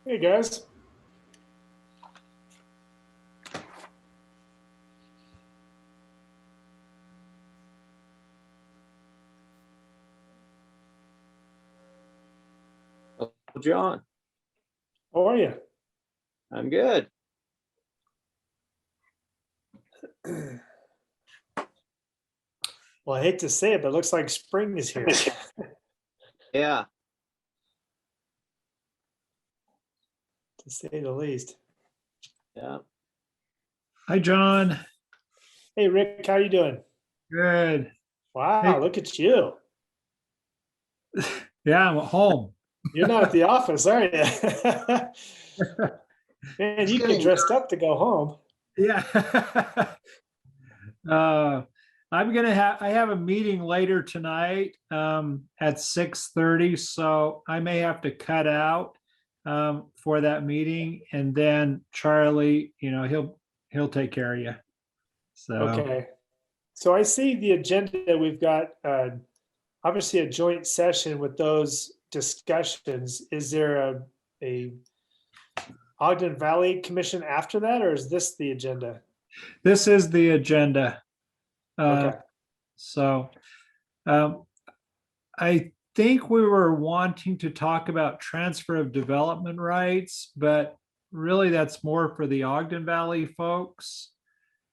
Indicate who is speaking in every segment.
Speaker 1: Hey guys.
Speaker 2: John,
Speaker 1: How are you?
Speaker 2: I'm good.
Speaker 1: Well, I hate to say it, but it looks like spring is here.
Speaker 2: Yeah,
Speaker 1: To say the least.
Speaker 2: yeah.
Speaker 3: Hi, John.
Speaker 1: Hey Rick, how you doing?
Speaker 3: Good.
Speaker 1: Wow,
Speaker 3: Hey.
Speaker 1: look at you.
Speaker 3: Yeah, I'm at home.
Speaker 1: You're not at the office, are you? Man, you get dressed up to go home.
Speaker 3: Yeah. I have a meeting later tonight at 6:30, so I may have to cut out for that meeting, and then Charlie, he'll take care of you. So
Speaker 1: Okay. So I see the agenda. We've got obviously a joint session with those discussions. Is there a Ogden Valley Commission after that, or is this the agenda?
Speaker 3: this is the agenda.
Speaker 1: Okay.
Speaker 3: So I think we were wanting to talk about transfer of development rights, but really that's more for the Ogden Valley folks.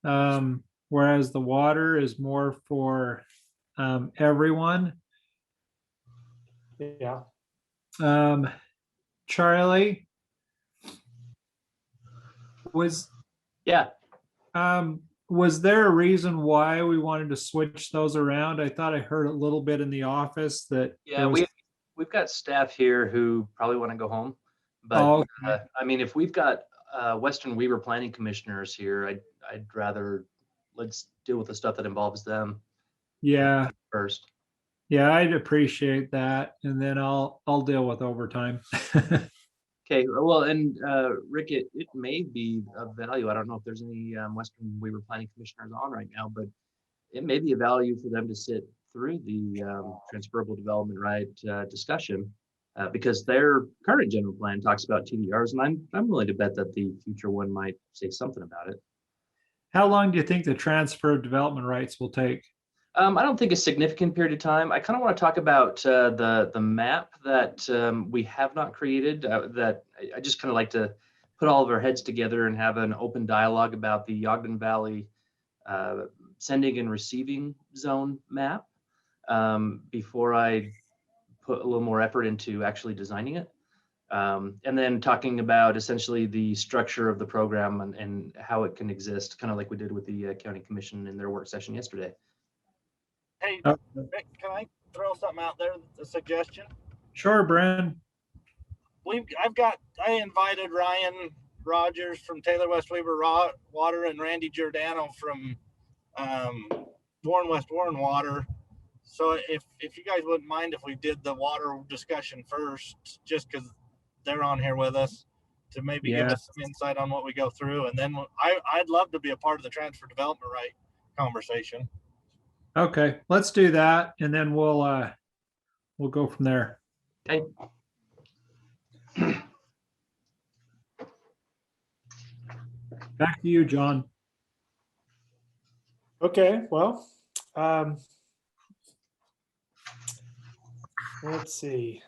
Speaker 3: Whereas the water is more for everyone.
Speaker 1: Yeah.
Speaker 3: Charlie, was there a reason why we wanted to switch those around? I thought I heard a little bit in the office that
Speaker 4: Yeah, we've got staff here who probably want to go home, but
Speaker 3: Oh, okay.
Speaker 4: I mean, if we've got Western Weaver planning commissioners here, I'd rather let's deal with the stuff that involves them
Speaker 3: Yeah,
Speaker 4: first.
Speaker 3: yeah, I'd appreciate that, and then I'll deal with overtime.
Speaker 4: Okay, well, and Rick, it may be of value. I don't know if there's any Western Weaver planning commissioners on right now, but it may be a value for them to sit through the transferable development right discussion because their current general plan talks about TDRs, and I'm willing to bet that the future one might say something about it.
Speaker 3: How long do you think the transfer of development rights will take?
Speaker 4: I don't think a significant period of time. I kind of want to talk about the map that we have not created. That I just kind of like to put all of our heads together and have an open dialogue about the Ogden Valley sending and receiving zone map before I put a little more effort into actually designing it. And then talking about essentially the structure of the program and how it can exist, kind of like we did with the county commission in their work session yesterday.
Speaker 5: Hey,
Speaker 3: Oh.
Speaker 5: Rick, can I throw something out there? A suggestion.
Speaker 3: Sure, Bren.
Speaker 5: I invited Ryan Rogers from Taylor West Weaver Water and Randy Giordano from Warren West Warren Water. So if you guys wouldn't mind if we did the water discussion first, just because they're on here with us, to maybe give us some insight on what we go through, and then I'd love to be a part of the transfer development right conversation.
Speaker 3: Okay, let's do that, and then we'll go from there.
Speaker 4: Okay.
Speaker 3: Back to you, John.
Speaker 1: Okay, well, let's see.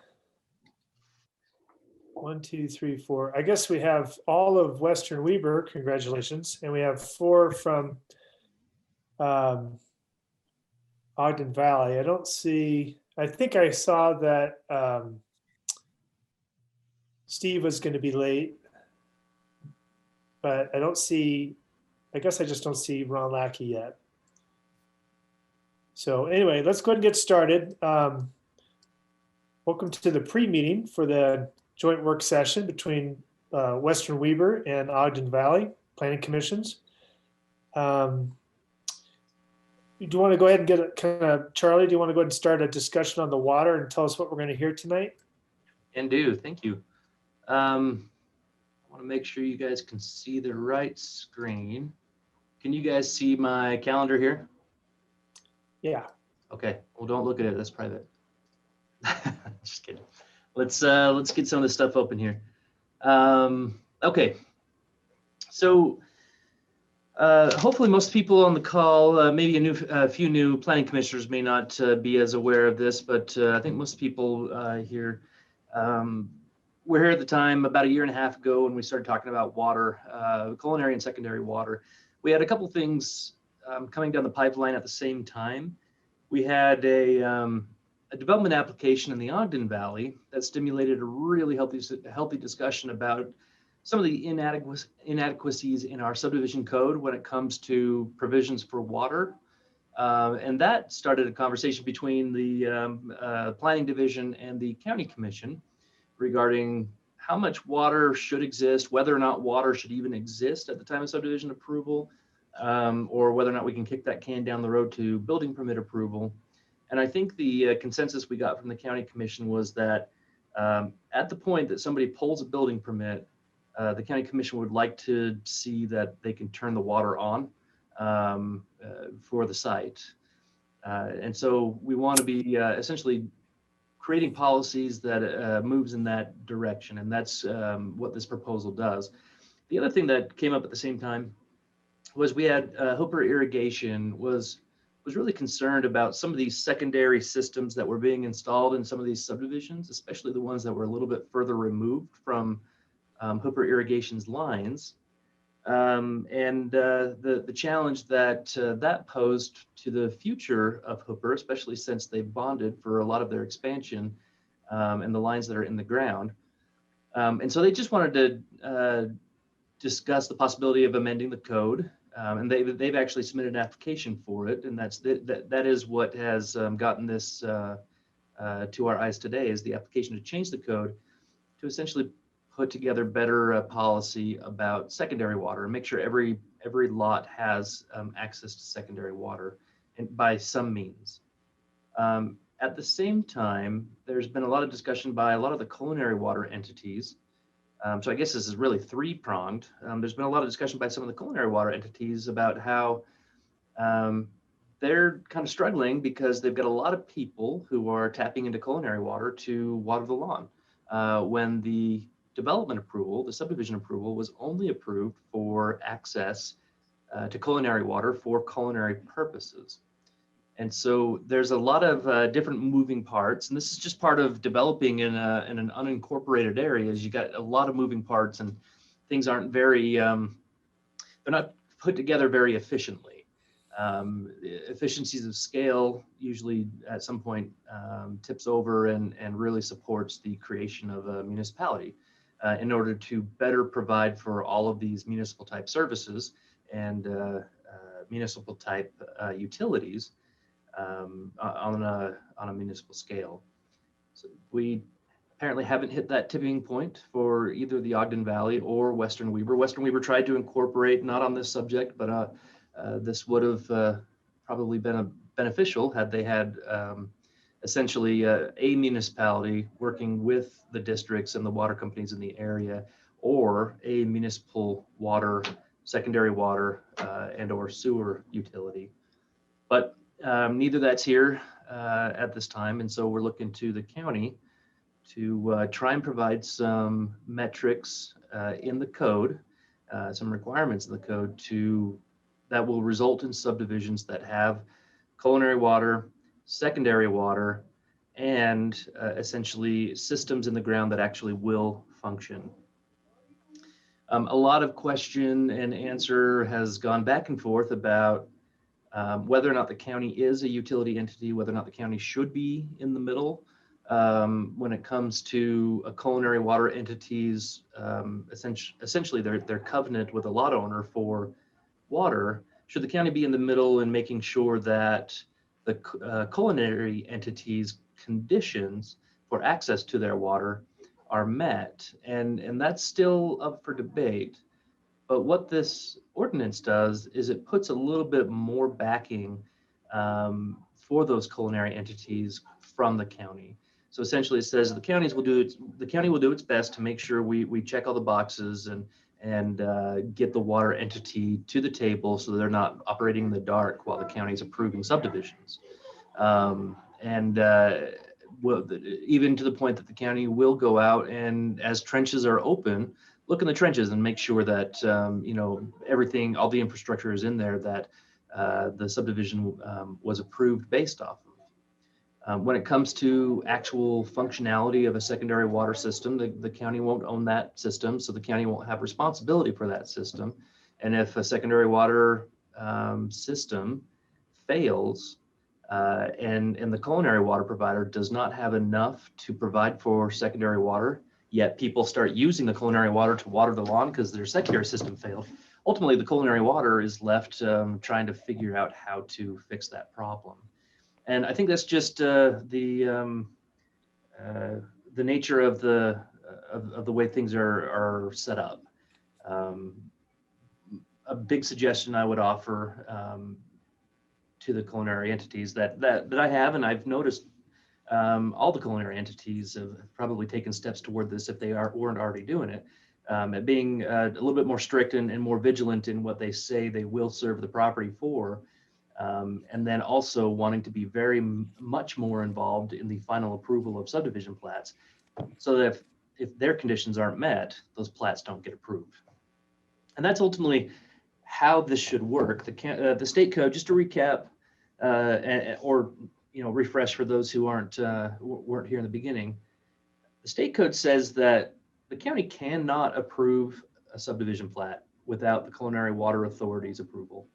Speaker 1: 1, 2, 3, 4. I guess we have all of Western Weber, congratulations, and we have 4 from Ogden Valley. I don't see, I think I saw that Steve was going to be late, but I don't see, I guess I just don't see Ron Lackey yet. So anyway, let's go ahead and get started. Welcome to the pre-meeting for the joint work session between Western Weber and Ogden Valley Planning Commissions. Do you want to go ahead and get a kind of, Charlie, do you want to go ahead and start a discussion on the water and tell us what we're going to hear tonight?
Speaker 4: Can do, thank you. I want to make sure you guys can see the right screen. Can you guys see my calendar here?
Speaker 1: Yeah.
Speaker 4: Okay, well, don't look at it, that's private. Just kidding. Let's get some of this stuff open here. Okay, so hopefully most people on the call, maybe a few new planning commissioners may not be as aware of this, but I think most people here were here at the time about 1.5 years ago when we started talking about water, culinary and secondary water. We had a couple things coming down the pipeline at the same time. We had a development application in the Ogden Valley that stimulated a really healthy discussion about some of the inadequacies in our subdivision code when it comes to provisions for water. And that started a conversation between the planning division and the county commission regarding how much water should exist, whether or not water should even exist at the time of subdivision approval, or whether or not we can kick that can down the road to building permit approval. And I think the consensus we got from the county commission was that at the point that somebody pulls a building permit, the county commission would like to see that they can turn the water on for the site. And so we want to be essentially creating policies that moves in that direction. And that's what this proposal does. The other thing that came up at the same time was we had Hooper Irrigation was really concerned about some of these secondary systems that were being installed in some of these subdivisions, especially the ones that were a little bit further removed from Hooper Irrigation's lines. And the challenge that that posed to the future of Hooper, especially since they bonded for a lot of their expansion and the lines that are in the ground. And so they just wanted to discuss the possibility of amending the code. And they've actually submitted an application for it, and that is what has gotten this to our eyes today, is the application to change the code to essentially put together better policy about secondary water and make sure every lot has access to secondary water, and by some means. At the same time, there's been a lot of discussion by a lot of the culinary water entities. So I guess this is really three-pronged. There's been a lot of discussion by some of the culinary water entities about how they're kind of struggling because they've got a lot of people who are tapping into culinary water to water the lawn. When the development approval, the subdivision approval, was only approved for access to culinary water for culinary purposes. And so there's a lot of different moving parts, and this is just part of developing in an unincorporated area. Is you got a lot of moving parts, and things aren't very, they're not put together very efficiently. Efficiencies of scale usually at some point tips over and really supports the creation of a municipality in order to better provide for all of these municipal type services and municipal type utilities on a municipal scale. So we apparently haven't hit that tipping point for either the Ogden Valley or Western Weber. Western Weber tried to incorporate, not on this subject, but this would have probably been beneficial had they had essentially a municipality working with the districts and the water companies in the area, or a municipal water, secondary water, and or sewer utility. But neither that's here at this time, and so we're looking to the county to try and provide some metrics in the code, some requirements in the code that will result in subdivisions that have culinary water, secondary water, and essentially systems in the ground that actually will function. A lot of question and answer has gone back and forth about whether or not the county is a utility entity, whether or not the county should be in the middle when it comes to a culinary water entity's essentially their covenant with a lot owner for water. Should the county be in the middle in making sure that the culinary entity's conditions for access to their water are met? And that's still up for debate. But what this ordinance does is it puts a little bit more backing for those culinary entities from the county. So essentially it says the county will do its best to make sure we check all the boxes and get the water entity to the table so they're not operating in the dark while the county is approving subdivisions. Even to the point that the county will go out and, as trenches are open, look in the trenches and make sure that everything, all the infrastructure is in there that the subdivision was approved based off of. When it comes to actual functionality of a secondary water system, the county won't own that system, so the county won't have responsibility for that system. And if a secondary water system fails and the culinary water provider does not have enough to provide for secondary water, yet people start using the culinary water to water the lawn because their secondary system failed, ultimately the culinary water is left trying to figure out how to fix that problem. And I think that's just the nature of the way things are set up. A big suggestion I would offer to the culinary entities that I have, and I've noticed all the culinary entities have probably taken steps toward this if they weren't already doing it, at being a little bit more strict and more vigilant in what they say they will serve the property for. And then also wanting to be very much more involved in the final approval of subdivision plats, so that if their conditions aren't met, those plats don't get approved. And that's ultimately how this should work. The state code, just to recap, or refresh for those who weren't here in the beginning, the state code says that the county cannot approve a subdivision plat without the Culinary Water Authority's approval.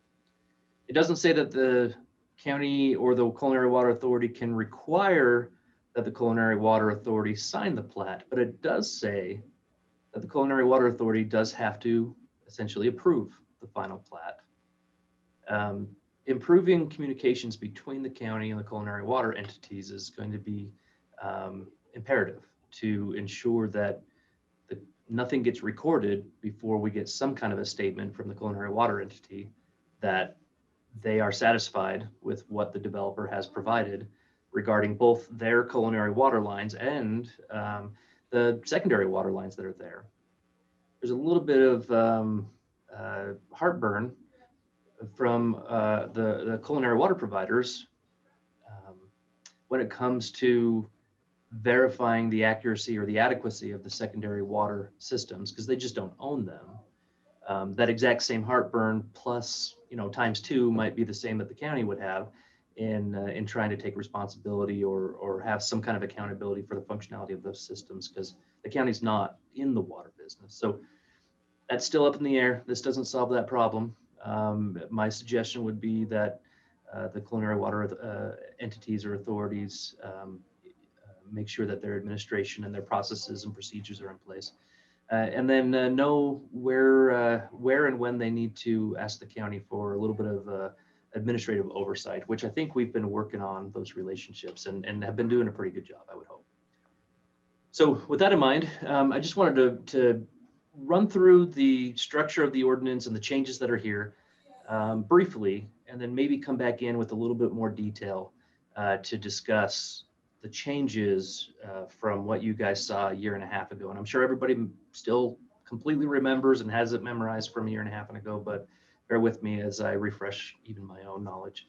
Speaker 4: It doesn't say that the county or the Culinary Water Authority can require that the Culinary Water Authority sign the plat, but it does say that the Culinary Water Authority does have to essentially approve the final plat. Improving communications between the county and the culinary water entities is going to be imperative to ensure that nothing gets recorded before we get some kind of a statement from the culinary water entity that they are satisfied with what the developer has provided regarding both their culinary water lines and the secondary water lines that are there. There's a little bit of heartburn from the culinary water providers when it comes to verifying the accuracy or the adequacy of the secondary water systems, because they just don't own them. That exact same heartburn plus, times two might be the same that the county would have in trying to take responsibility or have some kind of accountability for the functionality of those systems, because the county's not in the water business. So that's still up in the air. This doesn't solve that problem. My suggestion would be that the culinary water entities or authorities make sure that their administration and their processes and procedures are in place. And then know where and when they need to ask the county for a little bit of administrative oversight, which I think we've been working on those relationships and have been doing a pretty good job, I would hope. So with that in mind, I just wanted to run through the structure of the ordinance and the changes that are here briefly, and then maybe come back in with a little bit more detail to discuss the changes from what you guys saw a year and a half ago. And I'm sure everybody still completely remembers and has it memorized from a year and a half ago, but bear with me as I refresh even my own knowledge.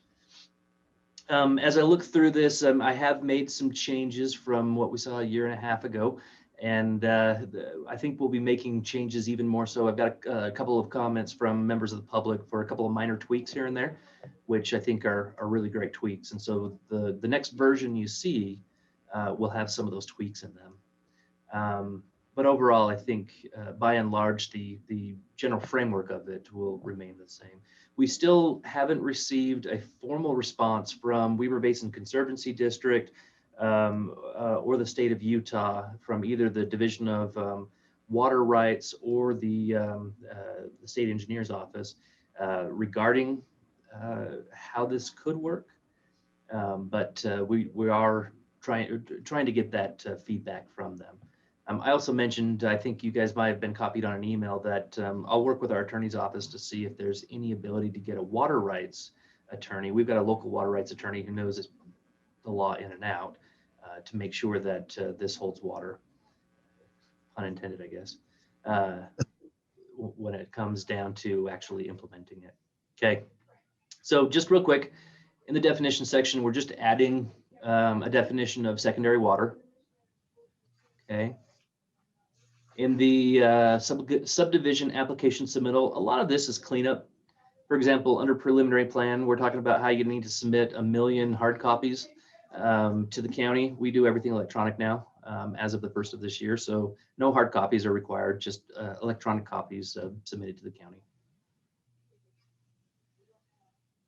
Speaker 4: As I look through this, I have made some changes from what we saw a year and a half ago, and I think we'll be making changes even more so. I've got a couple of comments from members of the public for a couple of minor tweaks here and there, which I think are really great tweaks. And so the next version you see will have some of those tweaks in them. But overall, I think by and large, the general framework of it will remain the same. We still haven't received a formal response from Weber Basin Conservancy District or the state of Utah, from either the Division of Water Rights or the state engineer's office regarding how this could work. But we are trying to get that feedback from them. I also mentioned, I think you guys might have been copied on an email, that I'll work with our attorney's office to see if there's any ability to get a water rights attorney. We've got a local water rights attorney who knows the law in and out to make sure that this holds water, unintended, I guess, when it comes down to actually implementing it. Okay, so just real quick, in the definition section, we're just adding a definition of secondary water. Okay. In the subdivision application submittal, a lot of this is cleanup. For example, under preliminary plan, we're talking about how you need to submit 1 million hard copies to the county. We do everything electronic now as of the 1st of this year. So no hard copies are required, just electronic copies submitted to the county.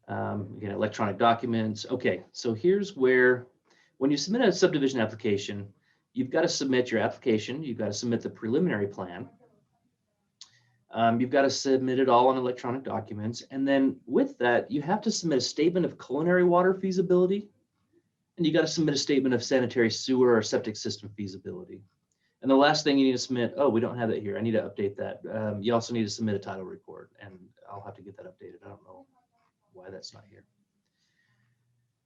Speaker 4: Again, electronic documents. Okay, so here's where, when you submit a subdivision application, you've got to submit your application. You've got to submit the preliminary plan. You've got to submit it all on electronic documents. And then with that, you have to submit a statement of culinary water feasibility. And you got to submit a statement of sanitary sewer or septic system feasibility. And the last thing you need to submit, oh, we don't have that here. I need to update that. You also need to submit a title report, and I'll have to get that updated. I don't know why that's not here.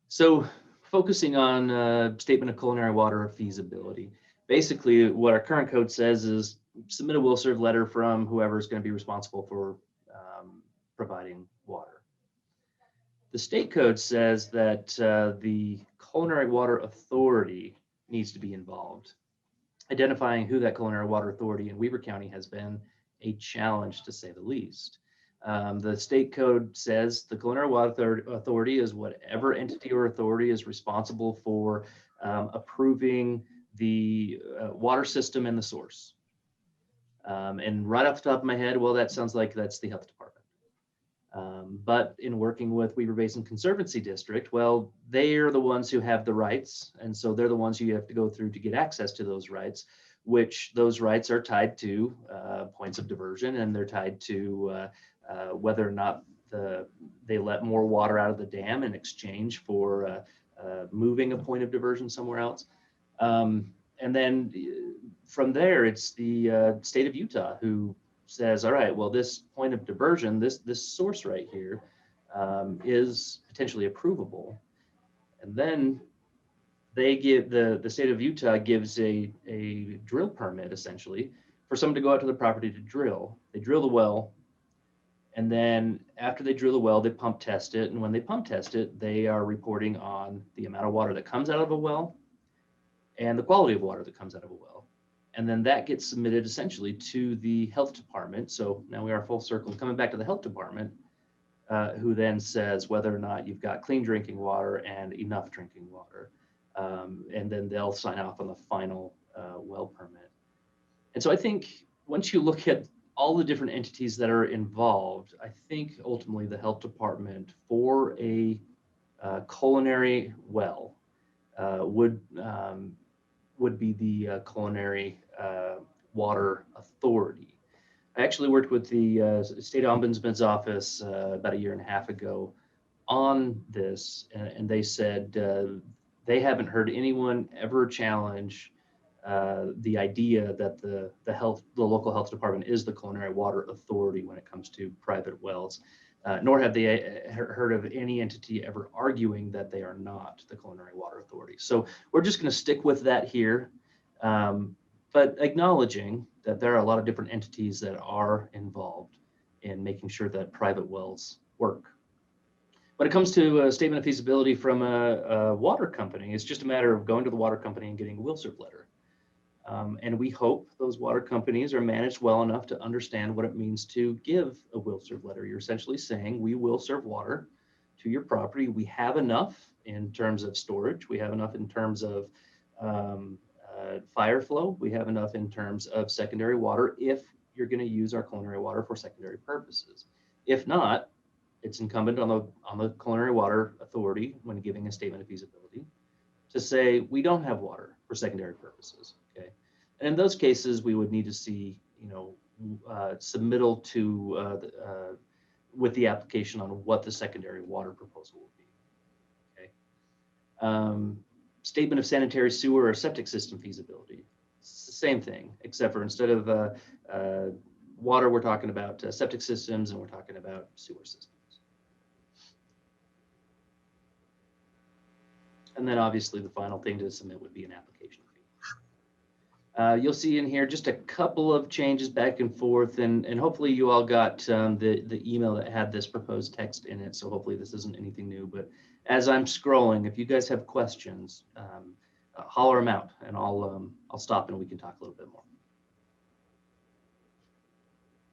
Speaker 4: So focusing on statement of culinary water feasibility. Basically, what our current code says is submit a will serve letter from whoever is going to be responsible for providing water. The state code says that the culinary water authority needs to be involved. Identifying who that culinary water authority in Weber County has been a challenge, to say the least. The state code says the culinary water authority is whatever entity or authority is responsible for approving the water system and the source. And right off the top of my head, well, that sounds like that's the health department. But in working with Weber Basin Conservancy District, well, they are the ones who have the rights. And so they're the ones who you have to go through to get access to those rights, which those rights are tied to points of diversion, and they're tied to whether or not they let more water out of the dam in exchange for moving a point of diversion somewhere else. And then from there, it's the state of Utah who says, all right, well, this point of diversion, this source right here is potentially approvable. And then they give, the state of Utah gives a drill permit, essentially, for someone to go out to the property to drill. They drill the well, and then after they drill the well, they pump test it. And when they pump test it, they are reporting on the amount of water that comes out of a well and the quality of water that comes out of a well. And then that gets submitted essentially to the health department. So now we are full circle coming back to the health department, who then says whether or not you've got clean drinking water and enough drinking water. And then they'll sign off on the final well permit. And so I think once you look at all the different entities that are involved, I think ultimately the health department for a culinary well would be the culinary water authority. I actually worked with the state ombudsman's office about a year and a half ago on this, and they said they haven't heard anyone ever challenge the idea that the local health department is the culinary water authority when it comes to private wells, nor have they heard of any entity ever arguing that they are not the culinary water authority. So we're just going to stick with that here, but acknowledging that there are a lot of different entities that are involved in making sure that private wells work. When it comes to a statement of feasibility from a water company, it's just a matter of going to the water company and getting a will serve letter. And we hope those water companies are managed well enough to understand what it means to give a will serve letter. You're essentially saying, we will serve water to your property. We have enough in terms of storage. We have enough in terms of fire flow. We have enough in terms of secondary water if you're going to use our culinary water for secondary purposes. If not, it's incumbent on the culinary water authority when giving a statement of feasibility to say, we don't have water for secondary purposes. Okay, and in those cases, we would need to see, submittal to with the application on what the secondary water proposal will be. Okay, statement of sanitary sewer or septic system feasibility. It's the same thing, except for instead of water, we're talking about septic systems, and we're talking about sewer systems. And then obviously the final thing to submit would be an application fee. You'll see in here just a couple of changes back and forth, and hopefully you all got the email that had this proposed text in it. So hopefully this isn't anything new, but as I'm scrolling, if you guys have questions, holler them out, and I'll stop and we can talk a little bit more.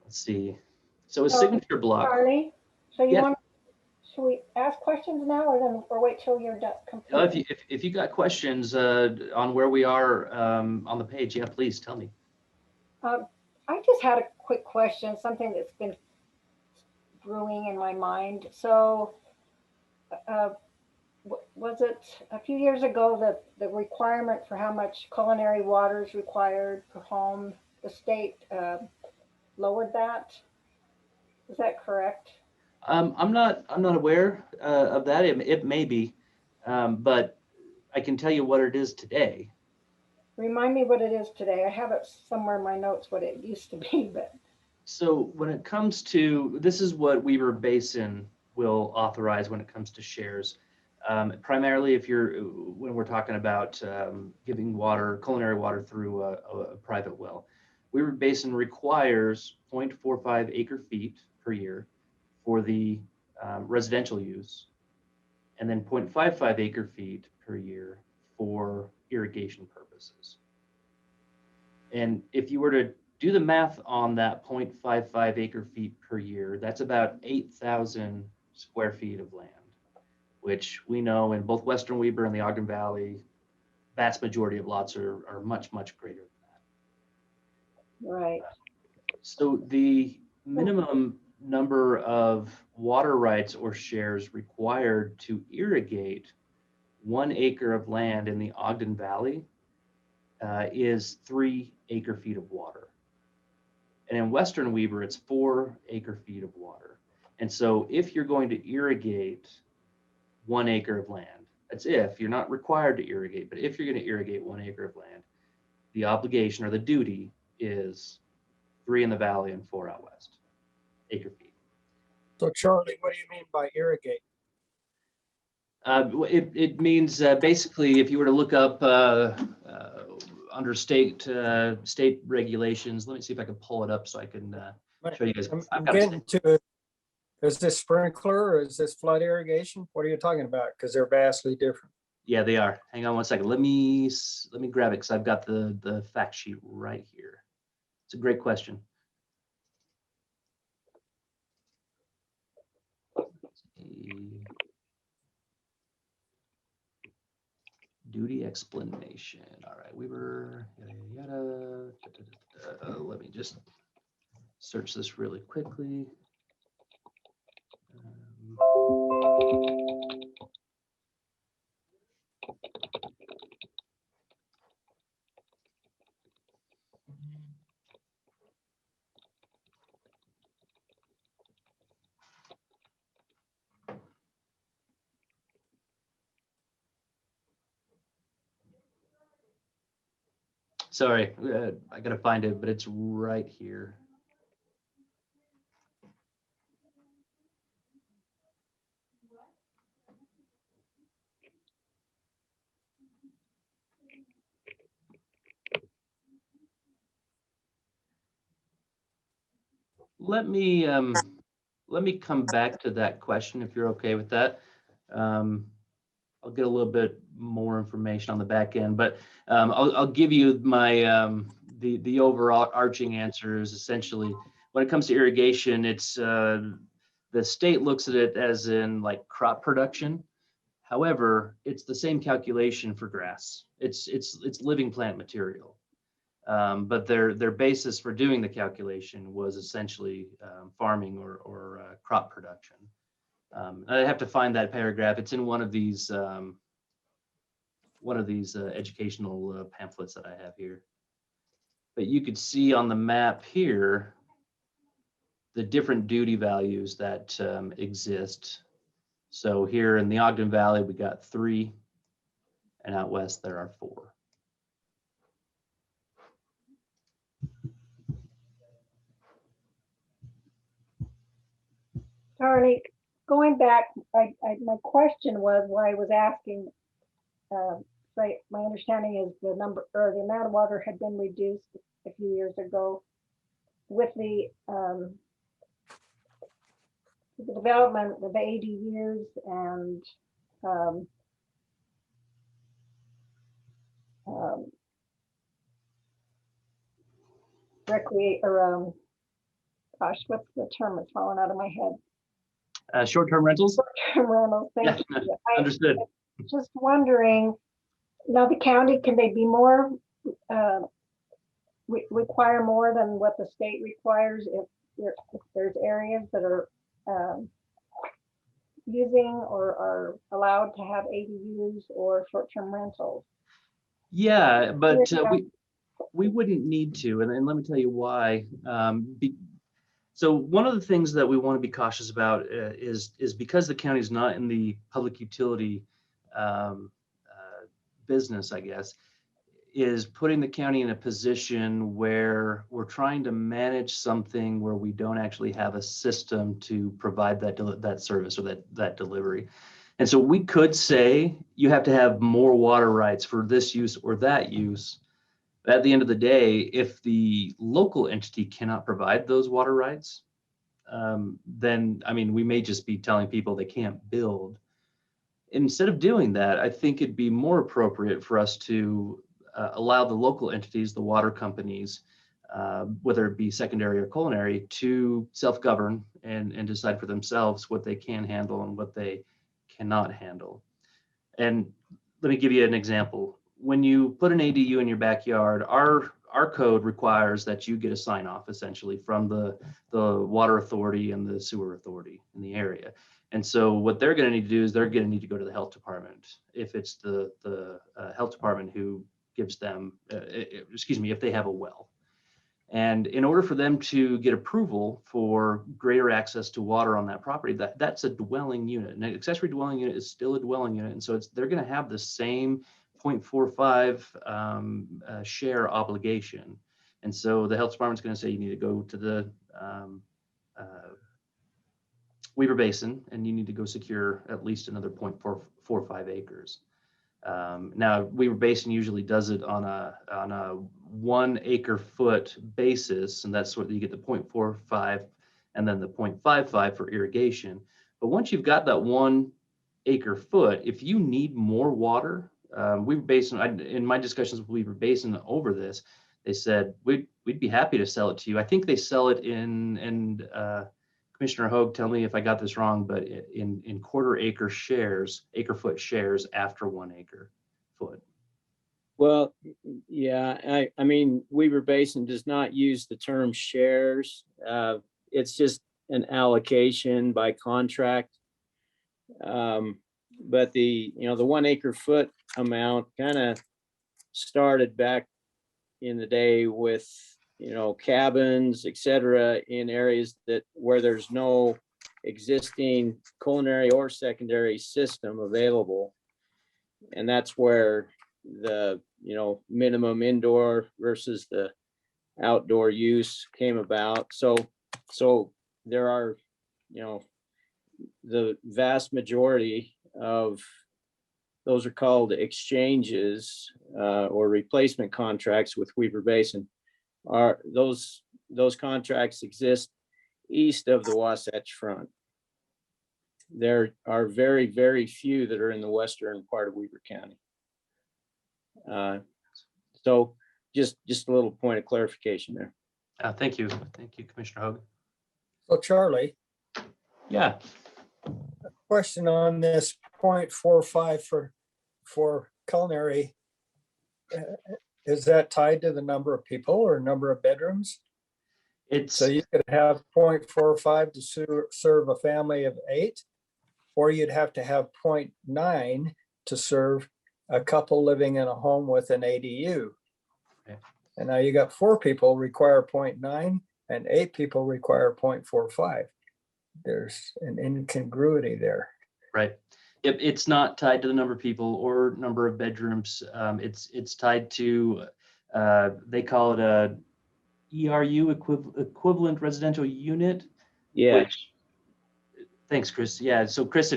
Speaker 4: Let's see. So a signature block.
Speaker 6: Charlie, so you
Speaker 4: Yeah.
Speaker 6: want, should we ask questions now or wait till you're done?
Speaker 4: If you got questions on where we are on the page, yeah, please tell me.
Speaker 6: I just had a quick question, something that's been brewing in my mind. So was it a few years ago that the requirement for how much culinary water is required per home, the state lowered that? Is that correct?
Speaker 4: I'm not aware of that. It may be, but I can tell you what it is today.
Speaker 6: Remind me what it is today. I have it somewhere in my notes what it used to be, but.
Speaker 4: So when it comes to, this is what Weber Basin will authorize when it comes to shares. Primarily when we're talking about giving water, culinary water through a private well. Weber Basin requires 0.45 acre feet per year for the residential use, and then 0.55 acre feet per year for irrigation purposes. And if you were to do the math on that 0.55 acre feet per year, that's about 8,000 square feet of land, which we know in both Western Weber and the Ogden Valley, vast majority of lots are much, much greater than that.
Speaker 6: Right.
Speaker 4: So the minimum number of water rights or shares required to irrigate 1 acre of land in the Ogden Valley is 3 acre feet of water. And in Western Weber, it's 4 acre feet of water. And so if you're going to irrigate 1 acre of land, that's if you're not required to irrigate, but if you're going to irrigate 1 acre of land, the obligation or the duty is 3 in the valley and 4 out west acre feet.
Speaker 7: So Charlie, what do you mean by irrigate?
Speaker 4: It means basically if you were to look up under state regulations, let me see if I can pull it up so I can show you guys.
Speaker 7: I'm getting to it. Is this sprinkler or is this flood irrigation? What are you talking about? Because they're vastly different.
Speaker 4: Yeah, they are. Hang on one second. Let me grab it because I've got the fact sheet right here. It's a great question. Duty explanation. All right, Weaver, yada, yada, let me just search this really quickly. Sorry, I gotta find it, but it's right here. Let me come back to that question if you're okay with that. I'll get a little bit more information on the back end, but I'll give you my the overall arching answer is essentially when it comes to irrigation, it's the state looks at it as in like crop production. However, it's the same calculation for grass. It's living plant material. But their basis for doing the calculation was essentially farming or crop production. I have to find that paragraph. It's in one of these educational pamphlets that I have here. But you could see on the map here the different duty values that exist. So here in the Ogden Valley, we got 3, and out west there are 4.
Speaker 6: Charlie, going back, my question was why I was asking, my understanding is the number or the amount of water had been reduced a few years ago with the development of ADUs and recreate or gosh, what's the term? It's falling out of my head.
Speaker 4: Short-term rentals?
Speaker 6: Rentals, thank
Speaker 4: Yeah,
Speaker 6: you.
Speaker 4: understood.
Speaker 6: Just wondering, now the county, can they be more, require more than what the state requires if there's areas that are using or are allowed to have ADUs or short-term rentals?
Speaker 4: Yeah, but we wouldn't need to, and let me tell you why. So one of the things that we want to be cautious about is because the county is not in the public utility business, I guess, is putting the county in a position where we're trying to manage something where we don't actually have a system to provide that service or that delivery. And so we could say you have to have more water rights for this use or that use. But at the end of the day, if the local entity cannot provide those water rights, then, I mean, we may just be telling people they can't build. Instead of doing that, I think it'd be more appropriate for us to allow the local entities, the water companies, whether it be secondary or culinary, to self-govern and decide for themselves what they can handle and what they cannot handle. And let me give you an example. When you put an ADU in your backyard, our code requires that you get a sign off essentially from the water authority and the sewer authority in the area. And so what they're going to need to do is they're going to need to go to the health department if it's the health department who gives them, if they have a well. And in order for them to get approval for greater access to water on that property, that's a dwelling unit. An accessory dwelling unit is still a dwelling unit. And so they're going to have the same 0.45 share obligation. And so the health department's going to say you need to go to the Weaver Basin and you need to go secure at least another 0.445 acres. Now Weaver Basin usually does it on a 1 acre foot basis, and that's what you get the 0.45 and then the 0.55 for irrigation. But once you've got that 1 acre foot. If you need more water, Weaver Basin, in my discussions with Weaver Basin over this, they said, we'd be happy to sell it to you. I think they sell it in, Commissioner Hoag, tell me if I got this wrong, but in quarter acre shares, acre foot shares after 1 acre foot.
Speaker 2: Well, yeah, I mean, Weaver Basin does not use the term shares. It's just an allocation by contract. But the 1 acre foot amount kind of started back in the day with, cabins, et cetera, in areas where there's no existing culinary or secondary system available. And that's where the, minimum indoor versus the outdoor use came about. So there are, the vast majority of those are called exchanges or replacement contracts with Weaver Basin. Those contracts exist east of the Wasatch Front. There are very, very few that are in the western part of Weaver County. So just a little point of clarification there.
Speaker 4: Thank you, Commissioner Hoag.
Speaker 7: So Charlie,
Speaker 4: Yeah.
Speaker 7: question on this 0.45 for culinary. Is that tied to the number of people or number of bedrooms?
Speaker 4: It's
Speaker 7: So you could have 0.45 to serve a family of 8, or you'd have to have 0.9 to serve a couple living in a home with an ADU.
Speaker 4: Okay.
Speaker 7: And now you got 4 people require 0.9 and 8 people require 0.45. There's an incongruity there.
Speaker 4: right. It's not tied to the number of people or number of bedrooms. It's tied to, they call it a ERU, equivalent residential unit.
Speaker 2: Yeah.
Speaker 4: Which, thanks, Chris. Yeah. So Chris,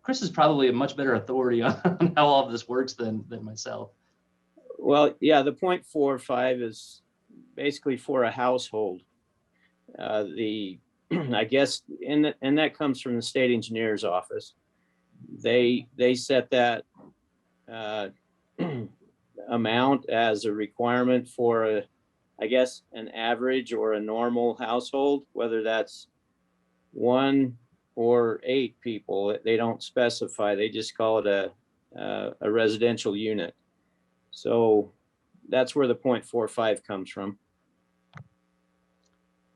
Speaker 4: Chris is probably a much better authority on how all of this works than myself.
Speaker 2: Well, yeah, the 0.45 is basically for a household. I guess, and that comes from the state engineer's office. They set that amount as a requirement for I guess, an average or a normal household, whether that's 1 or 8 people. They don't specify. They just call it a residential unit. So that's where the 0.45 comes from.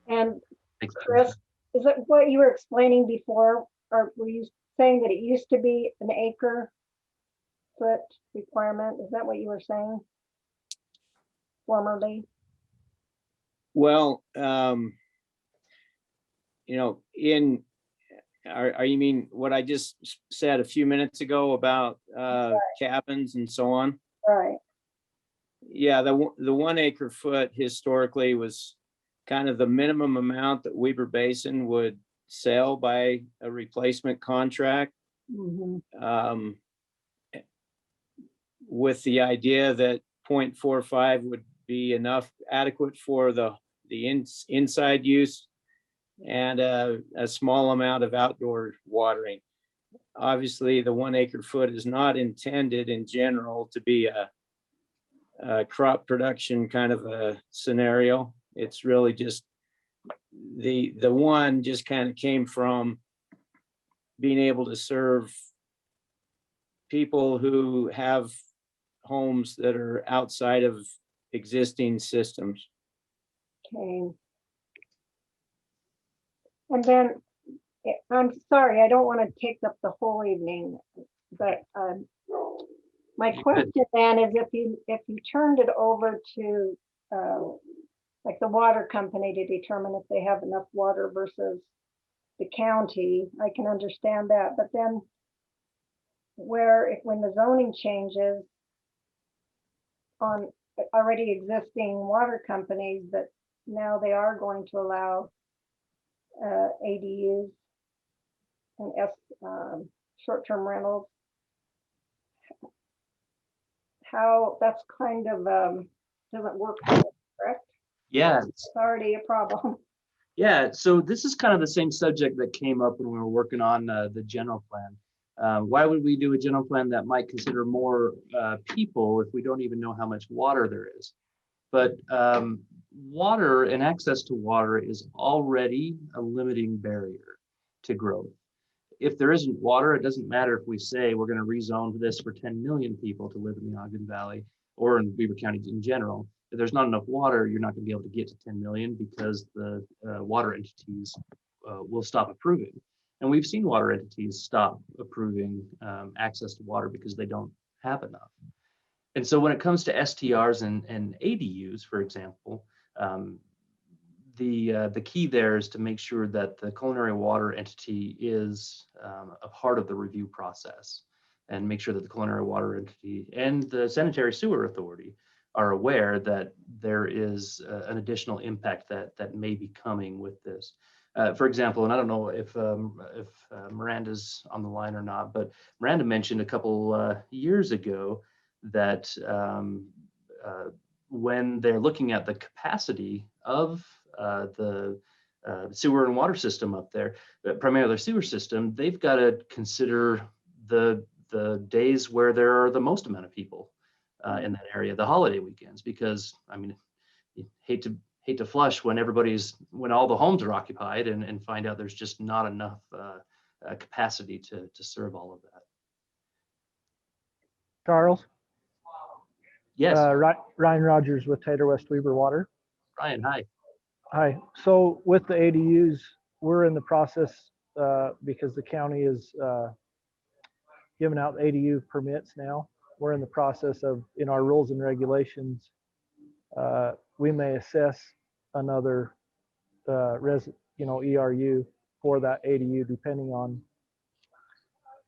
Speaker 6: And
Speaker 4: Thanks.
Speaker 6: Chris, is it what you were explaining before, or were you saying that it used to be an acre foot requirement? Is that what you were saying formerly?
Speaker 2: Well, are you mean what I just said a few minutes ago about cabins and so on?
Speaker 6: Right.
Speaker 2: Yeah, the 1 acre foot historically was kind of the minimum amount that Weaver Basin would sell by a replacement contract.
Speaker 6: Mm-hmm.
Speaker 2: With the idea that 0.45 would be adequate for the inside use and a small amount of outdoor watering. Obviously, the 1 acre foot is not intended in general to be a crop production kind of a scenario. It's really just the one just kind of came from being able to serve people who have homes that are outside of existing systems.
Speaker 6: Okay. And then, I'm sorry, I don't want to take up the whole evening, but my question then is if you turned it over to like the water company to determine if they have enough water versus the county, I can understand that. But then when the zoning changes on already existing water companies, that now they are going to allow ADUs and short-term rentals, how that's kind of doesn't work, correct?
Speaker 4: Yeah.
Speaker 6: It's already a problem.
Speaker 4: Yeah, so this is kind of the same subject that came up when we were working on the general plan. Why would we do a general plan that might consider more people if we don't even know how much water there is? But water and access to water is already a limiting barrier to growth. If there isn't water, it doesn't matter if we say we're going to rezone this for 10 million people to live in the Ogden Valley or in Weber County in general. If there's not enough water, you're not going to be able to get to 10 million because the water entities will stop approving. And we've seen water entities stop approving access to water because they don't have enough. And so when it comes to STRs and ADUs, for example, the key there is to make sure that the culinary water entity is a part of the review process, and make sure that the culinary water entity and the sanitary sewer authority are aware that there is an additional impact that may be coming with this. For example, and I don't know if Miranda's on the line or not, but Miranda mentioned a couple years ago that when they're looking at the capacity of the sewer and water system up there, primarily the sewer system, they've got to consider the days where there are the most amount of people in that area, the holiday weekends, because I mean, you hate to flush when all the homes are occupied and find out there's just not enough capacity to serve all of that.
Speaker 8: Charles?
Speaker 4: Yes,
Speaker 8: Ryan Rogers with Taylor West Weber Water.
Speaker 4: Ryan, hi.
Speaker 8: Hi. So with the ADUs, we're in the process because the county is giving out ADU permits now. We're in the process of, in our rules and regulations, we may assess another ERU for that ADU depending on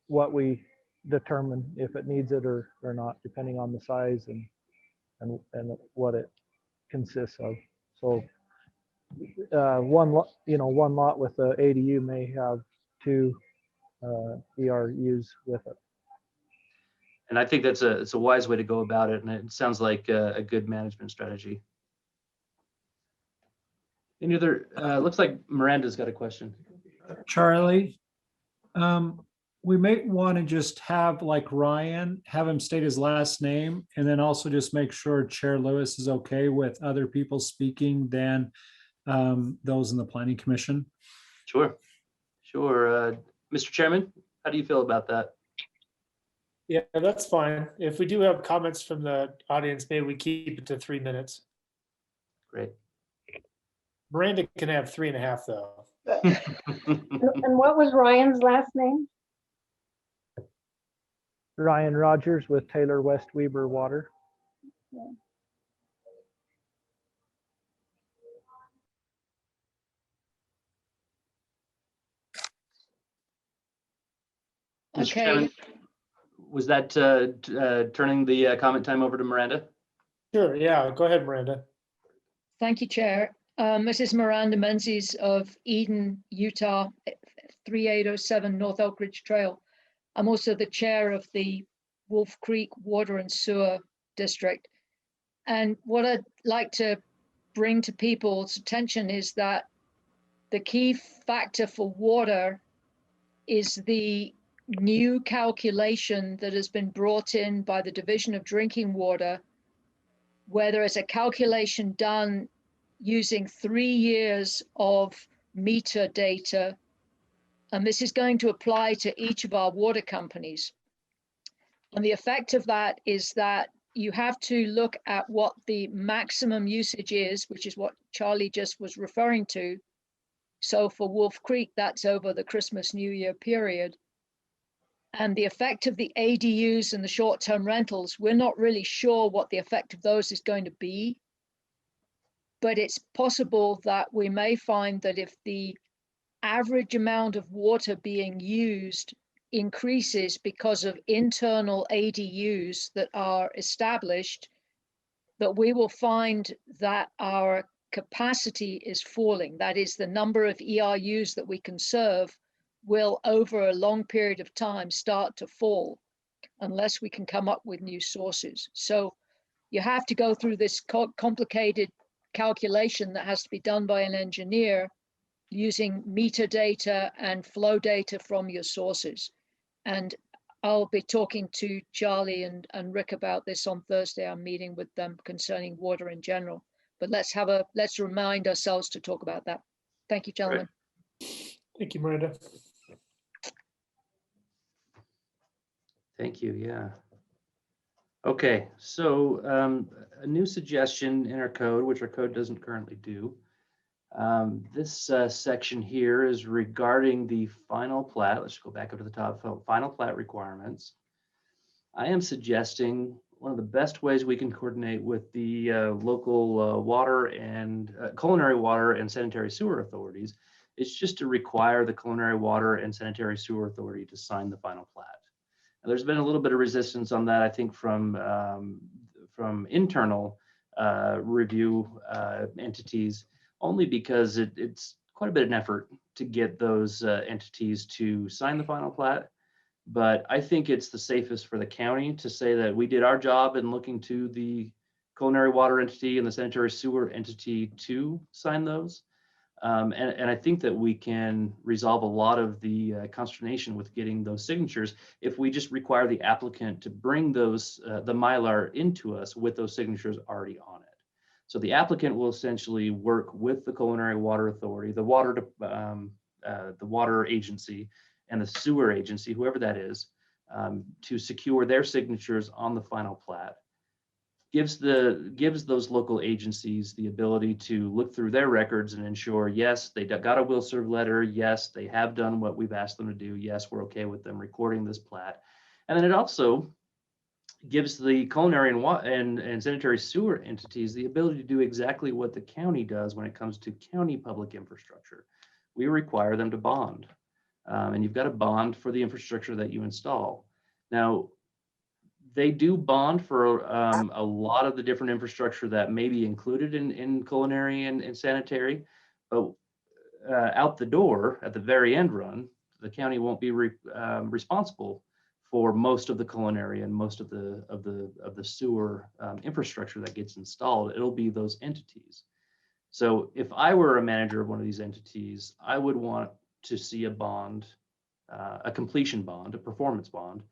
Speaker 8: what we determine if it needs it or not, depending on the size and what it consists of. So one lot with the ADU may have two ERUs with it.
Speaker 4: And I think it's a wise way to go about it, and it sounds like a good management strategy. Any other? Looks like Miranda's got a question.
Speaker 3: Charlie, we may want to just have, like Ryan, have him state his last name, and then also just make sure Chair Lewis is okay with other people speaking than those in the Planning Commission.
Speaker 4: Sure. Mr. Chairman, how do you feel about that?
Speaker 1: Yeah, that's fine. If we do have comments from the audience, maybe we keep it to 3 minutes.
Speaker 4: Great.
Speaker 1: Miranda can have 3.5 though.
Speaker 6: And what was Ryan's last name?
Speaker 8: Ryan Rogers with Taylor West Weber Water.
Speaker 4: Mr.
Speaker 9: Okay.
Speaker 4: Chairman, was that turning the comment time over to Miranda?
Speaker 1: Sure, yeah, go ahead, Miranda.
Speaker 9: Thank you, Chair. This is Miranda Menzies of Eden, Utah, 3807 North Elk Ridge Trail. I'm also the chair of the Wolf Creek Water and Sewer District. And what I'd like to bring to people's attention is that the key factor for water is the new calculation that has been brought in by the Division of Drinking Water, where there is a calculation done using 3 years of meter data. And this is going to apply to each of our water companies. And the effect of that is that you have to look at what the maximum usage is, which is what Charlie just was referring to. So for Wolf Creek, that's over the Christmas New Year period. And the effect of the ADUs and the short-term rentals, we're not really sure what the effect of those is going to be. But it's possible that we may find that if the average amount of water being used increases because of internal ADUs that are established, that we will find that our capacity is falling. That is, the number of ERUs that we can serve will, over a long period of time, start to fall unless we can come up with new sources. So you have to go through this complicated calculation that has to be done by an engineer using meter data and flow data from your sources. And I'll be talking to Charlie and Rick about this on Thursday. I'm meeting with them concerning water in general. But let's remind ourselves to talk about that. Thank you, gentlemen.
Speaker 1: Thank you, Miranda.
Speaker 4: Thank you, yeah. Okay, so a new suggestion in our code, which our code doesn't currently do. This section here is regarding the final plat. Let's go back up to the top, final plat requirements. I am suggesting one of the best ways we can coordinate with the local water and culinary water and sanitary sewer authorities is just to require the culinary water and sanitary sewer authority to sign the final plat. Now, there's been a little bit of resistance on that, I think, from internal review entities, only because it's quite a bit of an effort to get those entities to sign the final plat. But I think it's the safest for the county to say that we did our job in looking to the culinary water entity and the sanitary sewer entity to sign those. And I think that we can resolve a lot of the consternation with getting those signatures if we just require the applicant to bring those, the Mylar into us with those signatures already on it. So the applicant will essentially work with the culinary water authority, the water agency, and the sewer agency, whoever that is, to secure their signatures on the final plat. Gives those local agencies the ability to look through their records and ensure, yes, they got a will serve letter. Yes, they have done what we've asked them to do. Yes, we're okay with them recording this plat. And then it also gives the culinary and sanitary sewer entities the ability to do exactly what the county does when it comes to county public infrastructure. We require them to bond. And you've got a bond for the infrastructure that you install. Now, they do bond for a lot of the different infrastructure that may be included in culinary and sanitary, but out the door at the very end run, the county won't be responsible for most of the culinary and most of the sewer infrastructure that gets installed. It'll be those entities. So if I were a manager of one of these entities, I would want to see a bond, a completion bond, a performance bond,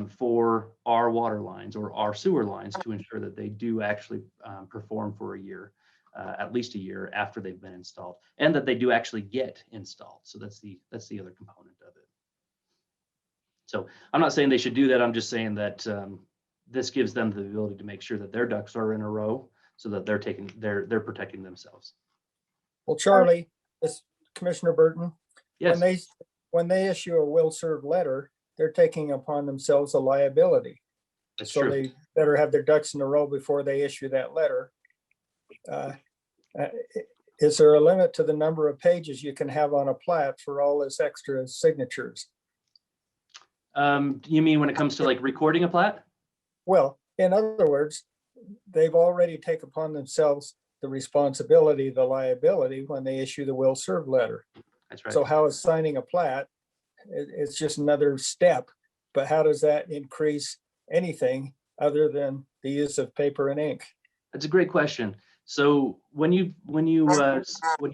Speaker 4: for our water lines or our sewer lines to ensure that they do actually perform for a year, at least a year after they've been installed, and that they do actually get installed. So that's the other component of it. So I'm not saying they should do that. I'm just saying that this gives them the ability to make sure that their ducks are in a row so that they're protecting themselves.
Speaker 7: Well, Charlie, this Commissioner Burton,
Speaker 2: Yes.
Speaker 7: when they issue a will serve letter, they're taking upon themselves a liability.
Speaker 2: That's
Speaker 7: So
Speaker 2: true.
Speaker 7: they better have their ducks in a row before they issue that letter. Is there a limit to the number of pages you can have on a plat for all this extra signatures?
Speaker 2: You mean when it comes to like recording a plat?
Speaker 7: Well, in other words, they've already taken upon themselves the responsibility, the liability when they issue the will serve letter.
Speaker 2: That's right.
Speaker 7: So how is signing a plat? It's just another step, but how does that increase anything other than the use of paper and ink?
Speaker 2: That's a great question. So when you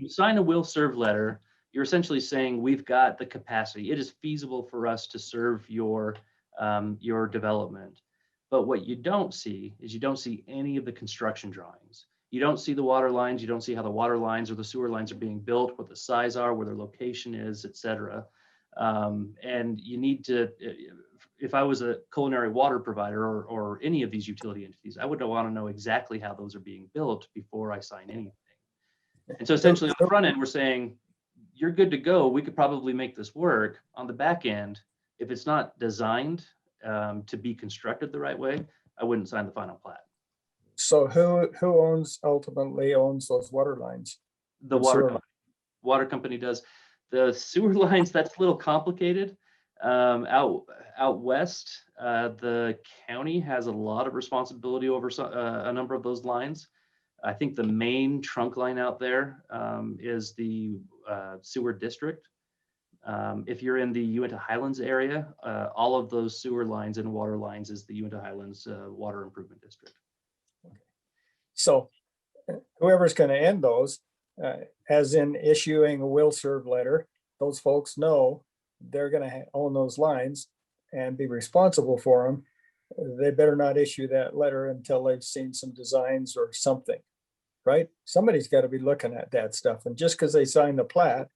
Speaker 2: sign a will serve letter, you're essentially saying we've got the capacity. It is feasible for us to serve your development. But what you don't see is you don't see any of the construction drawings. You don't see the water lines. You don't see how the water lines or the sewer lines are being built, what the size are, where their location is, et cetera. And you need to, if I was a culinary water provider or any of these utility entities, I would want to know exactly how those are being built before I sign anything. And so essentially on the front end, we're saying, you're good to go. We could probably make this work. On the back end, if it's not designed to be constructed the right way, I wouldn't sign the final plat.
Speaker 7: So who ultimately owns those water lines?
Speaker 2: The water company does. The sewer lines, that's a little complicated. Out west, the county has a lot of responsibility over a number of those lines. I think the main trunk line out there is the sewer district. If you're in the Uinta Highlands area, all of those sewer lines and water lines is the Uinta Highlands Water Improvement District.
Speaker 7: So whoever's going to end those, as in issuing a will serve letter, those folks know they're going to own those lines and be responsible for them, they better not issue that letter until they've seen some designs or something, right? Somebody's got to be looking at that stuff. And just because they sign the plat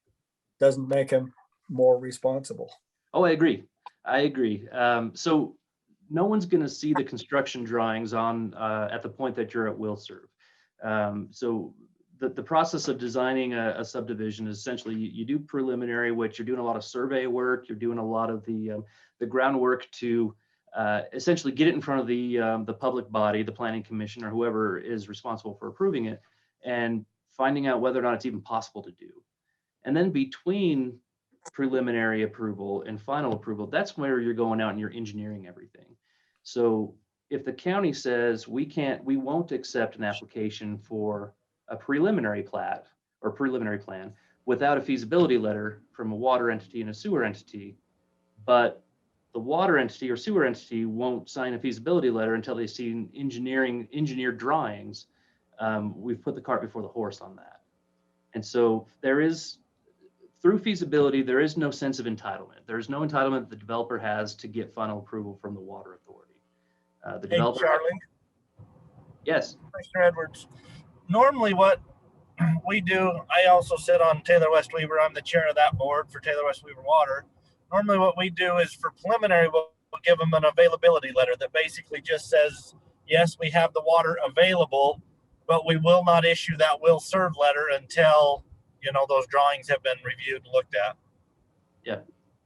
Speaker 7: doesn't make them more responsible.
Speaker 4: Oh, I agree. I agree. So no one's going to see the construction drawings on at the point that you're at will serve. So the process of designing a subdivision is essentially you do preliminary, which you're doing a lot of survey work. You're doing a lot of the groundwork to essentially get it in front of the public body, the planning commission, or whoever is responsible for approving it, and finding out whether or not it's even possible to do. And then between preliminary approval and final approval, that's where you're going out and you're engineering everything. So if the county says we won't accept an application for a preliminary plat or preliminary plan without a feasibility letter from a water entity and a sewer entity, but the water entity or sewer entity won't sign a feasibility letter until they see engineered drawings, we've put the cart before the horse on that. And so through feasibility, there is no sense of entitlement. There is no entitlement that the developer has to get final approval from the water authority. The developer.
Speaker 5: Hey, Charlie.
Speaker 4: Yes.
Speaker 5: Mr. Edwards. Normally what we do, I also sit on Taylor West Weaver. I'm the chair of that board for Taylor West Weaver Water. Normally what we do is for preliminary, we'll give them an availability letter that basically just says, yes, we have the water available, but we will not issue that will serve letter until, you know, those drawings have been reviewed and looked at.
Speaker 4: Yeah,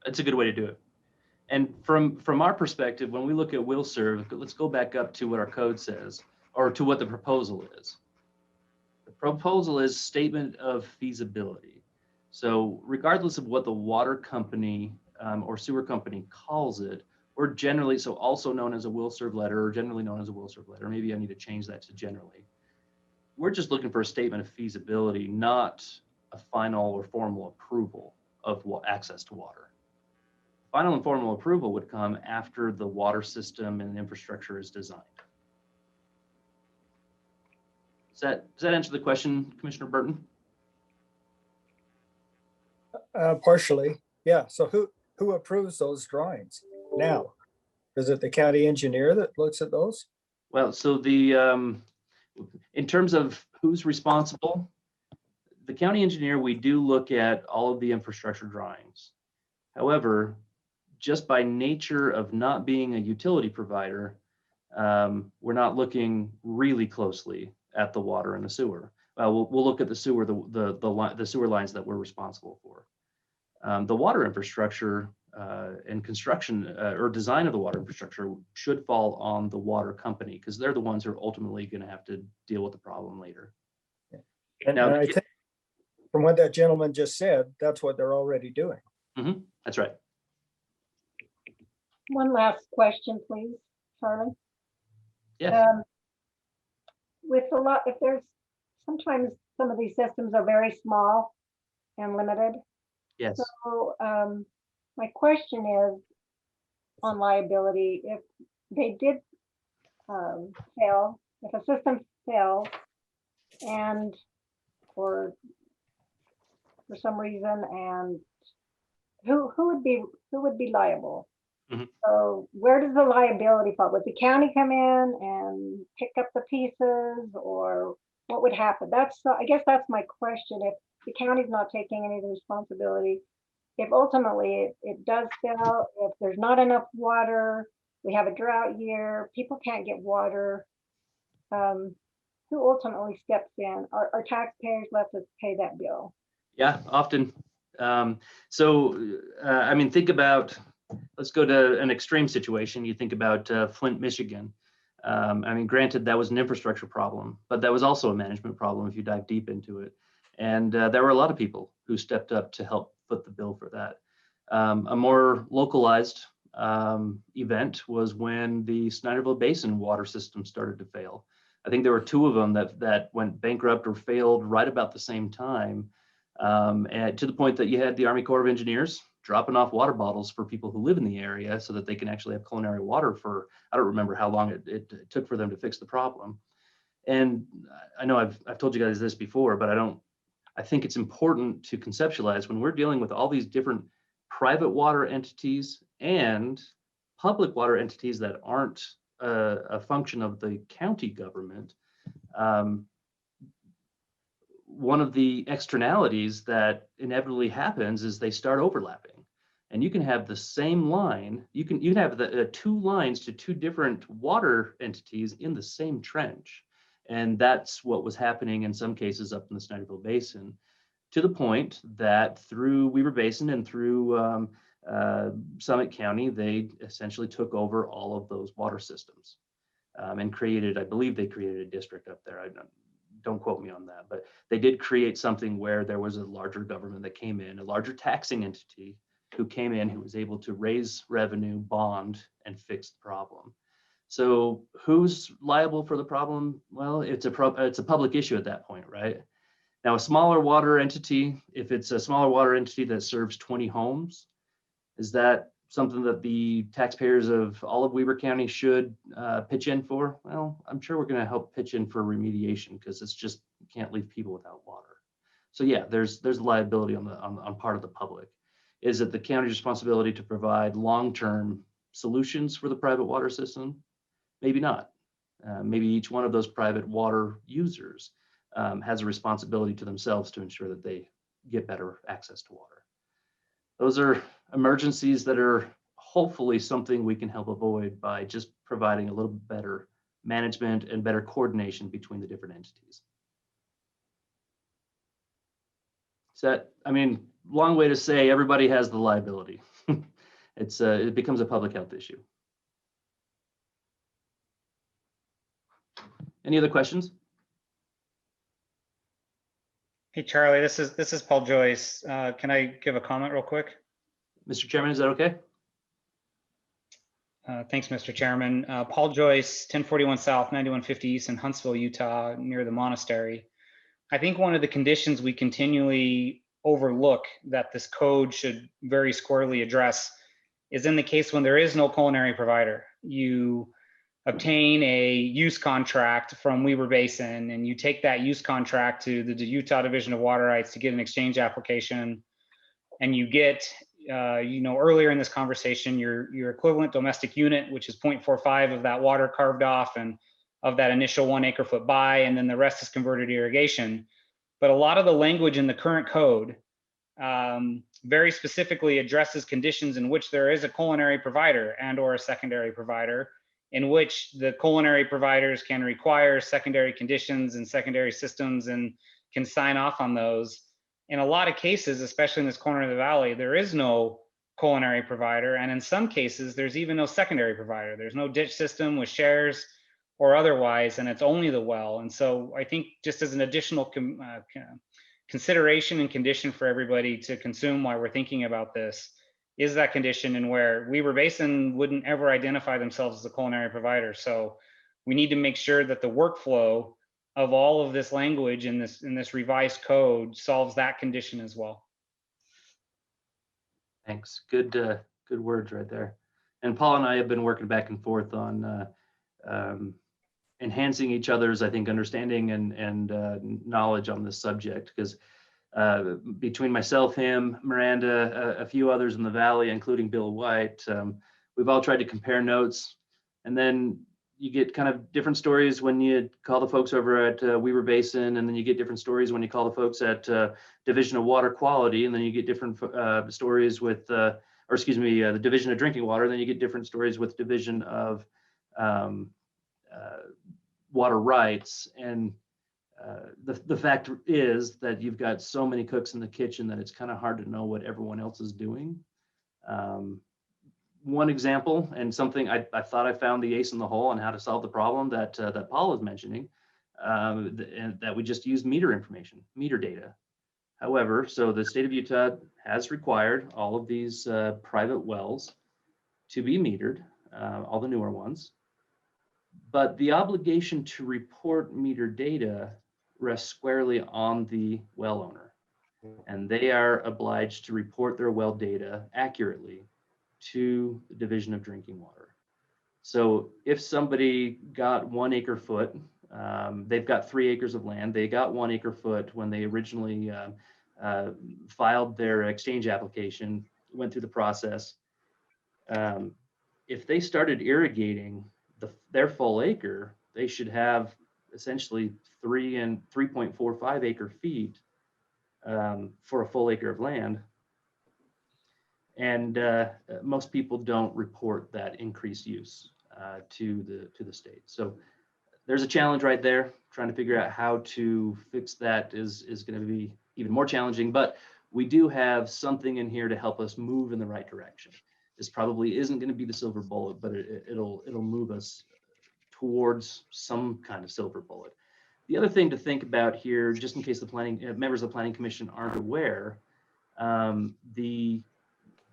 Speaker 4: that's a good way to do it. And from our perspective, when we look at will serve, let's go back up to what our code says, or to what the proposal is. The proposal is statement of feasibility. So regardless of what the water company or sewer company calls it, or generally, so also known as a will serve letter, or generally known as a will serve letter, maybe I need to change that to generally. We're just looking for a statement of feasibility, not a final or formal approval of access to water. Final and formal approval would come after the water system and infrastructure is designed. Does that answer the question, Commissioner Burton?
Speaker 7: Partially, yeah. So who approves those drawings now? Is it the county engineer that looks at those?
Speaker 4: Well, so in terms of who's responsible, the county engineer, we do look at all of the infrastructure drawings. However, just by nature of not being a utility provider, we're not looking really closely at the water and the sewer. We'll look at the sewer, the sewer lines that we're responsible for. The water infrastructure and construction or design of the water infrastructure should fall on the water company, because they're the ones who are ultimately going to have to deal with the problem later.
Speaker 7: And I think from what that gentleman just said, that's what they're already doing.
Speaker 4: Mm-hmm. That's right.
Speaker 6: One last question, please, Charlie.
Speaker 4: Yes.
Speaker 6: With if there's sometimes some of these systems are very small and limited.
Speaker 4: Yes.
Speaker 6: So my question is on liability. If they did fail, if a system fails, and for some reason, and who would be liable?
Speaker 4: Mm-hmm.
Speaker 6: So where does the liability fall? Would the county come in and pick up the pieces, or what would happen? I guess that's my question. If the county's not taking any of the responsibility, if ultimately it does fail, if there's not enough water, we have a drought year, people can't get water, who ultimately steps in? Are taxpayers left to pay that bill?
Speaker 4: Yeah, often. I mean, think about, let's go to an extreme situation. You think about Flint, Michigan. I mean, granted, that was an infrastructure problem, but that was also a management problem if you dive deep into it. And there were a lot of people who stepped up to help foot the bill for that. A more localized event was when the Snyderville Basin water system started to fail. I think there were two of them that went bankrupt or failed right about the same time. And to the point that you had the Army Corps of Engineers dropping off water bottles for people who live in the area so that they can actually have culinary water for, I don't remember how long it took for them to fix the problem. And I know I've told you guys this before, but I think it's important to conceptualize when we're dealing with all these different private water entities and public water entities that aren't a function of the county government, one of the externalities that inevitably happens is they start overlapping. And you can have the same line, you can have the two lines to two different water entities in the same trench. And that's what was happening in some cases up in the Snyderville Basin, to the point that through Weber Basin and through Summit County, they essentially took over all of those water systems and created, I believe they created a district up there. Don't quote me on that, but they did create something where there was a larger government that came in, a larger taxing entity who came in, who was able to raise revenue, bond, and fix the problem. So who's liable for the problem? Well, it's a public issue at that point, right? Now, a smaller water entity, if it's a smaller water entity that serves 20 homes, is that something that the taxpayers of all of Weber County should pitch in for? Well, I'm sure we're going to help pitch in for remediation, because it's just, you can't leave people without water. So yeah, there's liability on part of the public. Is it the county's responsibility to provide long-term solutions for the private water system? Maybe not. Maybe each one of those private water users has a responsibility to themselves to ensure that they get better access to water. Those are emergencies that are hopefully something we can help avoid by just providing a little better management and better coordination between the different entities. So, I mean, long way to say everybody has the liability. It becomes a public health issue. Any other questions?
Speaker 10: Hey, Charlie, this is Paul Joyce. Can I give a comment real quick?
Speaker 4: Mr. Chairman, is that okay?
Speaker 10: Thanks, Mr. Chairman. Paul Joyce, 1041 South, 9150 East in Huntsville, Utah, near the monastery. I think one of the conditions we continually overlook that this code should very squarely address is in the case when there is no culinary provider. You obtain a use contract from Weber Basin, and you take that use contract to the Utah Division of Water Rights to get an exchange application, and you get, earlier in this conversation, your equivalent domestic unit, which is 0.45 of that water carved off and of that initial 1 acre-foot buy, and then the rest is converted to irrigation. But a lot of the language in the current code very specifically addresses conditions in which there is a culinary provider and or a secondary provider, in which the culinary providers can require secondary conditions and secondary systems and can sign off on those. In a lot of cases, especially in this corner of the valley, there is no culinary provider. And in some cases, there's even no secondary provider. There's no ditch system with shares or otherwise, and it's only the well. And so I think just as an additional consideration and condition for everybody to consume while we're thinking about this, is that condition in where Weber Basin wouldn't ever identify themselves as a culinary provider. So we need to make sure that the workflow of all of this language in this revised code solves that condition as well.
Speaker 4: Thanks. Good words right there. And Paul and I have been working back and forth on enhancing each other's, I think, understanding and knowledge on this subject, because between myself, him, Miranda, a few others in the Valley, including Bill White, we've all tried to compare notes. And then you get kind of different stories when you call the folks over at Weber Basin, and then you get different stories when you call the folks at Division of Water Quality, and then you get different stories with, the Division of Drinking Water, and then you get different stories with Division of Water Rights. And the fact is that you've got so many cooks in the kitchen that it's kind of hard to know what everyone else is doing. One example, and something I thought I found the ace in the hole on how to solve the problem that Paul was mentioning, and that we just use meter information, meter data. However, so the state of Utah has required all of these private wells to be metered, all the newer ones. But the obligation to report meter data rests squarely on the well owner, and they are obliged to report their well data accurately to the Division of Drinking Water. So if somebody got 1 acre-foot, they've got 3 acres of land, they got 1 acre-foot when they originally filed their exchange application, went through the process. If they started irrigating their full acre, they should have essentially 3.45 acre feet for a full acre of land. And most people don't report that increased use to the state. So there's a challenge right there. Trying to figure out how to fix that is going to be even more challenging, but we do have something in here to help us move in the right direction. This probably isn't going to be the silver bullet, but it'll move us towards some kind of silver bullet. The other thing to think about here, just in case the members of the Planning Commission aren't aware, the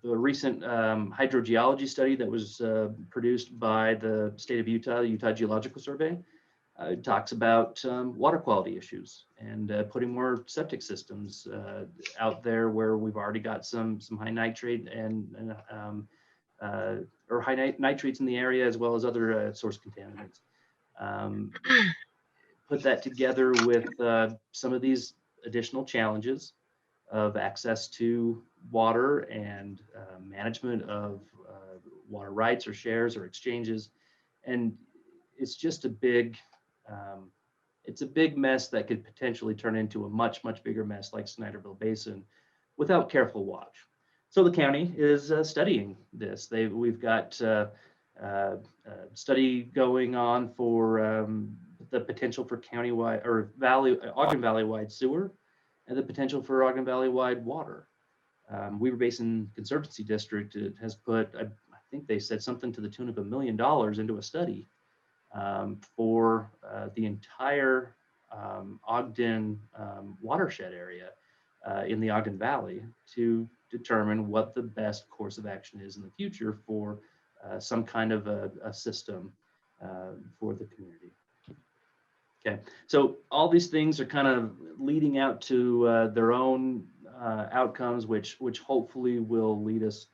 Speaker 4: recent hydrogeology study that was produced by the state of Utah, the Utah Geological Survey, talks about water quality issues and putting more septic systems out there where we've already got some high nitrate or high nitrates in the area, as well as other source contaminants. Put that together with some of these additional challenges of access to water and management of water rights or shares or exchanges. And it's just a big, it's a big mess that could potentially turn into a much, much bigger mess like Snyderville Basin without careful watch. So the county is studying this. We've got study going on for the potential for countywide or Ogden Valley-wide sewer and the potential for Ogden Valley-wide water. Weaver Basin Conservancy District has put, I think they said something to the tune of $1 million into a study for the entire Ogden watershed area in the Ogden Valley to determine what the best course of action is in the future for some kind of a system for the community. Okay, so all these things are kind of leading out to their own outcomes, which hopefully will lead us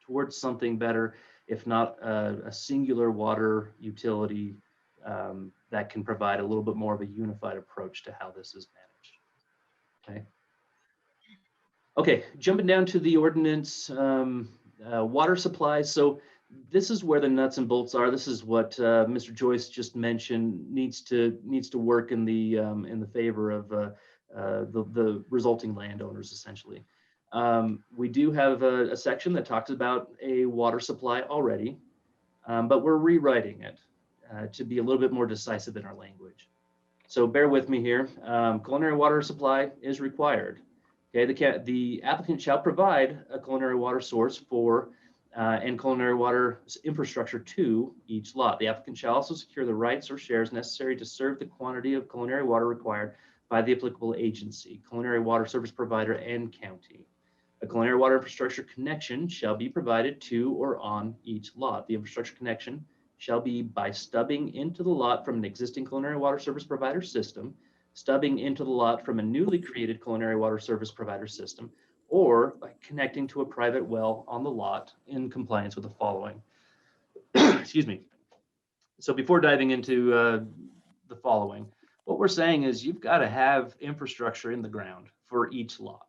Speaker 4: towards something better, if not a singular water utility that can provide a little bit more of a unified approach to how this is managed. Okay, jumping down to the ordinance, water supplies. So this is where the nuts and bolts are. This is what Mr. Joyce just mentioned needs to work in the favor of the resulting landowners, essentially. We do have a section that talks about a water supply already, but we're rewriting it to be a little bit more decisive in our language. So bear with me here. Culinary water supply is required. Okay, the applicant shall provide a culinary water source for and culinary water infrastructure to each lot. The applicant shall also secure the rights or shares necessary to serve the quantity of culinary water required by the applicable agency, culinary water service provider, and county. A culinary water infrastructure connection shall be provided to or on each lot. The infrastructure connection shall be by stubbing into the lot from an existing culinary water service provider system, stubbing into the lot from a newly created culinary water service provider system, or by connecting to a private well on the lot in compliance with the following. Excuse me. So before diving into the following, what we're saying is you've got to have infrastructure in the ground for each lot.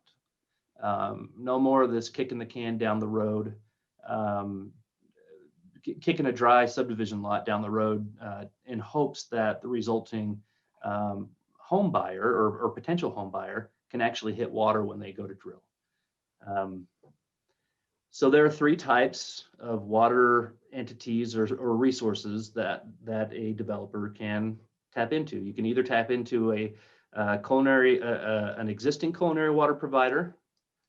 Speaker 4: No more of this kicking the can down the road, kicking a dry subdivision lot down the road in hopes that the resulting home buyer or potential home buyer can actually hit water when they go to drill. So there are three types of water entities or resources that a developer can tap into. You can either tap into an existing culinary water provider,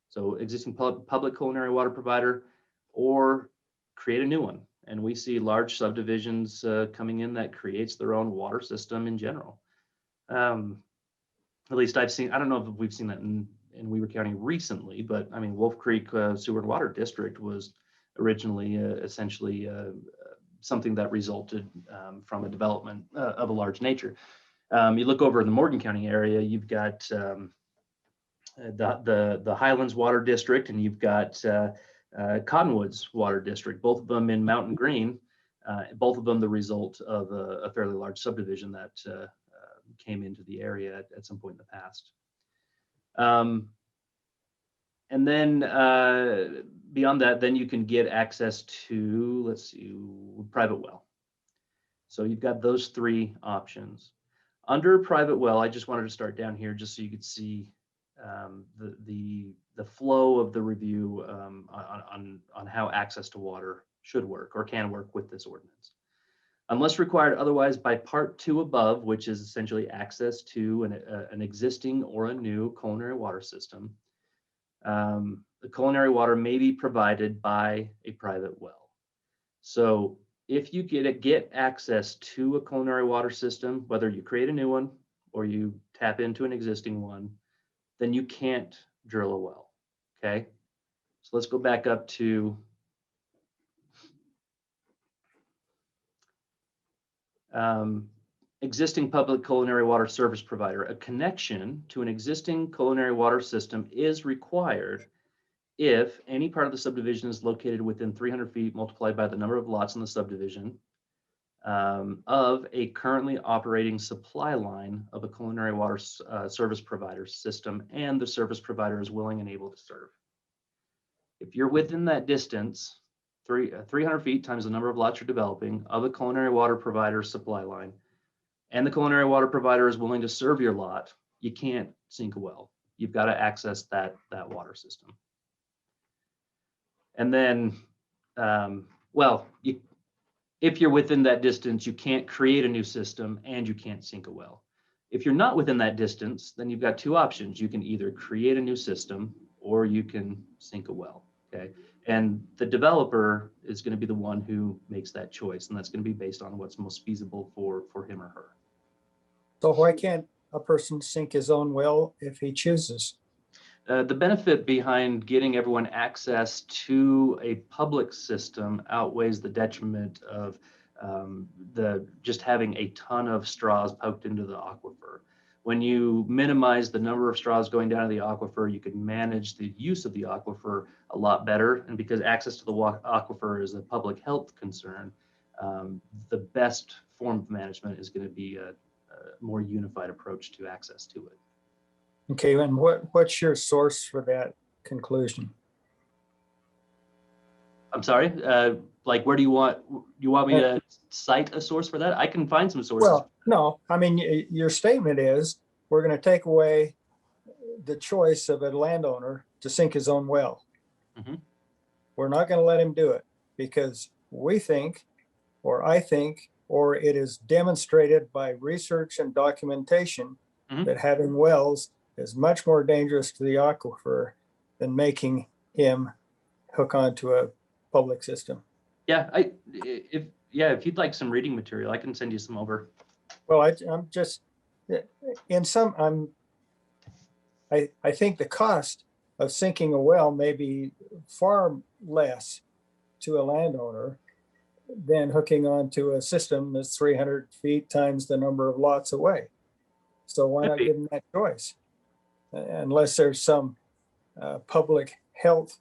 Speaker 4: so existing public culinary water provider, or create a new one. And we see large subdivisions coming in that creates their own water system in general. At least I've seen, I don't know if we've seen that in Weaver County recently, but I mean, Wolf Creek Sewer and Water District was originally essentially something that resulted from a development of a large nature. You look over in the Morgan County area, you've got the Highlands Water District, and you've got Cottonwoods Water District, both of them in Mountain Green, both of them the result of a fairly large subdivision that came into the area at some point in the past. And then beyond that, then you can get access to, let's see, private well. So you've got those three options. Under private well, I just wanted to start down here just so you could see the flow of the review on how access to water should work or can work with this ordinance. Unless required otherwise by Part 2 above, which is essentially access to an existing or a new culinary water system, the culinary water may be provided by a private well. So if you get access to a culinary water system, whether you create a new one or you tap into an existing one, then you can't drill a well, okay? So let's go back up to existing public culinary water service provider. A connection to an existing culinary water system is required if any part of the subdivision is located within 300 feet multiplied by the number of lots in the subdivision of a currently operating supply line of a culinary water service provider system, and the service provider is willing and able to serve. If you're within that distance, 300 feet times the number of lots you're developing of a culinary water provider supply line, and the culinary water provider is willing to serve your lot, you can't sink a well. You've got to access that water system. And then, if you're within that distance, you can't create a new system and you can't sink a well. If you're not within that distance, then you've got two options. You can either create a new system or you can sink a well, okay? And the developer is going to be the one who makes that choice, and that's going to be based on what's most feasible for him or her.
Speaker 7: So why can't a person sink his own well if he chooses?
Speaker 4: The benefit behind getting everyone access to a public system outweighs the detriment of just having a ton of straws poked into the aquifer. When you minimize the number of straws going down to the aquifer, you can manage the use of the aquifer a lot better. And because access to the aquifer is a public health concern, the best form of management is going to be a more unified approach to access to it.
Speaker 7: Okay, and what's your source for that conclusion?
Speaker 4: I'm sorry, like where do you want me to cite a source for that? I can find some sources.
Speaker 7: Well, no, I mean, your statement is we're going to take away the choice of a landowner to sink his own well.
Speaker 4: Mm-hmm.
Speaker 7: We're not going to let him do it because we think, or I think, or it is demonstrated by research and documentation
Speaker 4: Mm-hmm.
Speaker 7: that having wells is much more dangerous to the aquifer than making him hook onto a public system.
Speaker 4: Yeah, if you'd like some reading material, I can send you some over.
Speaker 7: Well, I'm just in some. I think the cost of sinking a well may be far less to a landowner than hooking onto a system that's 300 feet times the number of lots away. So why not give them that choice? Unless there's some public health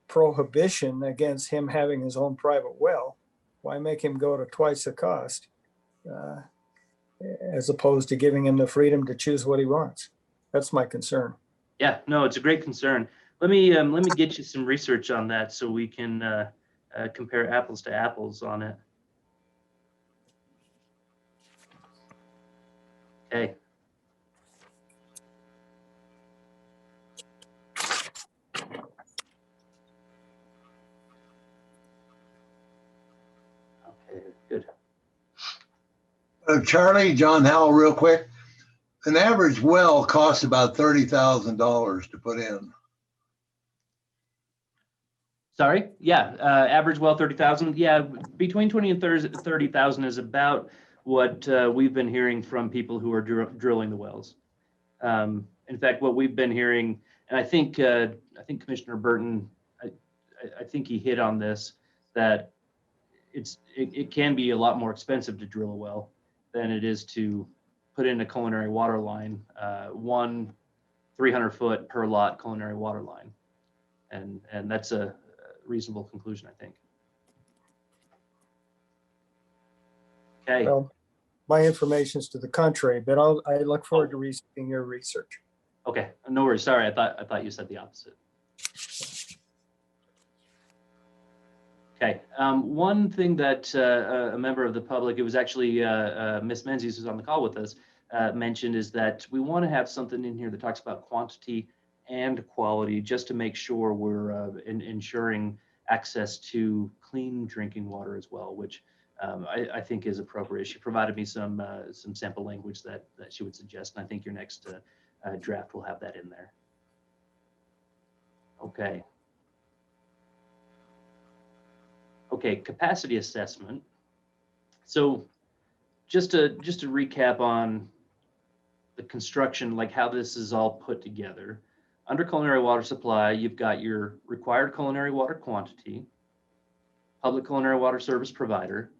Speaker 7: prohibition against him having his own private well, why make him go to twice the cost as opposed to giving him the freedom to choose what he wants? That's my concern.
Speaker 4: Yeah, no, it's a great concern. Let me get you some research on that so we can compare apples to apples on it. Okay. Okay, good.
Speaker 11: Charlie, John Howell, real quick. An average well costs about $30,000 to put in.
Speaker 4: Sorry, yeah, average well 30,000. Yeah, between 20 and 30,000 is about what we've been hearing from people who are drilling the wells. In fact, what we've been hearing, and I think Commissioner Burton, I think he hit on this, that it can be a lot more expensive to drill a well than it is to put in a culinary water line, one 300-foot per lot culinary water line, and that's a reasonable conclusion, I think. Okay.
Speaker 7: Well, my information is to the contrary, but I look forward to reading your research.
Speaker 4: Okay, no worries. Sorry, I thought you said the opposite. Okay, one thing that a member of the public, it was actually Miss Menzies who's on the call with us, mentioned is that we want to have something in here that talks about quantity and quality, just to make sure we're ensuring access to clean drinking water as well, which I think is appropriate. She provided me some sample language that she would suggest, and I think your next draft will have that in there. Okay. Okay, capacity assessment. So just to recap on the construction, like how this is all put together. Under culinary water supply, you've got your required culinary water quantity, public culinary water service provider,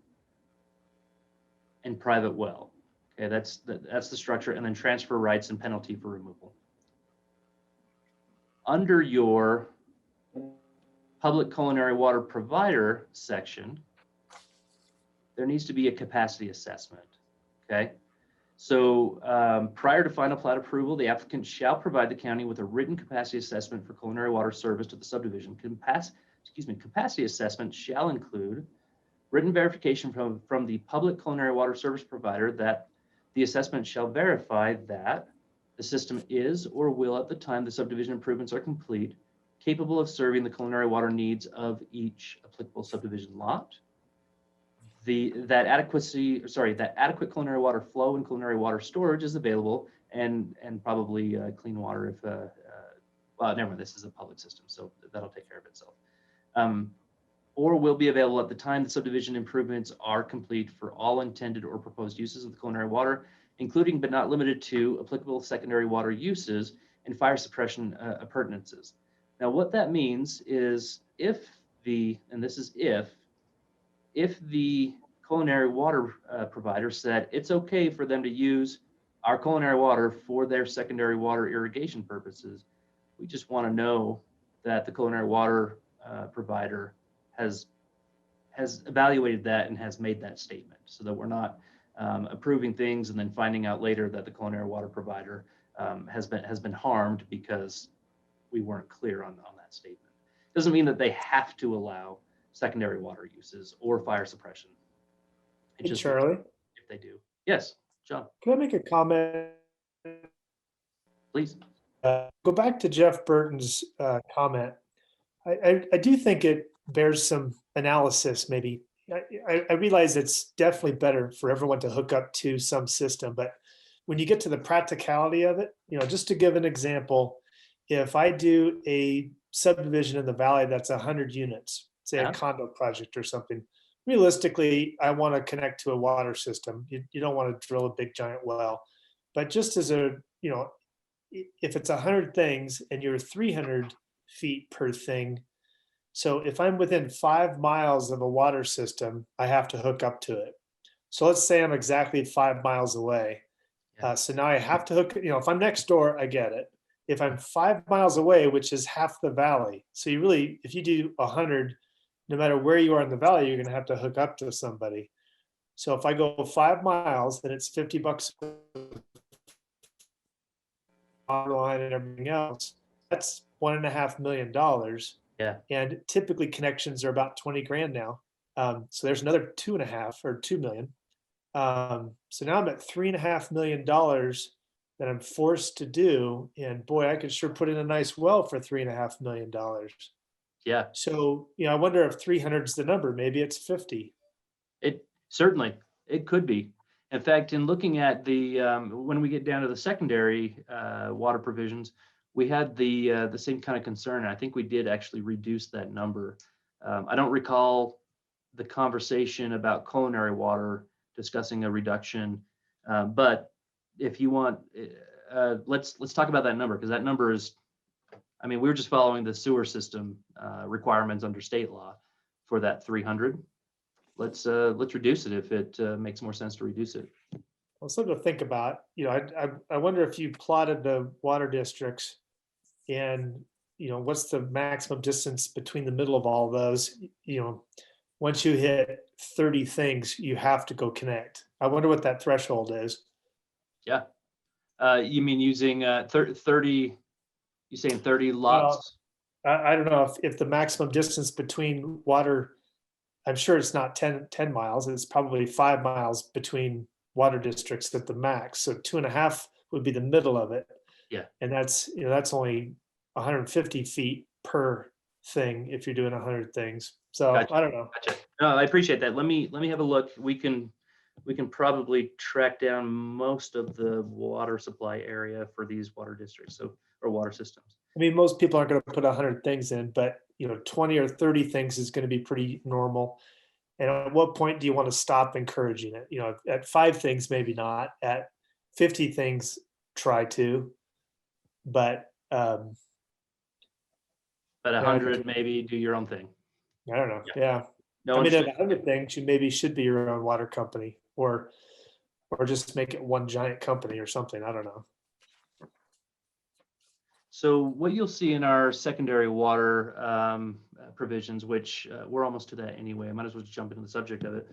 Speaker 4: and private well. Okay, that's the structure, and then transfer rights and penalty for removal. Under your public culinary water provider section, there needs to be a capacity assessment, okay? So prior to final plat approval, the applicant shall provide the county with a written capacity assessment for culinary water service to the subdivision. Capacity assessment shall include written verification from the public culinary water service provider that the assessment shall verify that the system is or will, at the time the subdivision improvements are complete, capable of serving the culinary water needs of each applicable subdivision lot. That adequate culinary water flow and culinary water storage is available, and probably clean water if well, never mind, this is a public system, so that'll take care of itself. Or will be available at the time the subdivision improvements are complete for all intended or proposed uses of the culinary water, including but not limited to applicable secondary water uses and fire suppression appurtenances. Now, what that means is if the culinary water provider said it's okay for them to use our culinary water for their secondary water irrigation purposes, we just want to know that the culinary water provider has evaluated that and has made that statement, so that we're not approving things and then finding out later that the culinary water provider has been harmed because we weren't clear on that statement. Doesn't mean that they have to allow secondary water uses or fire suppression. It
Speaker 1: Hey,
Speaker 4: just
Speaker 1: Charlie,
Speaker 4: if they do. Yes, John,
Speaker 1: can I make a comment?
Speaker 4: please.
Speaker 1: Go back to Jeff Burton's comment. I do think it bears some analysis, maybe. I realize it's definitely better for everyone to hook up to some system, but when you get to the practicality of it, just to give an example, if I do a subdivision in the valley that's 100 units, say a condo project or something, realistically, I want to connect to a water system. You don't want to drill a big giant well, but just as a, if it's 100 things and you're 300 feet per thing, so if I'm within 5 miles of a water system, I have to hook up to it. So let's say I'm exactly 5 miles away. So now I have to hook, if I'm next door, I get it. If I'm 5 miles away, which is half the valley, so you really, if you do 100, no matter where you are in the valley, you're going to have to hook up to somebody. So if I go 5 miles, then it's $50 line and everything else. That's $1.5 million.
Speaker 4: Yeah.
Speaker 1: And typically connections are about 20 grand now. So there's another 2.5 or 2 million. So now I'm at $3.5 million that I'm forced to do. And boy, I could sure put in a nice well for $3.5 million.
Speaker 4: Yeah.
Speaker 1: So, I wonder if 300 is the number. Maybe it's 50.
Speaker 4: It certainly, it could be. In fact, in looking at the, when we get down to the secondary water provisions, we had the same kind of concern. I think we did actually reduce that number. I don't recall the conversation about culinary water discussing a reduction, but if you want, let's talk about that number, because that number is, we were just following the sewer system requirements under state law for that 300. Let's reduce it if it makes more sense to reduce it.
Speaker 1: Well, something to think about. I wonder if you plotted the water districts and, what's the maximum distance between the middle of all of those? Once you hit 30 things, you have to go connect. I wonder what that threshold is.
Speaker 4: Yeah. You mean using 30, you saying 30 lots?
Speaker 1: I don't know if the maximum distance between water, I'm sure it's not 10 miles, it's probably 5 miles between water districts at the max. So 2.5 would be the middle of it.
Speaker 4: Yeah.
Speaker 1: And that's, that's only 150 feet per thing if you're doing 100 things. So
Speaker 4: Gotcha.
Speaker 1: I don't know.
Speaker 4: Gotcha. No, I appreciate that. Let me have a look. We can probably track down most of the water supply area for these water districts, or water systems.
Speaker 1: I mean, most people aren't going to put 100 things in, but 20 or 30 things is going to be pretty normal. And at what point do you want to stop encouraging it? At 5 things, maybe not. At 50 things, try to. But
Speaker 4: But 100, maybe do your own thing.
Speaker 1: I don't know. Yeah.
Speaker 4: No,
Speaker 1: I mean, at
Speaker 4: understood.
Speaker 1: 100 things, you maybe should be your own water company, or just make it one giant company or something. I don't know.
Speaker 4: So what you'll see in our secondary water provisions, which we're almost to that anyway, I might as well just jump into the subject of it.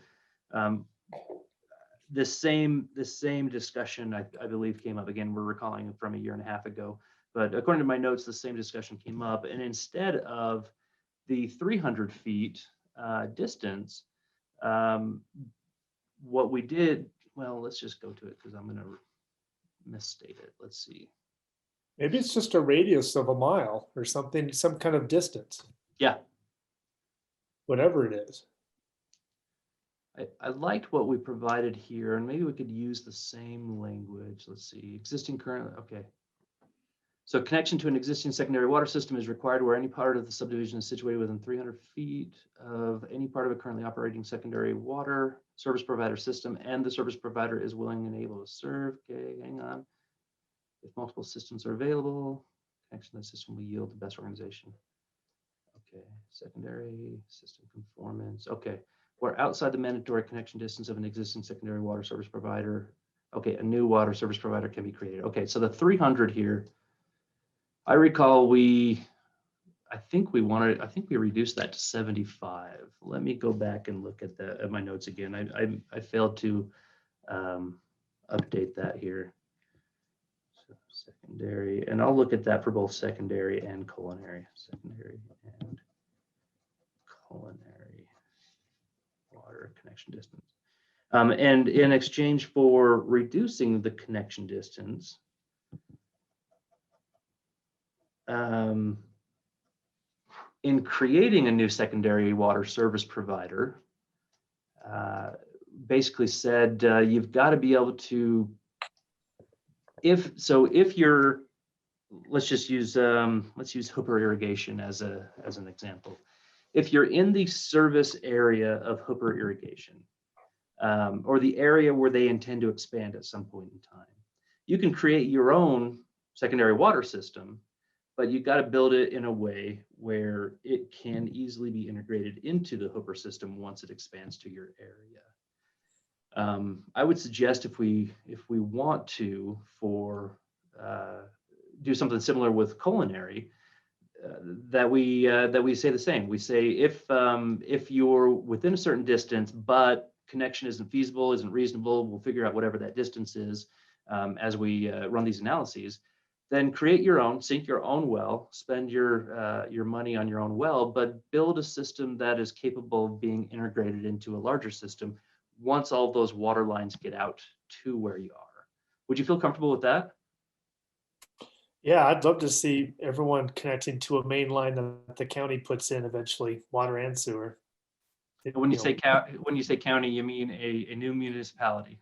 Speaker 4: This same discussion, I believe, came up again. We're recalling from 1.5 years ago, but according to my notes, the same discussion came up, and instead of the 300 feet distance, what we did, well, let's just go to it because I'm going to misstate it. Let's see.
Speaker 1: Maybe it's just a radius of 1 mile or something, some kind of distance.
Speaker 4: Yeah.
Speaker 1: Whatever it is.
Speaker 4: I liked what we provided here, and maybe we could use the same language. Let's see, existing current, okay. So connection to an existing secondary water system is required where any part of the subdivision is situated within 300 feet of any part of a currently operating secondary water service provider system, and the service provider is willing and able to serve. Okay, hang on. If multiple systems are available, connection to the system will yield the best organization. Okay, secondary system conformance. Okay, we're outside the mandatory connection distance of an existing secondary water service provider. Okay, a new water service provider can be created. Okay, so the 300 here, I recall I think we reduced that to 75. Let me go back and look at my notes again. I failed to update that here. Secondary, and I'll look at that for both secondary and culinary. Secondary and culinary water connection distance. And in exchange for reducing the connection distance, in creating a new secondary water service provider, basically said you've got to be able to, if you're, let's use Hooper irrigation as an example. If you're in the service area of Hooper irrigation, or the area where they intend to expand at some point in time, you can create your own secondary water system, but you've got to build it in a way where it can easily be integrated into the Hooper system once it expands to your area. I would suggest if we want to do something similar with culinary, that we say the same. We say if you're within a certain distance, but connection isn't feasible, isn't reasonable, we'll figure out whatever that distance is as we run these analyses. Then create your own, sink your own well, spend your money on your own well, but build a system that is capable of being integrated into a larger system once all those water lines get out to where you are. Would you feel comfortable with that?
Speaker 1: Yeah, I'd love to see everyone connecting to a main line that the county puts in eventually, water and sewer.
Speaker 4: When you say county, you mean a new municipality?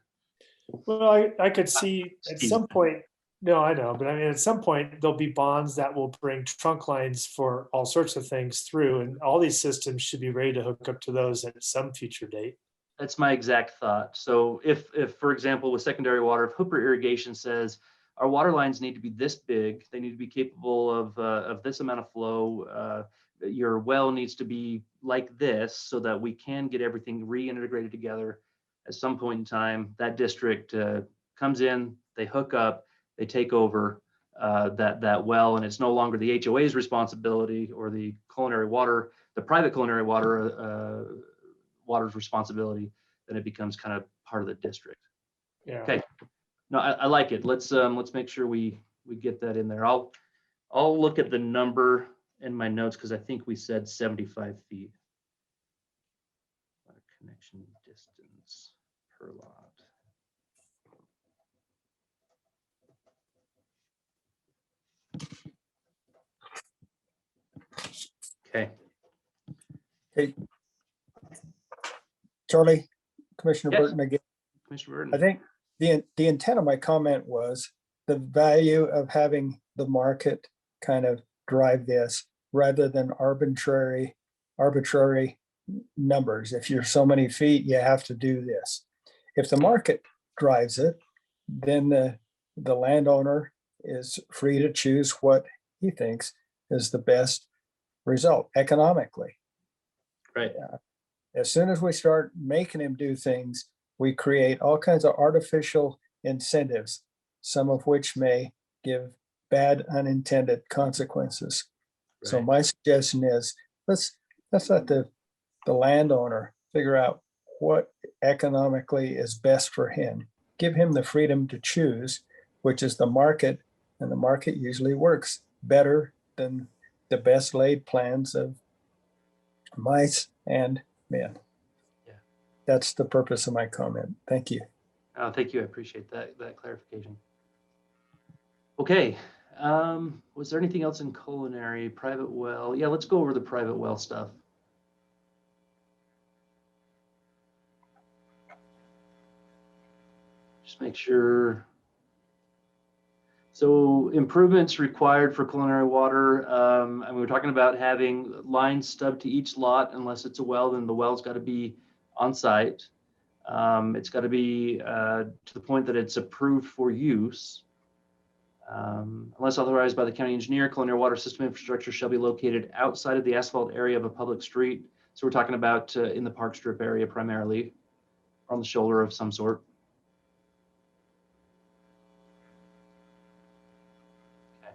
Speaker 1: Well, I could see at some point. No, I know, but I mean, at some point there'll be bonds that will bring trunk lines for all sorts of things through, and all these systems should be ready to hook up to those at some future date.
Speaker 4: That's my exact thought. So if for example, with secondary water, if Hooper irrigation says our water lines need to be this big, they need to be capable of this amount of flow, your well needs to be like this so that we can get everything reintegrated together at some point in time, that district comes in, they hook up, they take over that well, and it's no longer the HOA's responsibility or the private culinary water's responsibility, then it becomes kind of part of the district.
Speaker 1: Yeah.
Speaker 4: Okay. No, I like it. Let's make sure we get that in there. I'll look at the number in my notes because I think we said 75 feet. Connection distance per lot. Okay.
Speaker 7: Hey, Charlie, Commissioner
Speaker 4: Yes.
Speaker 7: Burton again.
Speaker 4: Commissioner Burton.
Speaker 7: I think the intent of my comment was the value of having the market kind of drive this rather than arbitrary numbers. If you're so many feet, you have to do this. If the market drives it, then the landowner is free to choose what he thinks is the best result economically.
Speaker 4: Right.
Speaker 7: As soon as we start making him do things, we create all kinds of artificial incentives, some of which may give bad unintended consequences.
Speaker 4: Right.
Speaker 7: So my suggestion is let's let the landowner figure out what economically is best for him. Give him the freedom to choose, which is the market, and the market usually works better than the best laid plans of mice and men.
Speaker 4: Yeah.
Speaker 7: That's the purpose of my comment. Thank you.
Speaker 4: Oh, thank you. I appreciate that clarification. Okay. Was there anything else in culinary, private well? Yeah, let's go over the private well stuff. Just make sure. So improvements required for culinary water. And we were talking about having lines stubbed to each lot. Unless it's a well, then the well's got to be on site. It's got to be to the point that it's approved for use. Unless authorized by the county engineer, culinary water system infrastructure shall be located outside of the asphalt area of a public street. So we're talking about in the park strip area primarily, on the shoulder of some sort. Okay.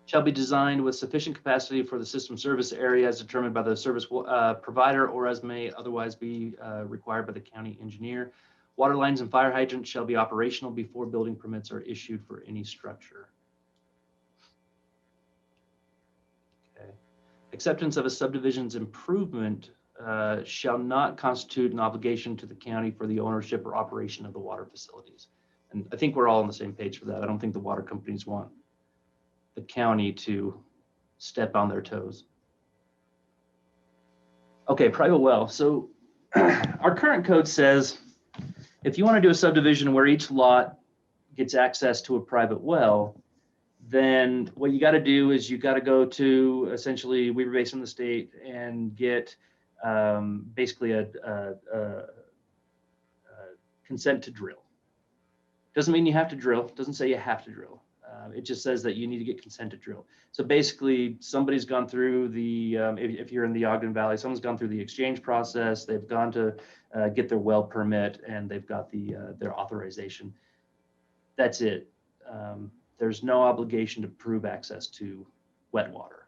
Speaker 4: Shall be designed with sufficient capacity for the system service area as determined by the service provider or as may otherwise be required by the county engineer. Water lines and fire hydrants shall be operational before building permits are issued for any structure. Okay. Acceptance of a subdivision's improvement shall not constitute an obligation to the county for the ownership or operation of the water facilities. And I think we're all on the same page for that. I don't think the water companies want the county to step on their toes. Okay, private well. So our current code says if you want to do a subdivision where each lot gets access to a private well, then what you got to do is you got to go to essentially Weaver Basin, the state, and get basically a consent to drill. Doesn't mean you have to drill. Doesn't say you have to drill. It just says that you need to get consent to drill. So basically, somebody's gone through the, if you're in the Ogden Valley, someone's gone through the exchange process. They've gone to get their well permit, and they've got their authorization. That's it. There's no obligation to prove access to wet water.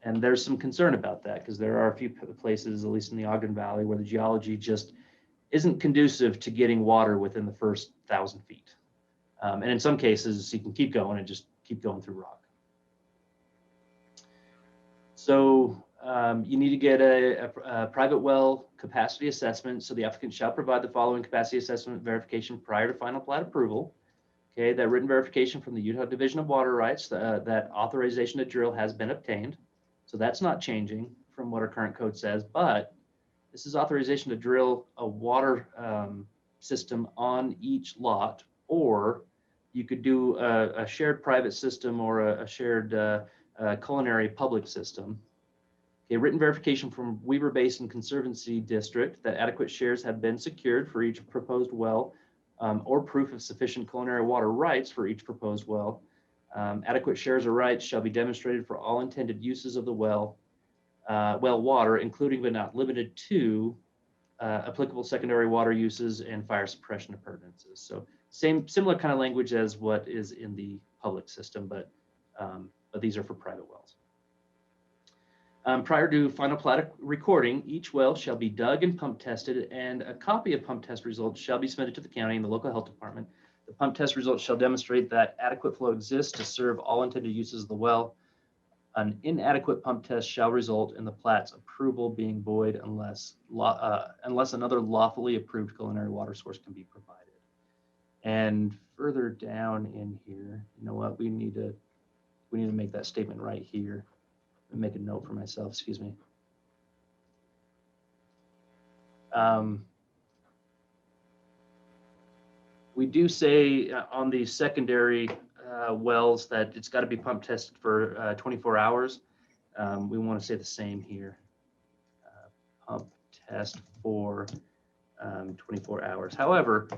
Speaker 4: And there's some concern about that because there are a few places, at least in the Ogden Valley, where the geology just isn't conducive to getting water within the first 1,000 feet. And in some cases, you can keep going and just keep going through rock. So you need to get a private well capacity assessment. So the applicant shall provide the following capacity assessment verification prior to final plat approval. Okay, that written verification from the Utah Division of Water Rights, that authorization to drill has been obtained. So that's not changing from what our current code says, but this is authorization to drill a water system on each lot, or you could do a shared private system or a shared culinary public system. Okay, written verification from Weaver Basin Conservancy District that adequate shares have been secured for each proposed well, or proof of sufficient culinary water rights for each proposed well. Adequate shares or rights shall be demonstrated for all intended uses of the well water, including but not limited to applicable secondary water uses and fire suppression appurtenances. So similar kind of language as what is in the public system, but these are for private wells. Prior to final plat recording, each well shall be dug and pump tested, and a copy of pump test results shall be submitted to the county and the local health department. The pump test results shall demonstrate that adequate flow exists to serve all intended uses of the well. An inadequate pump test shall result in the plat's approval being void unless another lawfully approved culinary water source can be provided. And further down in here, you know what, we need to make that statement right here. Let me make a note for myself, excuse me. We do say on the secondary wells that it's got to be pump tested for 24 hours. We want to say the same here. Pump test for 24 hours. However,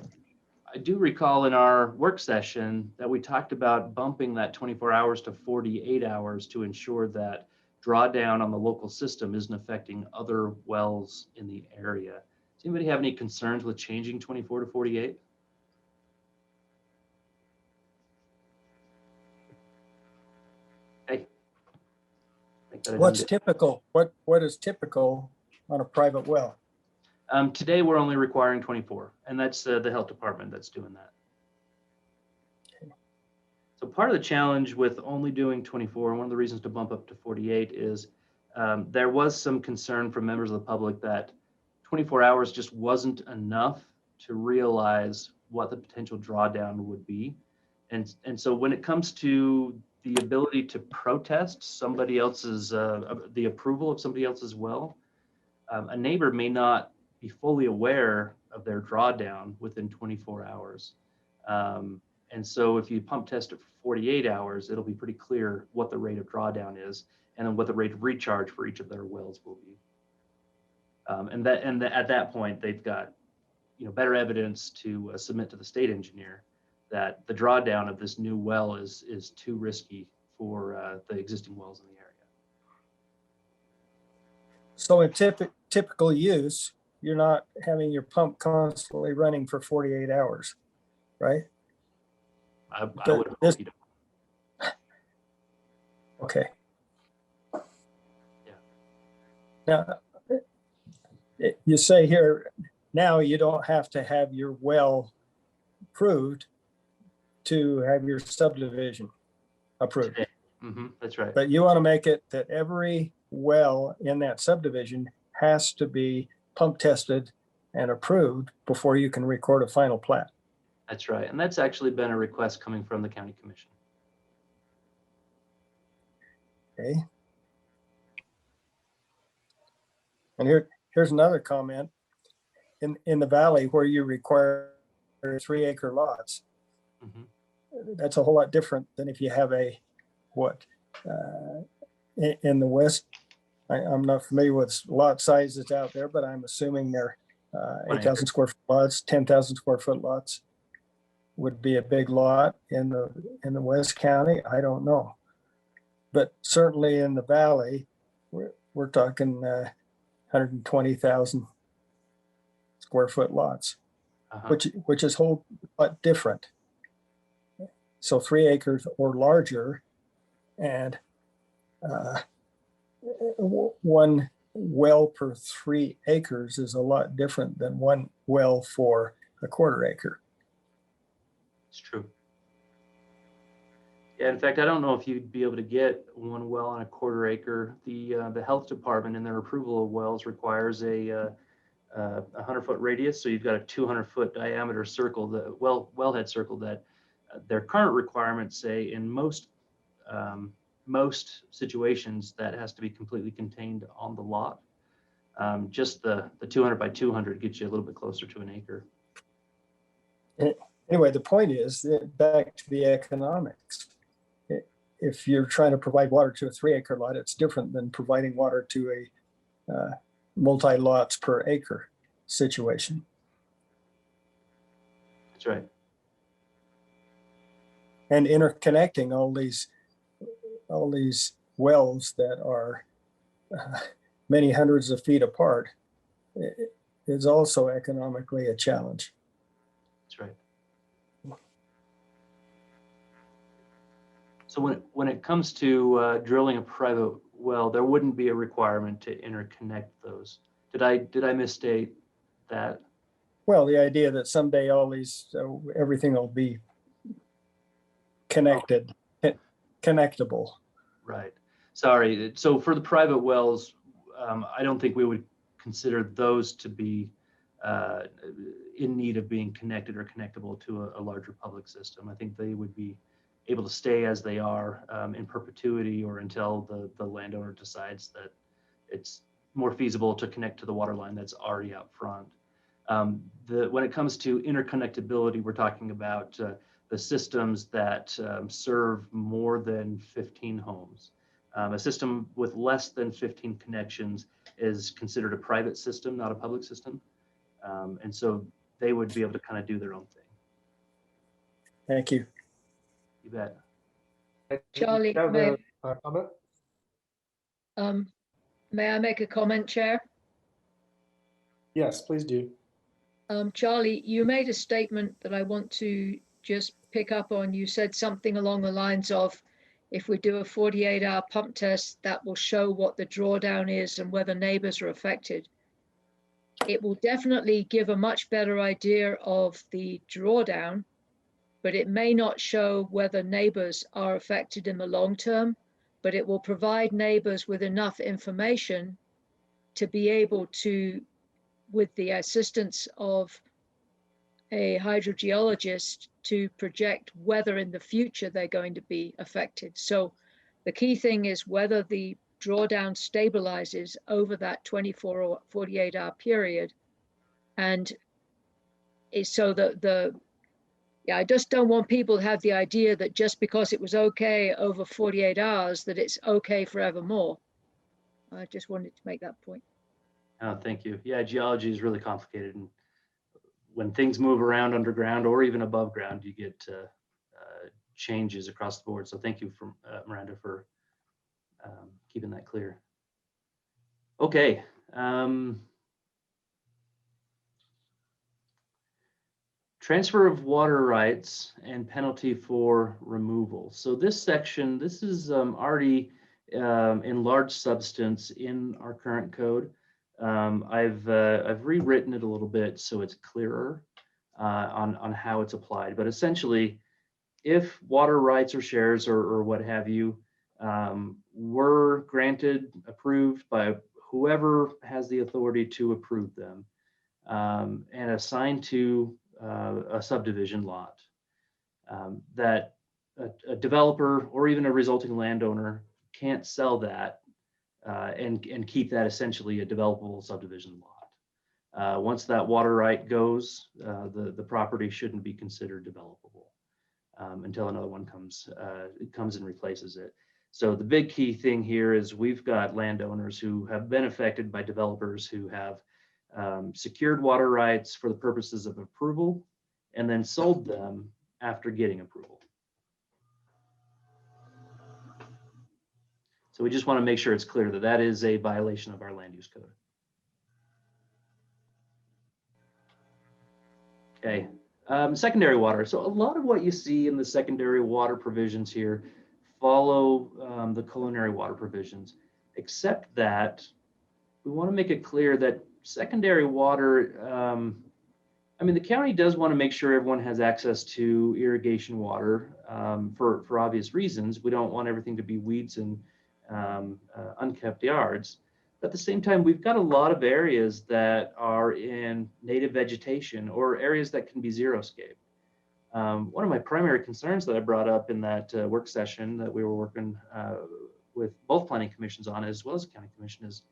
Speaker 4: I do recall in our work session that we talked about bumping that 24 hours to 48 hours to ensure that drawdown on the local system isn't affecting other wells in the area. Does anybody have any concerns with changing 24 to 48? Hey.
Speaker 7: What's typical? What is typical on a private well?
Speaker 4: Today, we're only requiring 24, and that's the health department that's doing that.
Speaker 7: Okay.
Speaker 4: So part of the challenge with only doing 24, and one of the reasons to bump up to 48 is there was some concern from members of the public that 24 hours just wasn't enough to realize what the potential drawdown would be. And so when it comes to the ability to protest somebody else's, the approval of somebody else's well, a neighbor may not be fully aware of their drawdown within 24 hours. And so if you pump test it for 48 hours, it'll be pretty clear what the rate of drawdown is and then what the rate of recharge for each of their wells will be. At that point, they've got better evidence to submit to the state engineer that the drawdown of this new well is too risky for the existing wells in the area.
Speaker 7: So in typical use, you're not having your pump constantly running for 48 hours, right?
Speaker 4: I would hope you don't.
Speaker 7: Okay.
Speaker 4: Yeah.
Speaker 7: Now, you say here, now you don't have to have your well approved to have your subdivision approved.
Speaker 4: Mm-hmm, that's right.
Speaker 7: But you want to make it that every well in that subdivision has to be pump tested and approved before you can record a final plat.
Speaker 4: That's right. And that's actually been a request coming from the county commission.
Speaker 7: Okay. And here's another comment. In the valley where you require 3-acre lots,
Speaker 4: Mm-hmm.
Speaker 7: that's a whole lot different than if you have in the west. I'm not familiar with lot sizes out there, but I'm assuming they're 8,000 square foot lots, 10,000 square foot lots would be a big lot in the West County. I don't know, but certainly in the valley, we're talking 120,000 square foot lots, which is a whole lot different. So 3 acres or larger, and one well per 3 acres is a lot different than one well for a 1/4 acre.
Speaker 4: It's true. Yeah, in fact, I don't know if you'd be able to get one well on a 1/4 acre. The health department in their approval of wells requires a 100-foot radius. So you've got a 200-foot diameter circle, the wellhead circle that their current requirements say in most situations that has to be completely contained on the lot. Just the 200 by 200 gets you a little bit closer to an acre.
Speaker 7: Anyway, the point is that back to the economics. If you're trying to provide water to a 3-acre lot, it's different than providing water to a multi-lots per acre situation.
Speaker 4: That's right.
Speaker 7: And interconnecting all these wells that are many hundreds of feet apart is also economically a challenge.
Speaker 4: That's right. So when it comes to drilling a private well, there wouldn't be a requirement to interconnect those. Did I misstate that?
Speaker 7: Well, the idea that someday all these, everything will be connected, connectable.
Speaker 4: Right. Sorry. So for the private wells, I don't think we would consider those to be in need of being connected or connectable to a larger public system. I think they would be able to stay as they are in perpetuity or until the landowner decides that it's more feasible to connect to the water line that's already out front. When it comes to interconnectability, we're talking about the systems that serve more than 15 homes. A system with less than 15 connections is considered a private system, not a public system. And so they would be able to kind of do their own thing.
Speaker 7: Thank you.
Speaker 4: You bet.
Speaker 9: Charlie,
Speaker 1: Have
Speaker 9: may,
Speaker 1: a comment?
Speaker 9: may I make a comment, Chair?
Speaker 1: Yes, please do.
Speaker 9: Charlie, you made a statement that I want to just pick up on. You said something along the lines of, if we do a 48-hour pump test, that will show what the drawdown is and whether neighbors are affected. It will definitely give a much better idea of the drawdown, but it may not show whether neighbors are affected in the long term, but it will provide neighbors with enough information to be able to, with the assistance of a hydrogeologist, to project whether in the future they're going to be affected. So the key thing is whether the drawdown stabilizes over that 24 or 48-hour period. And is so that I just don't want people to have the idea that just because it was okay over 48 hours, that it's okay forevermore. I just wanted to make that point.
Speaker 4: Oh, thank you. Yeah, geology is really complicated. And when things move around underground or even above ground, you get changes across the board. So thank you, Miranda, for keeping that clear. Okay. Transfer of water rights and penalty for removal. So this section, this is already in large substance in our current code. I've rewritten it a little bit so it's clearer on how it's applied. But essentially, if water rights or shares or what have you were granted, approved by whoever has the authority to approve them, and assigned to a subdivision lot, that a developer or even a resulting landowner can't sell that and keep that essentially a developable subdivision lot. Once that water right goes, the property shouldn't be considered developable until another one comes and replaces it. So the big key thing here is we've got landowners who have been affected by developers who have secured water rights for the purposes of approval and then sold them after getting approval. So we just want to make sure it's clear that that is a violation of our land use code. Okay, secondary water. So a lot of what you see in the secondary water provisions here follow the culinary water provisions, except that we want to make it clear that secondary water, I mean, the county does want to make sure everyone has access to irrigation water for obvious reasons. We don't want everything to be weeds and unkept yards. But at the same time, we've got a lot of areas that are in native vegetation or areas that can be xeriscape. One of my primary concerns that I brought up in that work session that we were working with both planning commissions on, as well as the county commission, is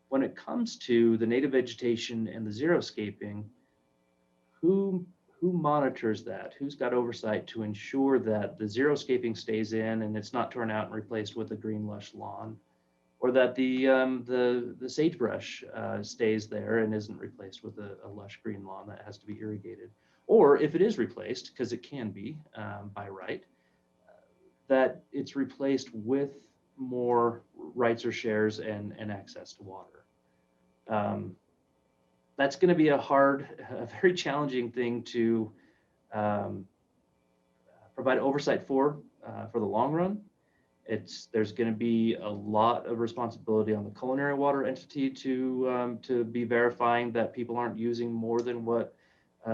Speaker 4: when it comes to the native vegetation and the xeriscaping, who monitors that? Who's got oversight to ensure that the xeriscaping stays in and it's not torn out and replaced with a green lush lawn, or that the sagebrush stays there and isn't replaced with a lush green lawn that has to be irrigated? Or if it is replaced, because it can be by right, that it's replaced with more rights or shares and access to water. That's going to be a very challenging thing to provide oversight for the long run. There's going to be a lot of responsibility on the culinary water entity to be verifying that people aren't using more than what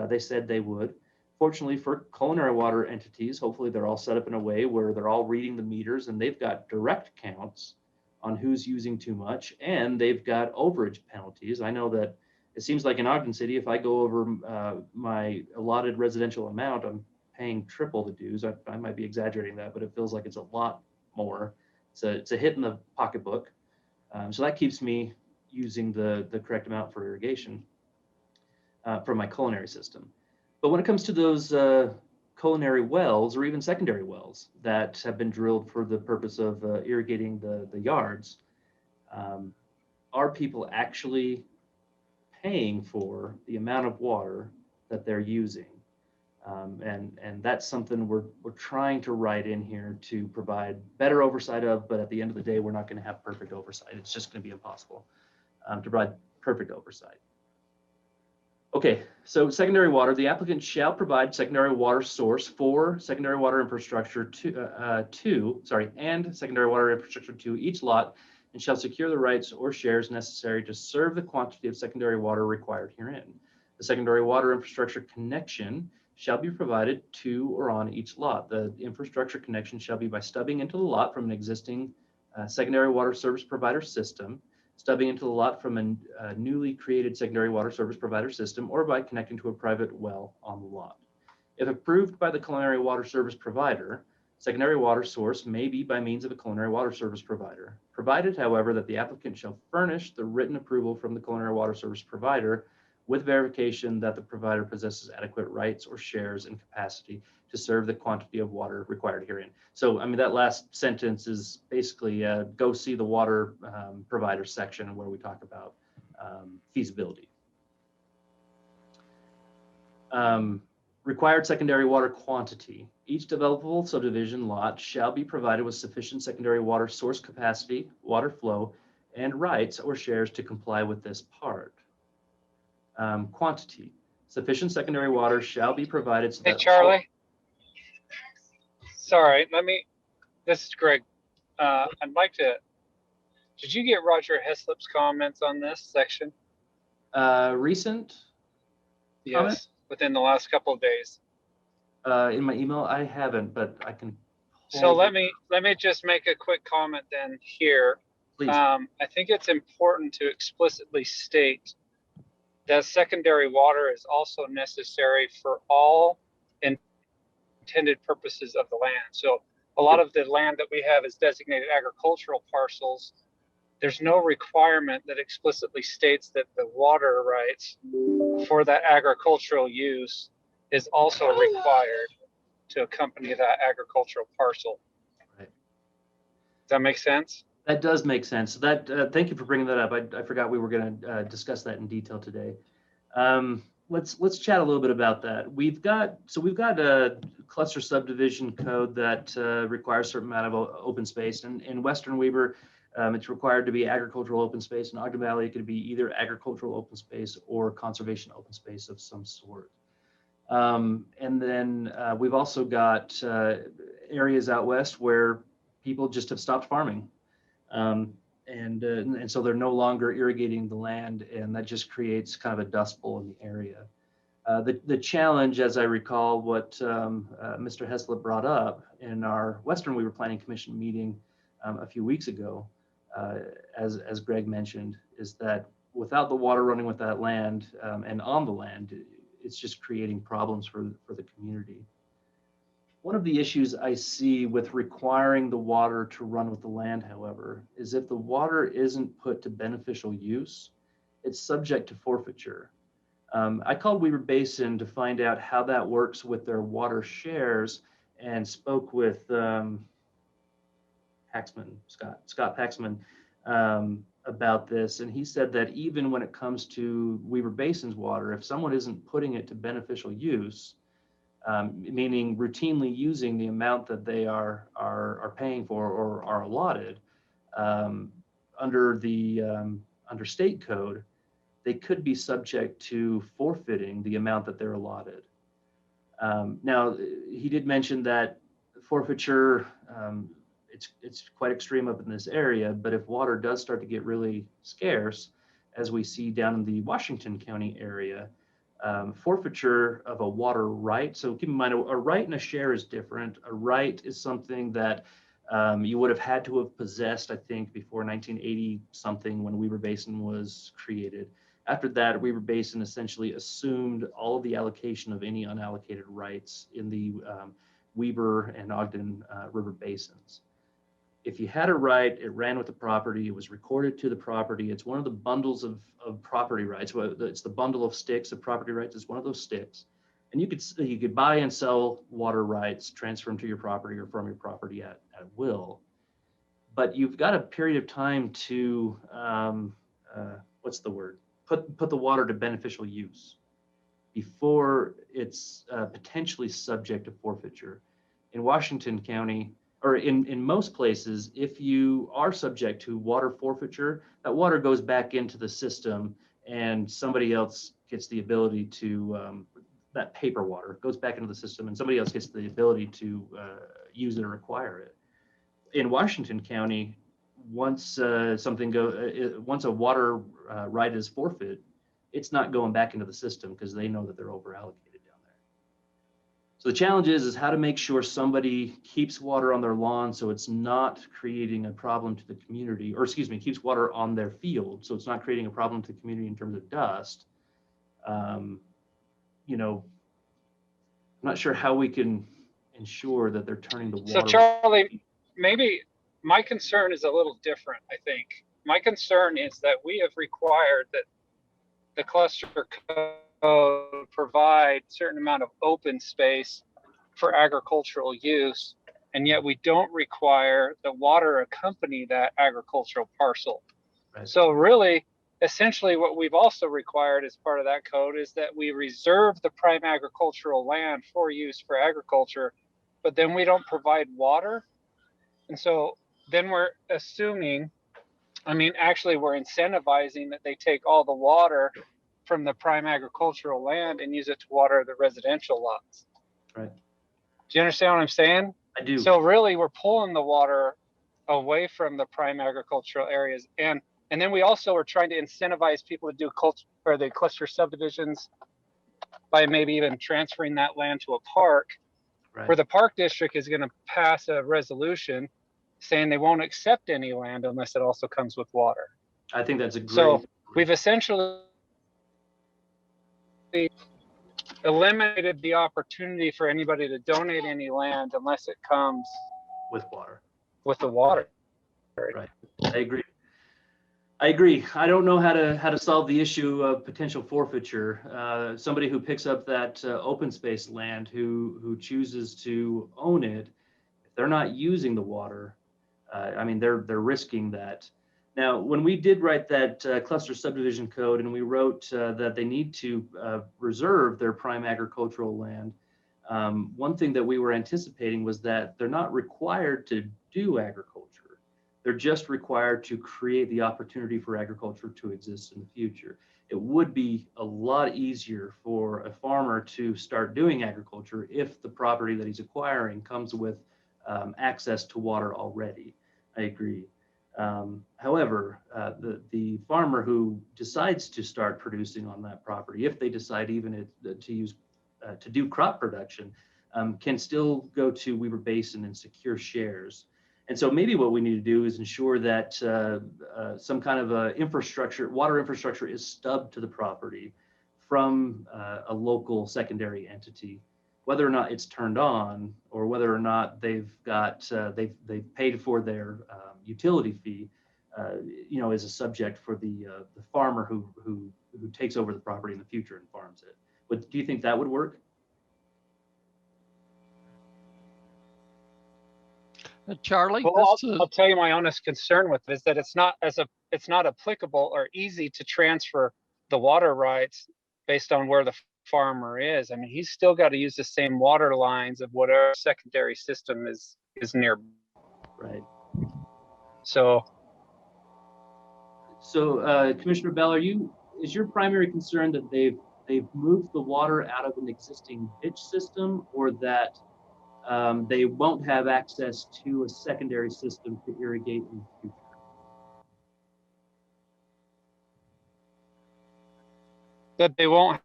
Speaker 4: they said they would. Fortunately for culinary water entities, hopefully they're all set up in a way where they're all reading the meters and they've got direct counts on who's using too much, and they've got overage penalties. I know that it seems like in Ogden City, if I go over my allotted residential amount, I'm paying triple the dues. I might be exaggerating that, but it feels like it's a lot more. It's a hit in the pocketbook. So that keeps me using the correct amount for irrigation from my culinary system. But when it comes to those culinary wells or even secondary wells that have been drilled for the purpose of irrigating the yards, are people actually paying for the amount of water that they're using? And that's something we're trying to write in here to provide better oversight of, but at the end of the day, we're not going to have perfect oversight. It's just going to be impossible to provide perfect oversight. Okay, so secondary water, the applicant shall provide secondary water source for secondary water infrastructure and secondary water infrastructure to each lot, and shall secure the rights or shares necessary to serve the quantity of secondary water required herein. The secondary water infrastructure connection shall be provided to or on each lot. The infrastructure connection shall be by stubbing into the lot from an existing secondary water service provider system, stubbing into the lot from a newly created secondary water service provider system, or by connecting to a private well on the lot. If approved by the culinary water service provider, secondary water source may be by means of a culinary water service provider, provided, however, that the applicant shall furnish the written approval from the culinary water service provider with verification that the provider possesses adequate rights or shares and capacity to serve the quantity of water required herein. So, I mean, that last sentence is basically go see the water provider section where we talk about feasibility. Required secondary water quantity. Each developable subdivision lot shall be provided with sufficient secondary water source capacity, water flow, and rights or shares to comply with this part. Quantity. Sufficient secondary water shall be provided so
Speaker 12: Hey,
Speaker 4: that
Speaker 12: Charlie. Sorry, this is Greg. I'd like to, did you get Roger Heslop's comments on this section?
Speaker 4: Recent?
Speaker 12: Yes,
Speaker 4: comment?
Speaker 12: within the last couple of days.
Speaker 4: In my email, I haven't, but I can.
Speaker 12: So let me just make a quick comment then here.
Speaker 4: Please.
Speaker 12: I think it's important to explicitly state that secondary water is also necessary for all intended purposes of the land. So a lot of the land that we have is designated agricultural parcels. There's no requirement that explicitly states that the water rights for that agricultural use is also required to accompany that agricultural parcel.
Speaker 4: Right.
Speaker 12: Does that make sense?
Speaker 4: That does make sense. That thank you for bringing that up. I forgot we were going to discuss that in detail today. Let's chat a little bit about that. We've got a cluster subdivision code that requires a certain amount of open space, and in Western Weber, it's required to be agricultural open space. In Ogden Valley, it could be either agricultural open space or conservation open space of some sort. And then we've also got areas out west where people just have stopped farming. And so they're no longer irrigating the land, and that just creates kind of a dust bowl in the area. The challenge, as I recall, what Mr. Heslop brought up in our Western Weaver Planning Commission meeting a few weeks ago, as Greg mentioned, is that without the water running with that land and on the land, it's just creating problems for the community. One of the issues I see with requiring the water to run with the land, however, is if the water isn't put to beneficial use, it's subject to forfeiture. I called Weaver Basin to find out how that works with their water shares and spoke with Scott Paxman about this. And he said that even when it comes to Weaver Basin's water, if someone isn't putting it to beneficial use, meaning routinely using the amount that they are paying for or are allotted under state code, they could be subject to forfeiting the amount that they're allotted. Now, he did mention that forfeiture, it's quite extreme up in this area, but if water does start to get really scarce, as we see down in the Washington County area, forfeiture of a water right. So keep in mind, a right and a share is different. A right is something that you would have had to have possessed, I think, before 1980 something, when Weber Basin was created. After that, Weber Basin essentially assumed all of the allocation of any unallocated rights in the Weber and Ogden River basins. If you had a right, it ran with the property, it was recorded to the property. It's one of the bundles of property rights. Well, it's the bundle of sticks of property rights. It's one of those sticks. And you could buy and sell water rights, transfer them to your property or from your property at will. But you've got a period of time to, what's the word? Put the water to beneficial use before it's potentially subject to forfeiture. In Washington County, or in most places, if you are subject to water forfeiture, that water goes back into the system and somebody else gets the ability to, that paper water goes back into the system and somebody else gets the ability to use it or acquire it. In Washington County, once once a water right is forfeit, it's not going back into the system because they know that they're over allocated down there. So the challenge is how to make sure somebody keeps water on their lawn so it's not creating a problem to the community, or excuse me, keeps water on their field so it's not creating a problem to the community in terms of dust. You know, I'm not sure how we can ensure that they're turning the water.
Speaker 12: So Charlie, maybe my concern is a little different, I think. My concern is that we have required that the cluster code provide a certain amount of open space for agricultural use, and yet we don't require the water accompany that agricultural parcel. Right. So really, essentially what we've also required as part of that code is that we reserve the prime agricultural land for use for agriculture, but then we don't provide water. And so then we're assuming, I mean, actually we're incentivizing that they take all the water from the prime agricultural land and use it to water the residential lots.
Speaker 4: Right.
Speaker 12: Do you understand what I'm saying?
Speaker 4: I do.
Speaker 12: So really we're pulling the water away from the prime agricultural areas. And then we also are trying to incentivize people to do the cluster subdivisions by maybe even transferring that land to a park, right, where the park district is going to pass a resolution saying they won't accept any land unless it also comes with water.
Speaker 4: I think that's a great.
Speaker 12: So we've essentially eliminated the opportunity for anybody to donate any land unless it comes
Speaker 4: with water.
Speaker 12: With the water.
Speaker 4: Right. I agree. I don't know how to solve the issue of potential forfeiture. Somebody who picks up that open space land who chooses to own it, if they're not using the water, I mean, they're risking that. Now, when we did write that cluster subdivision code and we wrote that they need to reserve their prime agricultural land, one thing that we were anticipating was that they're not required to do agriculture. They're just required to create the opportunity for agriculture to exist in the future. It would be a lot easier for a farmer to start doing agriculture if the property that he's acquiring comes with access to water already. I agree. However, the farmer who decides to start producing on that property, if they decide even to do crop production, can still go to Weber Basin and secure shares. And so maybe what we need to do is ensure that some kind of water infrastructure is stubbed to the property from a local secondary entity, whether or not it's turned on or whether or not they've paid for their utility fee, is a subject for the farmer who takes over the property in the future and farms it. But do you think that would work?
Speaker 13: Charlie,
Speaker 12: well, I'll tell you my honest concern with it is that it's not applicable or easy to transfer the water rights based on where the farmer is. I mean, he's still got to use the same water lines of whatever secondary system is near.
Speaker 4: Right.
Speaker 12: So
Speaker 4: Commissioner Bell, is your primary concern that they've moved the water out of an existing ditch system, or that they won't have access to a secondary system to irrigate in the future.
Speaker 12: That they won't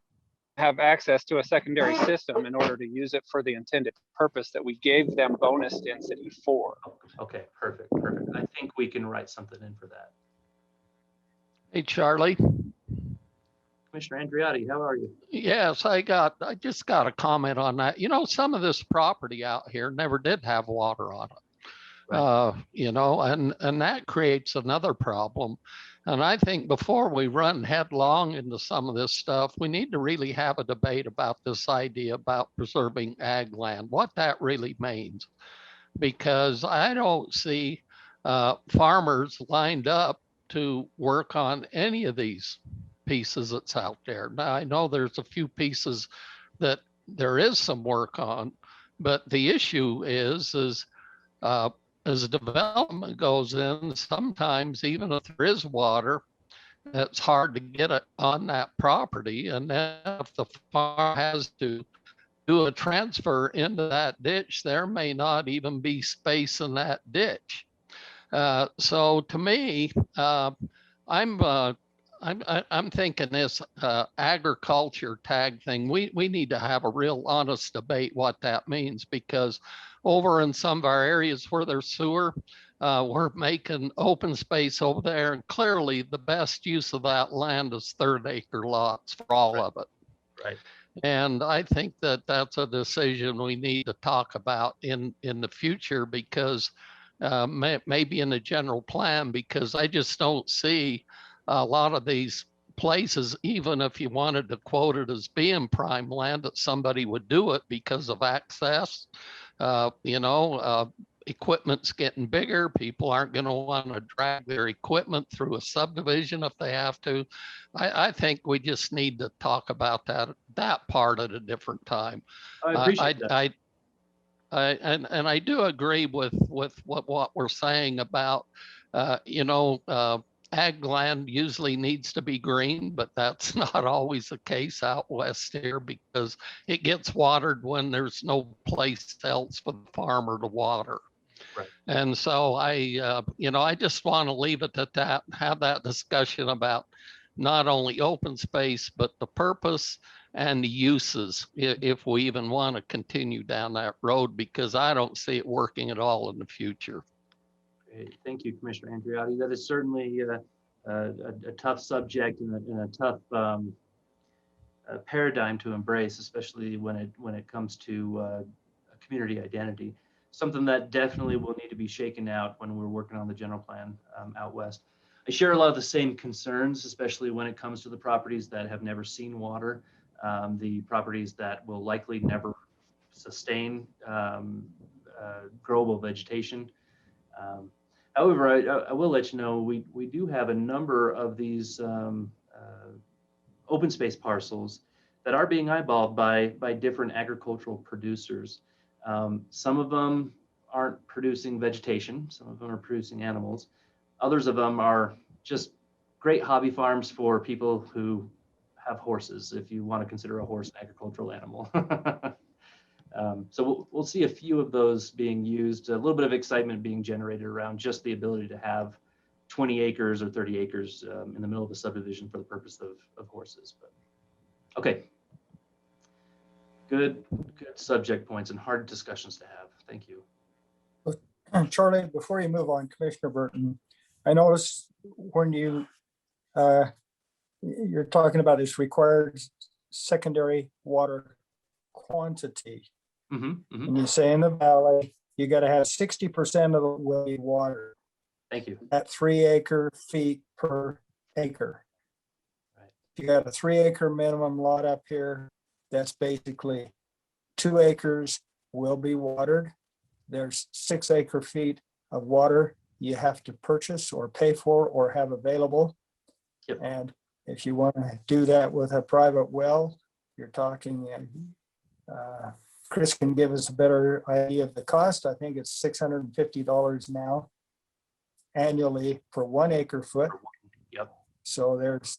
Speaker 12: have access to a secondary system in order to use it for the intended purpose that we gave them bonus density for.
Speaker 4: Okay, perfect. I think we can write something in for that.
Speaker 13: Hey, Charlie.
Speaker 4: Commissioner Andriotti, how are you?
Speaker 13: Yes, I just got a comment on that. You know, some of this property out here never did have water on it.
Speaker 4: Right.
Speaker 13: You know, and that creates another problem. And I think before we run headlong into some of this stuff, we need to really have a debate about this idea about preserving ag land, what that really means. Because I don't see farmers lined up to work on any of these pieces that's out there. Now, I know there's a few pieces that there is some work on, but the issue is as development goes in, sometimes even if there is water, it's hard to get it on that property. And then if the farm has to do a transfer into that ditch, there may not even be space in that ditch. So to me, I'm thinking this agriculture tag thing, we need to have a real honest debate what that means, because over in some of our areas where there's sewer, we're making open space over there, and clearly the best use of that land is 3rd-acre lots for all of it.
Speaker 4: Right.
Speaker 13: And I think that that's a decision we need to talk about in the future, because maybe in the general plan, because I just don't see a lot of these places, even if you wanted to quote it as being prime land, that somebody would do it because of access. Equipment's getting bigger. People aren't going to want to drag their equipment through a subdivision if they have to. I think we just need to talk about that part at a different time.
Speaker 4: I appreciate that.
Speaker 13: And I do agree with what we're saying about, ag land usually needs to be green, but that's not always the case out west here, because it gets watered when there's no place else for the farmer to water.
Speaker 4: Right.
Speaker 13: And so I just want to leave it at that, have that discussion about not only open space, but the purpose and the uses, if we even want to continue down that road, because I don't see it working at all in the future.
Speaker 4: Great. Thank you, Commissioner Andriotti. That is certainly a tough subject and a tough paradigm to embrace, especially when it comes to community identity. Something that definitely will need to be shaken out when we're working on the general plan out west. I share a lot of the same concerns, especially when it comes to the properties that have never seen water, the properties that will likely never sustain growable vegetation. However, I will let you know, we do have a number of these open space parcels that are being eyeballed by different agricultural producers. Some of them aren't producing vegetation. Some of them are producing animals. Others of them are just great hobby farms for people who have horses, if you want to consider a horse an agricultural animal. So we'll see a few of those being used, a little bit of excitement being generated around just the ability to have 20 acres or 30 acres in the middle of a subdivision for the purpose of horses. But okay, good subject points and hard discussions to have. Thank you.
Speaker 7: Charlie, before you move on, Commissioner Burton, I noticed when you're talking about this required secondary water quantity. And you say in the valley, you got to have 60% of the way water.
Speaker 4: Thank you.
Speaker 7: At 3 acre feet per acre.
Speaker 4: Right.
Speaker 7: If you got a 3 acre minimum lot up here, that's basically 2 acres will be watered. There's 6 acre feet of water you have to purchase or pay for or have available.
Speaker 4: Yep.
Speaker 7: And if you want to do that with a private well, you're talking, Chris can give us a better idea of the cost. I think it's $650 now annually for 1 acre foot.
Speaker 4: Yep.
Speaker 7: So there's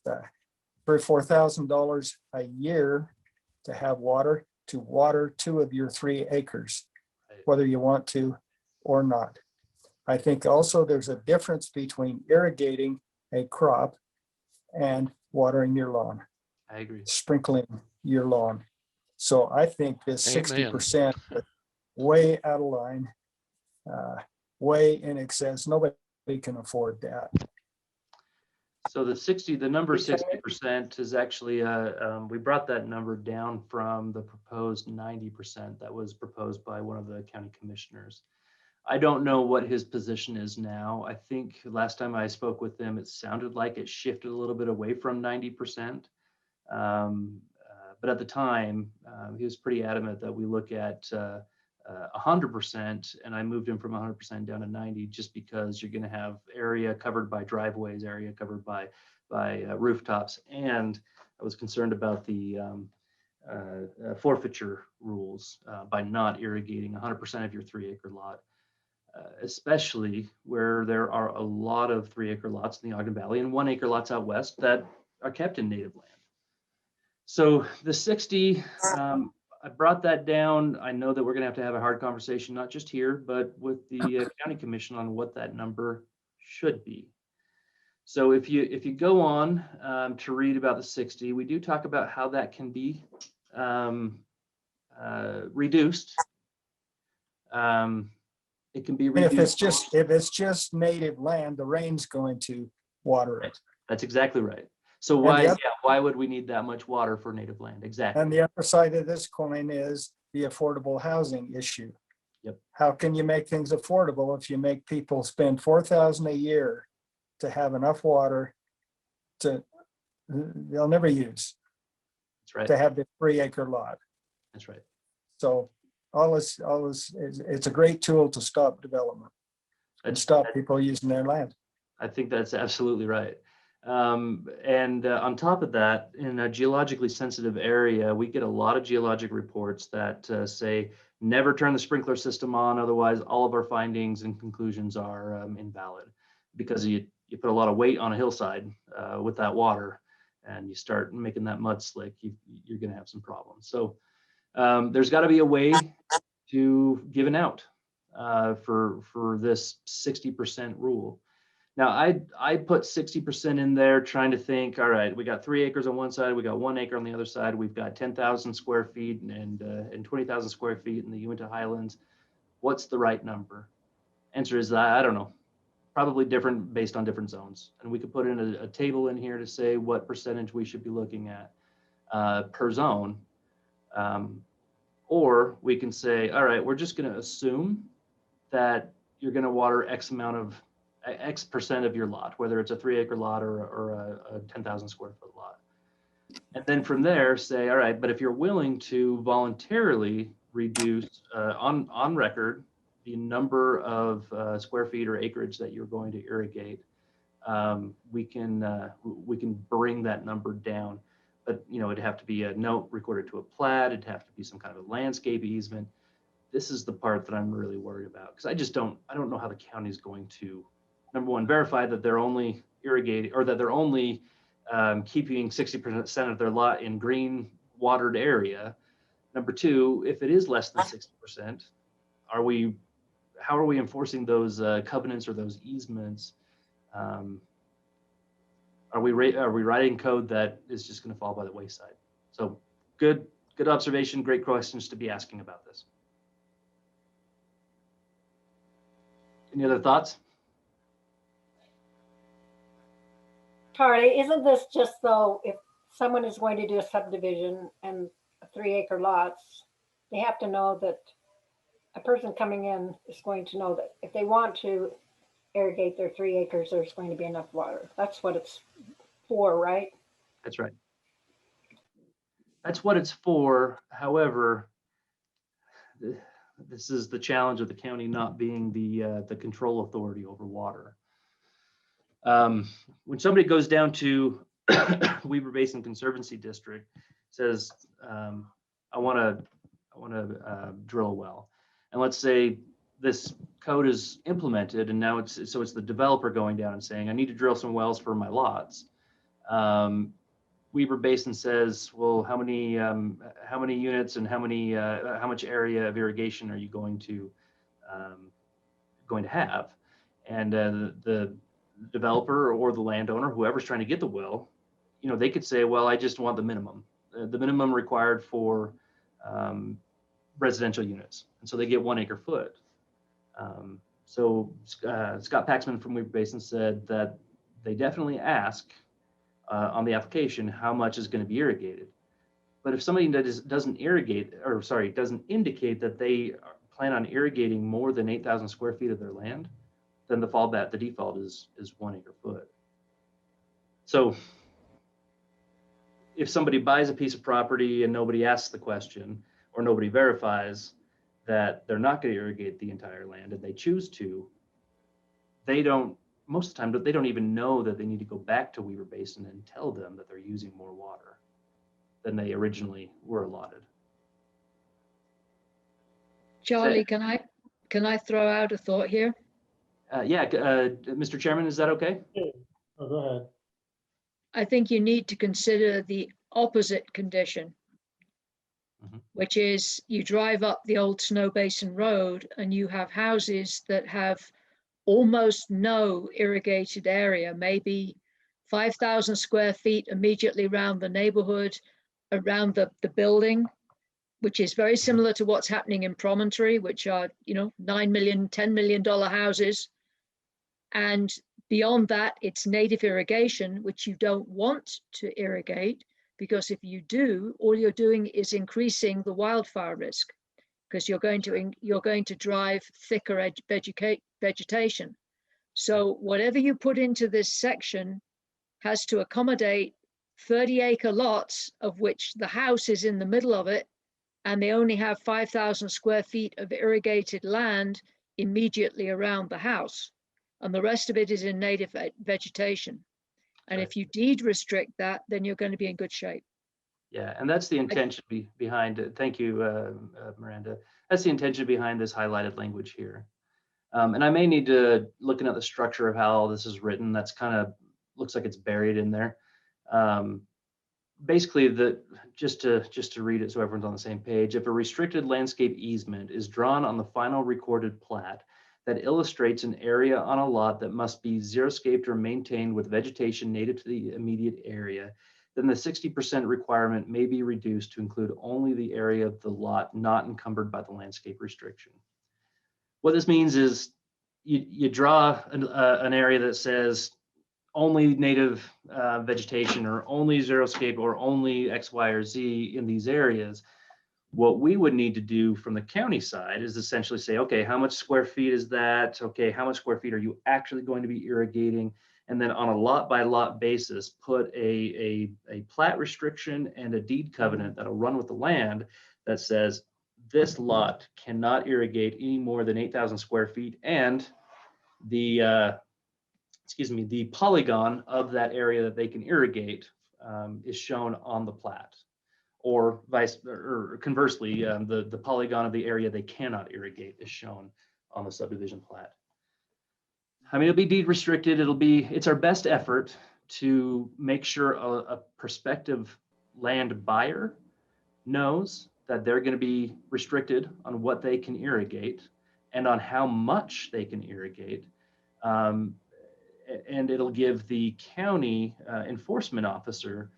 Speaker 7: $34,000 a year to have water to water 2 of your 3 acres.
Speaker 4: Right.
Speaker 7: whether you want to or not. I think also there's a difference between irrigating a crop and watering your lawn,
Speaker 4: I agree.
Speaker 7: sprinkling your lawn. So I think this
Speaker 13: Amen.
Speaker 7: 60% is way out of line, way in excess. Nobody can afford that.
Speaker 4: So the number 60% is actually, we brought that number down from the proposed 90% that was proposed by one of the county commissioners. I don't know what his position is now. I think last time I spoke with him, it sounded like it shifted a little bit away from 90%. But at the time, he was pretty adamant that we look at 100%, and I moved him from 100% down to 90 just because you're going to have area covered by driveways, area covered by rooftops, and I was concerned about the forfeiture rules by not irrigating 100% of your 3-acre lot, especially where there are a lot of 3-acre lots in the Ogden Valley and 1-acre lots out west that are kept in native land. So the 60, I brought that down. I know that we're going to have a hard conversation, not just here, but with the county commission on what that number should be. So if you go on to read about the 60, we do talk about how that can be reduced. It can be reduced.
Speaker 7: If it's just native land, the rain's going to water it.
Speaker 4: That's exactly right. So why would we need that much water for native land? Exactly.
Speaker 7: And the other side of this coin is the affordable housing issue.
Speaker 4: Yep.
Speaker 7: How can you make things affordable if you make people spend $4,000 a year to have enough water they'll never use?
Speaker 4: That's right.
Speaker 7: To have the 3-acre lot.
Speaker 4: That's right.
Speaker 7: So it's a great tool to stop development and stop people using their land.
Speaker 4: I think that's absolutely right. And on top of that, in a geologically sensitive area, we get a lot of geologic reports that say never turn the sprinkler system on, otherwise all of our findings and conclusions are invalid, because you put a lot of weight on a hillside with that water and you start making that mud slick, you're going to have some problems. So there's got to be a way to give an out for this 60% rule. Now, I put 60% in there trying to think, all right, we got 3 acres on one side, we got 1 acre on the other side, we've got 10,000 square feet and 20,000 square feet in the Uinta Highlands. What's the right number? Answer is, I don't know, probably different based on different zones. And we could put in a table in here to say what percentage we should be looking at per zone. Or we can say, all right, we're just going to assume that you're going to water X percent of your lot, whether it's a 3-acre lot or a 10,000 square foot lot. And then from there say, all right, but if you're willing to voluntarily reduce on record the number of square feet or acreage that you're going to irrigate, we can bring that number down. But it'd have to be a note recorded to a plat. It'd have to be some kind of a landscape easement. This is the part that I'm really worried about, because I don't know how the county is going to, number one, verify that they're only irrigating, or that they're only keeping 60% of their lot in green watered area. Number two, if it is less than 60%, how are we enforcing those covenants or those easements? Are we writing code that is just going to fall by the wayside? So good observation, great questions to be asking about this. Any other thoughts?
Speaker 6: Charlie, isn't this just though, if someone is going to do a subdivision and 3-acre lots, they have to know that a person coming in is going to know that if they want to irrigate their 3 acres, there's going to be enough water. That's what it's for, right?
Speaker 4: That's right. That's what it's for. However, this is the challenge of the county not being the control authority over water. When somebody goes down to Weber Basin Conservancy District, says, I want to drill a well, and let's say this code is implemented, and now it's the developer going down and saying, I need to drill some wells for my lots. Weber Basin says, well, how many units and how much area of irrigation are you going to have? And the developer or the landowner, whoever's trying to get the well, they could say, well, I just want the minimum required for residential units. And so they get 1 acre foot. So Scott Paxman from Weber Basin said that they definitely ask on the application how much is going to be irrigated. But if somebody doesn't indicate that they plan on irrigating more than 8,000 square feet of their land, then the default is 1 acre foot. So if somebody buys a piece of property and nobody asks the question, or nobody verifies that they're not going to irrigate the entire land and they choose to, most of the time, they don't even know that they need to go back to Weber Basin and tell them that they're using more water than they originally were allotted.
Speaker 9: Charlie, can I throw out a thought here?
Speaker 4: Mr. Chairman, is that okay?
Speaker 1: Oh, go ahead.
Speaker 9: I think you need to consider the opposite condition, which is you drive up the old Snow Basin Road and you have houses that have almost no irrigated area, maybe 5,000 square feet immediately around the neighborhood, around the building, which is very similar to what's happening in Promontory, which are, $9 million, $10 million houses. And beyond that, it's native irrigation, which you don't want to irrigate, because if you do, all you're doing is increasing the wildfire risk, because you're going to drive thicker vegetation. So whatever you put into this section has to accommodate 30-acre lots, of which the house is in the middle of it, and they only have 5,000 square feet of irrigated land immediately around the house. And the rest of it is in native vegetation. And if you deed restrict that, then you're going to be in good shape.
Speaker 4: Yeah, and that's the intention behind it. Thank you, Miranda. That's the intention behind this highlighted language here. And I may need to, looking at the structure of how this is written, that's kind of looks like it's buried in there. Basically, just to read it so everyone's on the same page, if a restricted landscape easement is drawn on the final recorded plat that illustrates an area on a lot that must be xeriscaped or maintained with vegetation native to the immediate area, then the 60% requirement may be reduced to include only the area of the lot not encumbered by the landscape restriction. What this means is you draw an area that says only native vegetation or only xeriscape or only X, Y, or Z in these areas. What we would need to do from the county side is essentially say, okay, how much square feet is that? Okay, how much square feet are you actually going to be irrigating? And then on a lot by lot basis, put a plat restriction and a deed covenant that'll run with the land that says this lot cannot irrigate any more than 8,000 square feet, and the polygon of that area that they can irrigate is shown on the plat. Or conversely, the polygon of the area they cannot irrigate is shown on the subdivision plat. I mean, it'll be deed restricted. It's our best effort to make sure a prospective land buyer knows that they're going to be restricted on what they can irrigate and on how much they can irrigate. And it'll give the county enforcement officer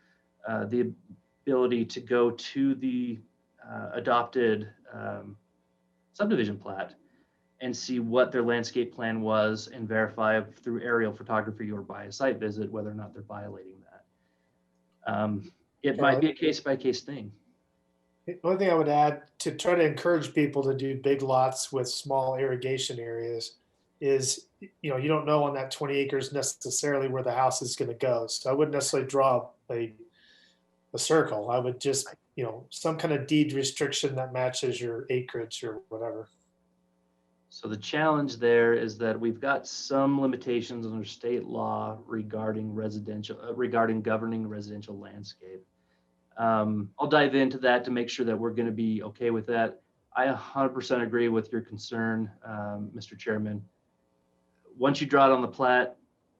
Speaker 4: the ability to go to the adopted subdivision plat and see what their landscape plan was and verify through aerial photography or by a site visit whether or not they're violating that. It might be a case-by-case thing.
Speaker 1: The only thing I would add to try to encourage people to do big lots with small irrigation areas is, you don't know on that 20 acres necessarily where the house is going to go. So I wouldn't necessarily draw a circle. I would just, some kind of deed restriction that matches your acreage or whatever.
Speaker 4: So the challenge there is that we've got some limitations under state law regarding governing residential landscape. I'll dive into that to make sure that we're going to be okay with that. I 100% agree with your concern, Mr. Chairman. Once you draw it on the plat,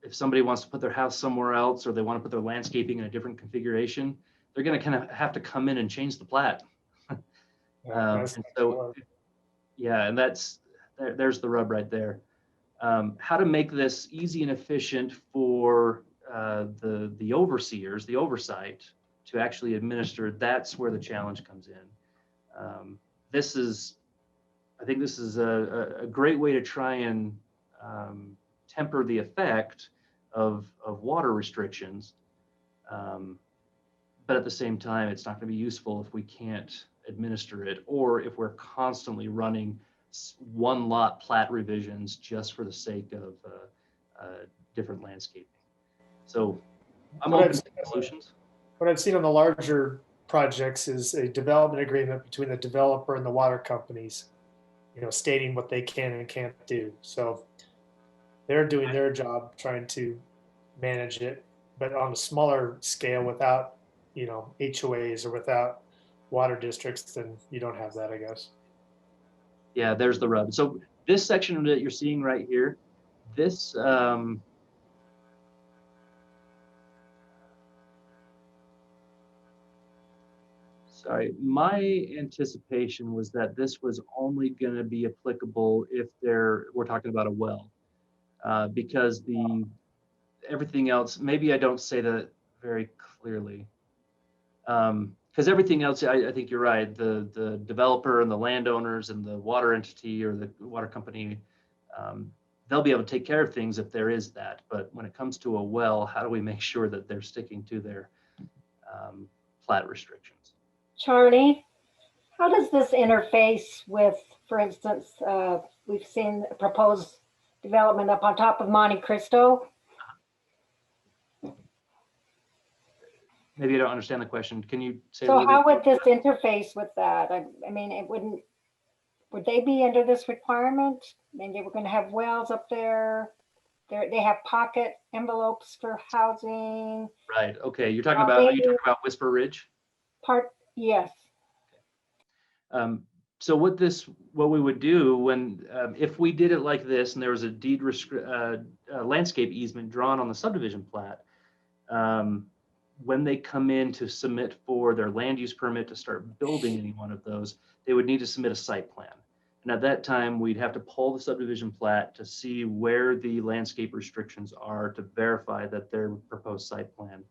Speaker 4: if somebody wants to put their house somewhere else, or they want to put their landscaping in a different configuration, they're going to kind of have to come in and change the plat. And so, yeah, and there's the rub right there. How to make this easy and efficient for the overseers, the oversight, to actually administer, that's where the challenge comes in. I think this is a great way to try and temper the effect of water restrictions. But at the same time, it's not going to be useful if we can't administer it, or if we're constantly running one lot plat revisions just for the sake of different landscaping. So I'm open to solutions.
Speaker 1: What I've seen on the larger projects is a development agreement between the developer and the water companies, stating what they can and can't do. So they're doing their job trying to manage it, but on a smaller scale without, HOAs or without water districts, then you don't have that, I guess.
Speaker 4: Yeah, there's the rub. So this section that you're seeing right here, this, sorry, my anticipation was that this was only going to be applicable if we're talking about a well, because everything else, maybe I don't say that very clearly, because everything else, I think you're right. The developer and the landowners and the water entity or the water company, they'll be able to take care of things if there is that. But when it comes to a well, how do we make sure that they're sticking to their plat restrictions?
Speaker 6: Charlie, how does this interface with, for instance, we've seen a proposed development up on top of Monte Cristo?
Speaker 4: Maybe you don't understand the question. Can you say?
Speaker 6: So how would this interface with that? I mean, would they be under this requirement? I mean, they were going to have wells up there. They have pocket envelopes for housing.
Speaker 4: Right. Okay. Are you talking about Whisper Ridge?
Speaker 6: Yes.
Speaker 4: So what we would do when, if we did it like this and there was a landscape easement drawn on the subdivision plat, when they come in to submit for their land use permit to start building any one of those, they would need to submit a site plan. And at that time, we'd have to pull the subdivision plat to see where the landscape restrictions are to verify that their proposed site plan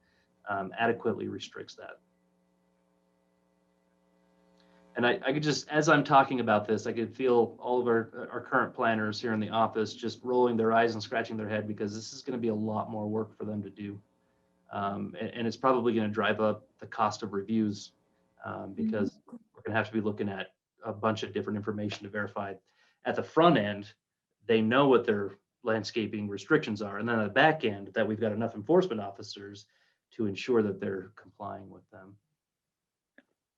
Speaker 4: adequately restricts that. And I could just, as I'm talking about this, I could feel all of our current planners here in the office just rolling their eyes and scratching their head, because this is going to be a lot more work for them to do. And it's probably going to drive up the cost of reviews, because we're going to have to be looking at a bunch of different information to verify at the front end, they know what their landscaping restrictions are. And then at the back end, that we've got enough enforcement officers to ensure that they're complying with them.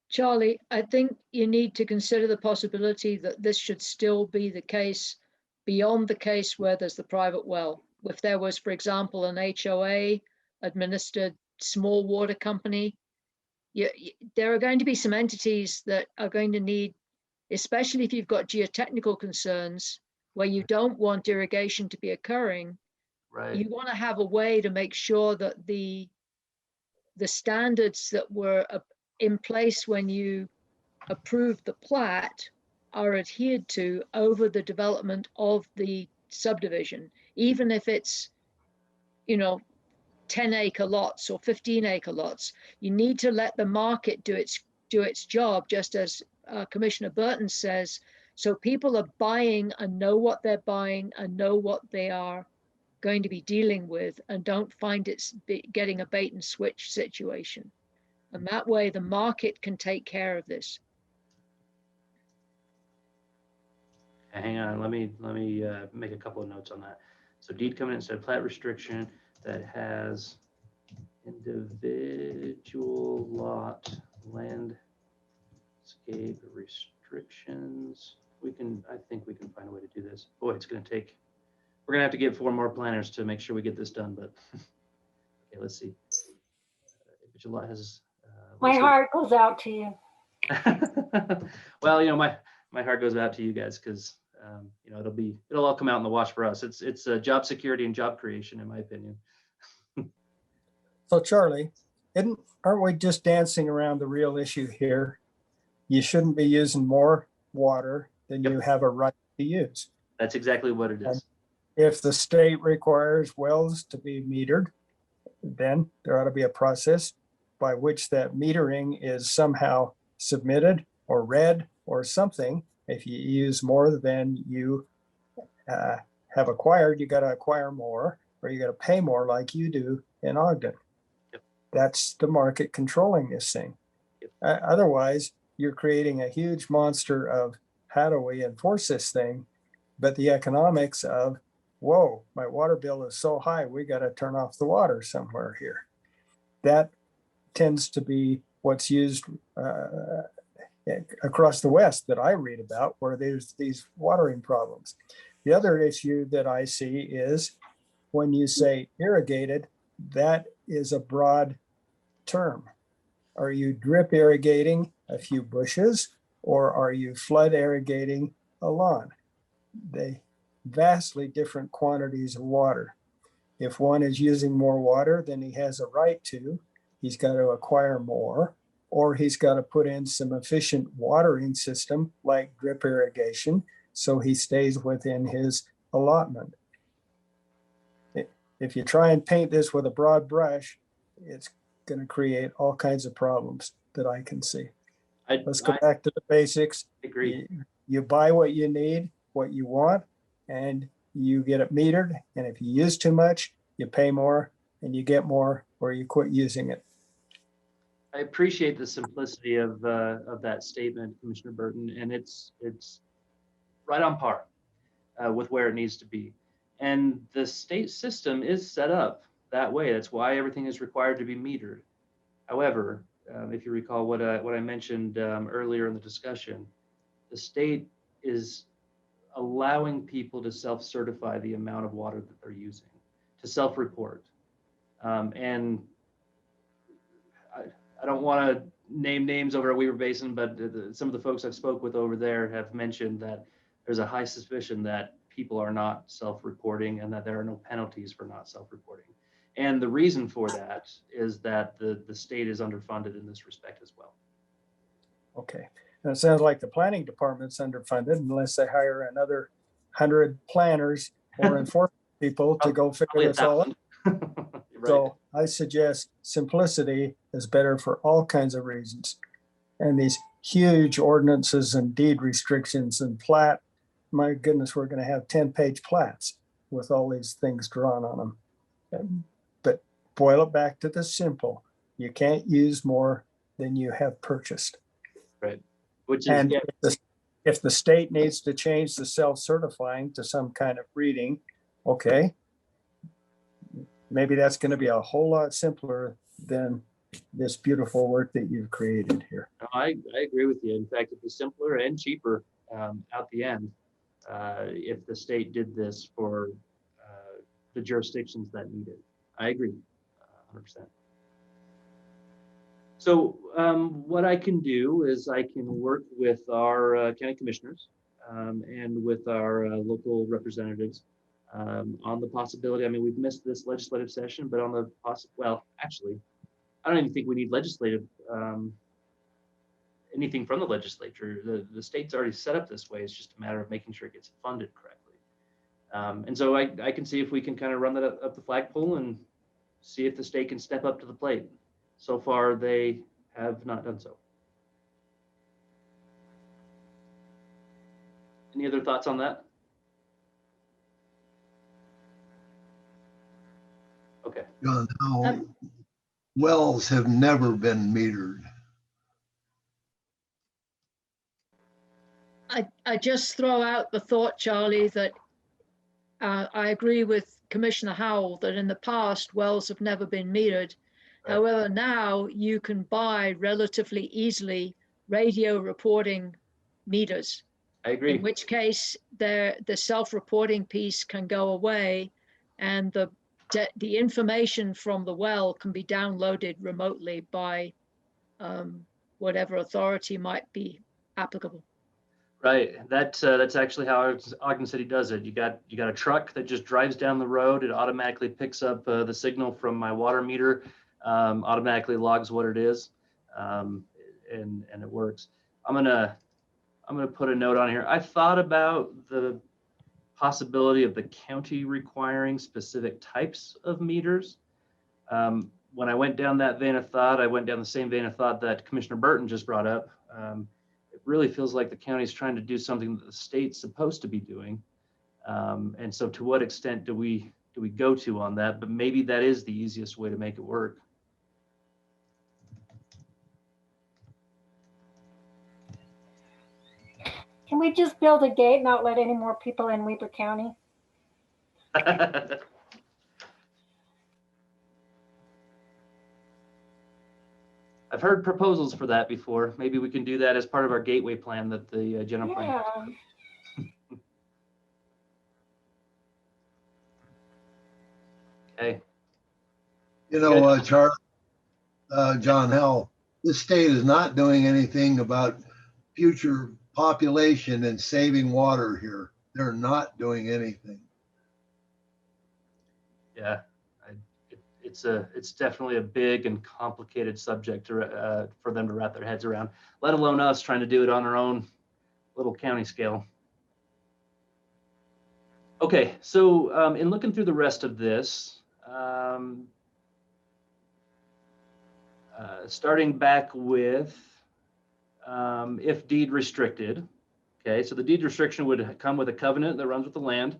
Speaker 9: Charlie, I think you need to consider the possibility that this should still be the case beyond the case where there's the private well. If there was, for example, an HOA administered small water company, there are going to be some entities that are going to need, especially if you've got geotechnical concerns where you don't want irrigation to be occurring.
Speaker 4: Right.
Speaker 9: You want to have a way to make sure that the standards that were in place when you approved the plat are adhered to over the development of the subdivision, even if it's 10-acre lots or 15-acre lots. You need to let the market do its job, just as Commissioner Burton says, so people are buying and know what they're buying and know what they are going to be dealing with, and don't find it's getting a bait and switch situation. And that way the market can take care of this.
Speaker 4: Hang on, let me make a couple of notes on that. So deed covenant said plat restriction that has individual lot landscape restrictions. I think we can find a way to do this. Boy, we're gonna have to get 4 more planners to make sure we get this done, but okay, let's see. Individual lot has
Speaker 6: my heart goes out to you.
Speaker 4: well, my heart goes out to you guys, because it'll all come out in the wash for us. It's job security and job creation, in my opinion.
Speaker 7: So Charlie, aren't we just dancing around the real issue here? You shouldn't be using more water than you have a right to use.
Speaker 4: That's exactly what it is.
Speaker 7: If the state requires wells to be metered, then there ought to be a process by which that metering is somehow submitted or read or something. If you use more than you have acquired, you got to acquire more, or you got to pay more like you do in Ogden.
Speaker 4: Yep.
Speaker 7: That's the market controlling this thing.
Speaker 4: Yep.
Speaker 7: Otherwise, you're creating a huge monster of how do we enforce this thing? But the economics of, whoa, my water bill is so high, we got to turn off the water somewhere here. That tends to be what's used across the West that I read about, where there's these watering problems. The other issue that I see is when you say irrigated, that is a broad term. Are you drip irrigating a few bushes, or are you flood irrigating a lawn? They vastly different quantities of water. If one is using more water than he has a right to, he's got to acquire more, or he's got to put in some efficient watering system like drip irrigation so he stays within his allotment. If you try and paint this with a broad brush, it's going to create all kinds of problems that I can see. Let's go back to the basics.
Speaker 4: Agree.
Speaker 7: You buy what you need, what you want, and you get it metered. And if you use too much, you pay more and you get more, or you quit using it.
Speaker 4: I appreciate the simplicity of that statement, Commissioner Burton, and it's right on par with where it needs to be. And the state system is set up that way. That's why everything is required to be metered. However, if you recall what I mentioned earlier in the discussion, the state is allowing people to self-certify the amount of water that they're using, to self-report. And I don't want to name names over at Weaver Basin, but some of the folks I've spoke with over there have mentioned that there's a high suspicion that people are not self-reporting and that there are no penalties for not self-reporting. And the reason for that is that the state is underfunded in this respect as well.
Speaker 7: Okay. And it sounds like the planning department's underfunded unless they hire another 100 planners or enforcement people to go figure this all out.
Speaker 4: Right.
Speaker 7: So I suggest simplicity is better for all kinds of reasons. And these huge ordinances and deed restrictions and plat, my goodness, we're going to have 10-page plats with all these things drawn on them. But boil it back to the simple. You can't use more than you have purchased.
Speaker 4: Right. Which is,
Speaker 7: and
Speaker 4: yeah.
Speaker 7: if the state needs to change the self-certifying to some kind of reading, okay, maybe that's going to be a whole lot simpler than this beautiful work that you've created here.
Speaker 4: I agree with you. In fact, it'd be simpler and cheaper at the end if the state did this for the jurisdictions that need it. I agree, 100%. So what I can do is I can work with our county commissioners and with our local representatives on the possibility. I mean, we've missed this legislative session, but on the well, actually, I don't even think we need legislative anything from the legislature. The state's already set up this way. It's just a matter of making sure it gets funded correctly. And so I can see if we can kind of run that up the flagpole and see if the state can step up to the plate. So far, they have not done so. Any other thoughts on that? Okay.
Speaker 11: John, how wells have never been metered.
Speaker 9: I just throw out the thought, Charlie, that I agree with Commissioner Howell that in the past, wells have never been metered. Right. However, now you can buy relatively easily radio reporting meters.
Speaker 4: I agree.
Speaker 9: In which case, the self-reporting piece can go away, and the information from the well can be downloaded remotely by whatever authority might be applicable.
Speaker 4: Right. That's actually how Ogden City does it. You got a truck that just drives down the road. It automatically picks up the signal from my water meter, automatically logs what it is, and it works. I'm gonna put a note on here. I thought about the possibility of the county requiring specific types of meters. When I went down that vein of thought, I went down the same vein of thought that Commissioner Burton just brought up. It really feels like the county is trying to do something that the state's supposed to be doing. And so to what extent do we go to on that? But maybe that is the easiest way to make it work.
Speaker 6: Can we just build a gate and not let any more people in Weber County?
Speaker 4: I've heard proposals for that before. Maybe we can do that as part of our gateway plan that the general plan.
Speaker 6: Yeah.
Speaker 4: Okay.
Speaker 11: You know, Charlie, John Hell, this state is not doing anything about future population and saving water here. They're not doing anything.
Speaker 4: Yeah, it's definitely a big and complicated subject to, for them to wrap their heads around, let alone us trying to do it on our own little county scale. Okay, so in looking through the rest of this, starting back with if deed restricted. Okay, so the deed restriction would come with a covenant that runs with the land.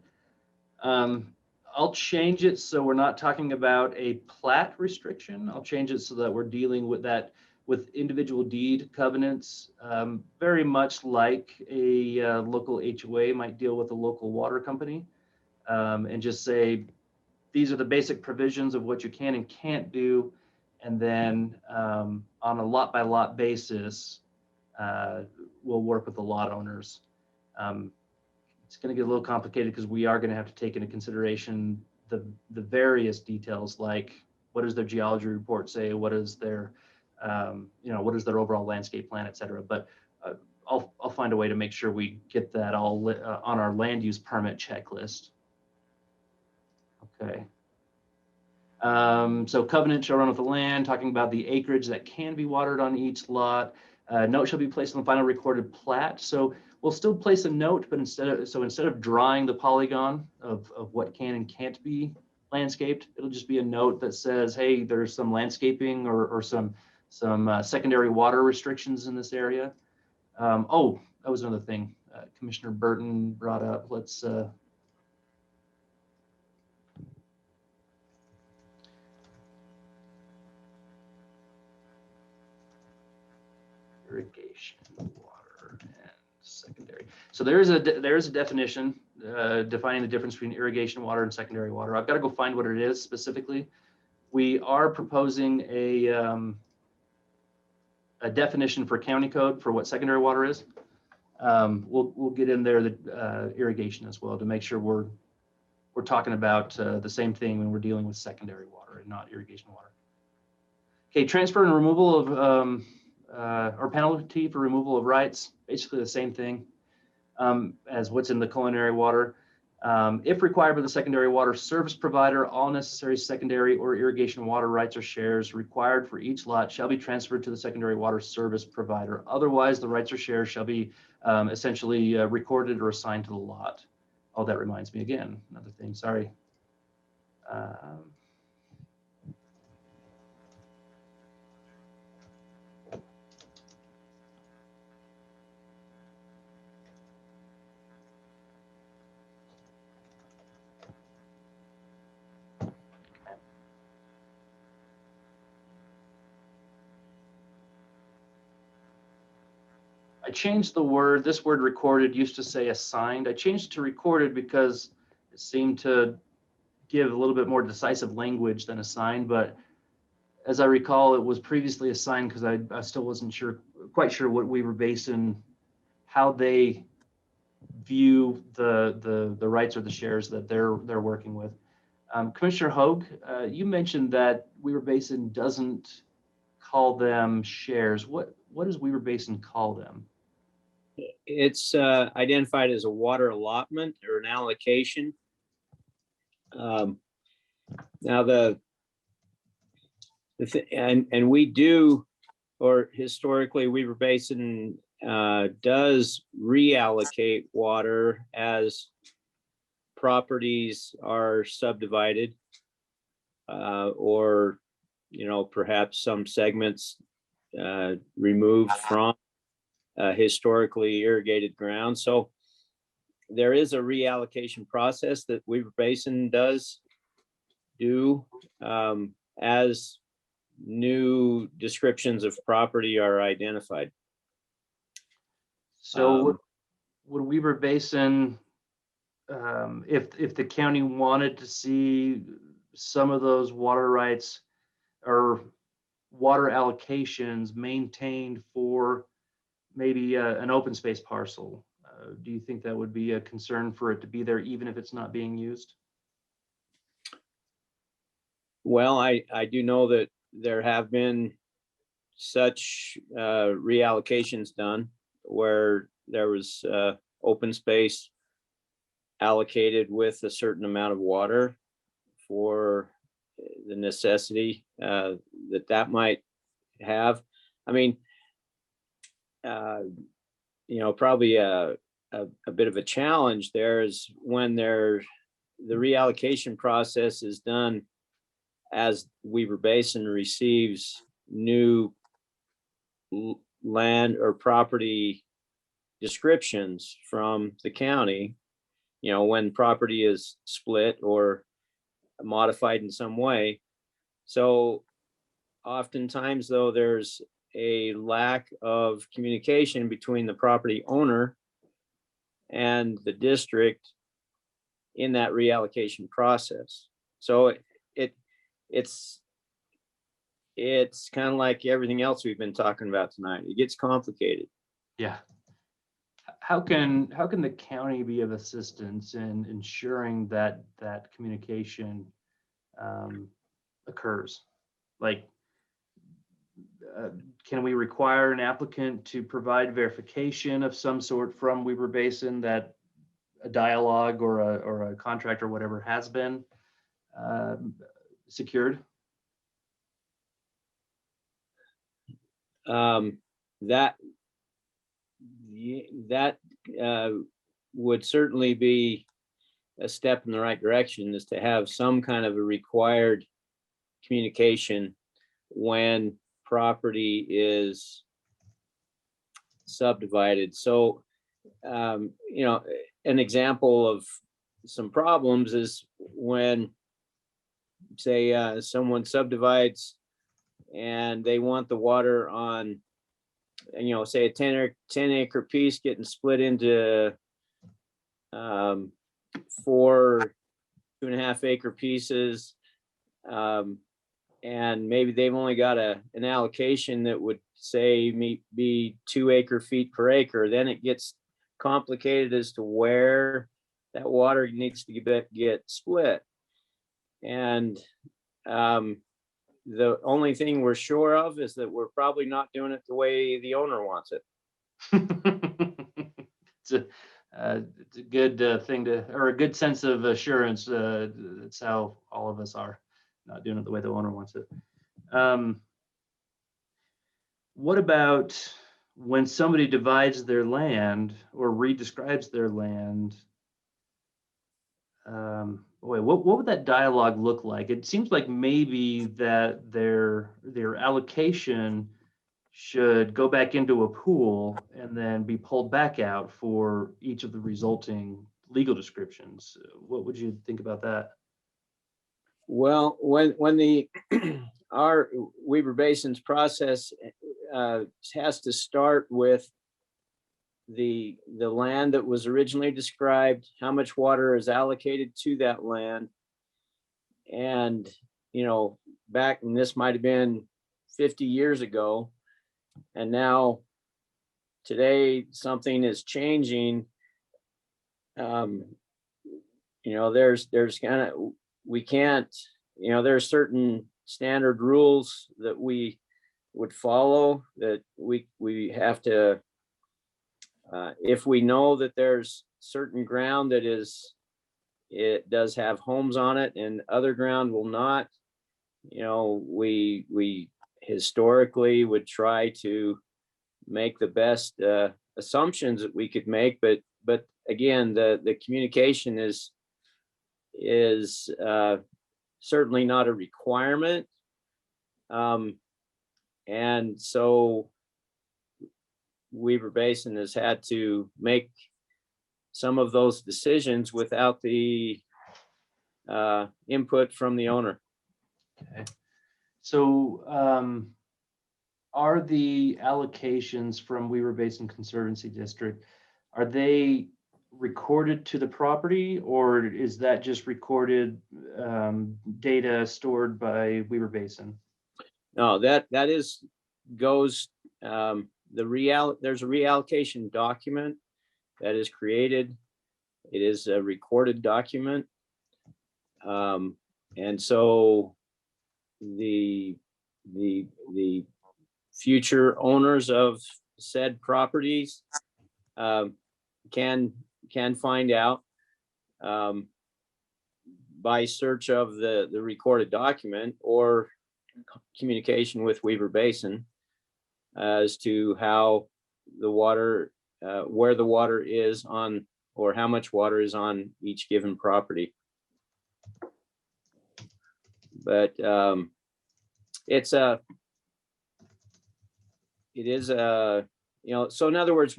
Speaker 4: I'll change it so we're not talking about a plat restriction. I'll change it so that we're dealing with that with individual deed covenants, very much like a local HOA might deal with a local water company, and just say, these are the basic provisions of what you can and can't do. And then on a lot by lot basis, we'll work with the lot owners. It's going to get a little complicated because we are going to have to take into consideration the various details, like what does their geology report say, what is their what is their overall landscape plan, et cetera. But I'll find a way to make sure we get that all on our land use permit checklist. Okay. So covenant shall run with the land, talking about the acreage that can be watered on each lot. Note shall be placed on the final recorded plat. So we'll still place a note, but instead of drawing the polygon of what can and can't be landscaped, it'll just be a note that says, hey, there's some landscaping or some secondary water restrictions in this area. Oh, that was another thing Commissioner Burton brought up. Let's irrigation, water, and secondary. So there is a definition defining the difference between irrigation water and secondary water. I've got to go find what it is specifically. We are proposing a definition for county code for what secondary water is. We'll get in there the irrigation as well to make sure we're talking about the same thing when we're dealing with secondary water and not irrigation water. Okay, transfer and removal of or penalty for removal of rights, basically the same thing as what's in the culinary water. If required by the secondary water service provider, all necessary secondary or irrigation water rights or shares required for each lot shall be transferred to the secondary water service provider. Otherwise, the rights or shares shall be essentially recorded or assigned to the lot. Oh, that reminds me again, another thing, sorry. I changed the word, this word recorded used to say assigned. I changed it to recorded because it seemed to give a little bit more decisive language than assigned, but as I recall, it was previously assigned because I still wasn't quite sure what Weaver Basin, how they view the rights or the shares that they're working with. Commissioner Hogue, you mentioned that Weaver Basin doesn't call them shares. What does Weaver Basin call them?
Speaker 2: It's identified as a water allotment or an allocation. Now and we do, or historically Weaver Basin does reallocate water as properties are subdivided, or perhaps some segments removed from historically irrigated ground. So there is a reallocation process that Weaver Basin does do as new descriptions of property are identified.
Speaker 4: So would Weaver Basin, if the county wanted to see some of those water rights or water allocations maintained for maybe an open space parcel, do you think that would be a concern for it to be there even if it's not being used?
Speaker 2: Well, I do know that there have been such reallocations done where there was open space allocated with a certain amount of water for the necessity that might have. I mean, probably a bit of a challenge there is when the reallocation process is done as Weaver Basin receives new land or property descriptions from the county, when property is split or modified in some way. So oftentimes, though, there's a lack of communication between the property owner and the district in that reallocation process. So it's kind of like everything else we've been talking about tonight. It gets complicated.
Speaker 4: Yeah. How can the county be of assistance in ensuring that communication occurs? Like, can we require an applicant to provide verification of some sort from Weaver Basin that a dialogue or a contract or whatever has been secured?
Speaker 2: That would certainly be a step in the right direction, is to have some kind of a required communication when property is subdivided. So, an example of some problems is when, say, someone subdivides and they want the water on, say a 10 acre piece getting split into 4 2.5 acre pieces. And maybe they've only got an allocation that would say be 2 acre feet per acre. Then it gets complicated as to where that water needs to get split. And the only thing we're sure of is that we're probably not doing it the way the owner wants it.
Speaker 4: It's a good thing or a good sense of assurance. That's how all of us are, not doing it the way the owner wants it. What about when somebody divides their land or redescribes their land? What would that dialogue look like? It seems like maybe that their allocation should go back into a pool and then be pulled back out for each of the resulting legal descriptions. What would you think about that?
Speaker 2: Well, when our Weaver Basin's process has to start with the land that was originally described, how much water is allocated to that land. And, back, and this might have been 50 years ago, and now today something is changing. There's kind of, we can't, there's certain standard rules that we would follow that we have to If we know that there's certain ground that it does have homes on it and other ground will not, we historically would try to make the best assumptions that we could make, but again, the communication is certainly not a requirement. And so Weber Basin has had to make some of those decisions without the input from the owner.
Speaker 4: Okay. So are the allocations from Weber Basin Conservancy District, are they recorded to the property, or is that just recorded data stored by Weber Basin?
Speaker 2: No, that goes, there's a reallocation document that is created. It is a recorded document. And so the future owners of said properties can find out by search of the recorded document or communication with Weber Basin as to how the water, where the water is on, or how much water is on each given property. But it is a, so in other words,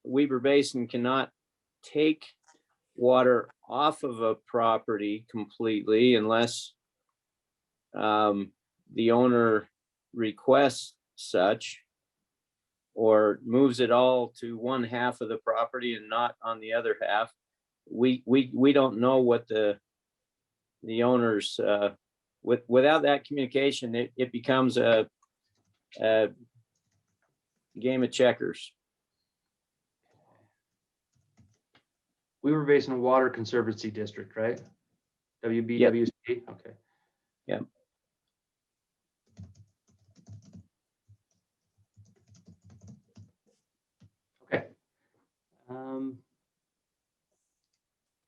Speaker 2: Weber Basin cannot take water off of a property completely unless the owner requests such, or moves it all to one half of the property and not on the other half. We don't know what the owners, without that communication, it becomes a game of checkers.
Speaker 4: Weber Basin Water Conservancy District, right? WBWC. Yep. Okay.
Speaker 2: Yeah.
Speaker 4: Okay.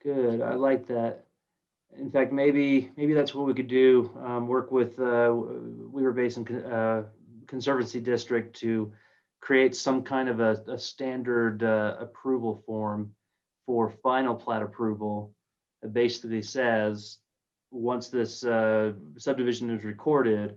Speaker 4: Good. I like that. In fact, maybe that's what we could do. Work with Weber Basin Conservancy District to create some kind of a standard approval form for final plat approval. That basically says, once this subdivision is recorded,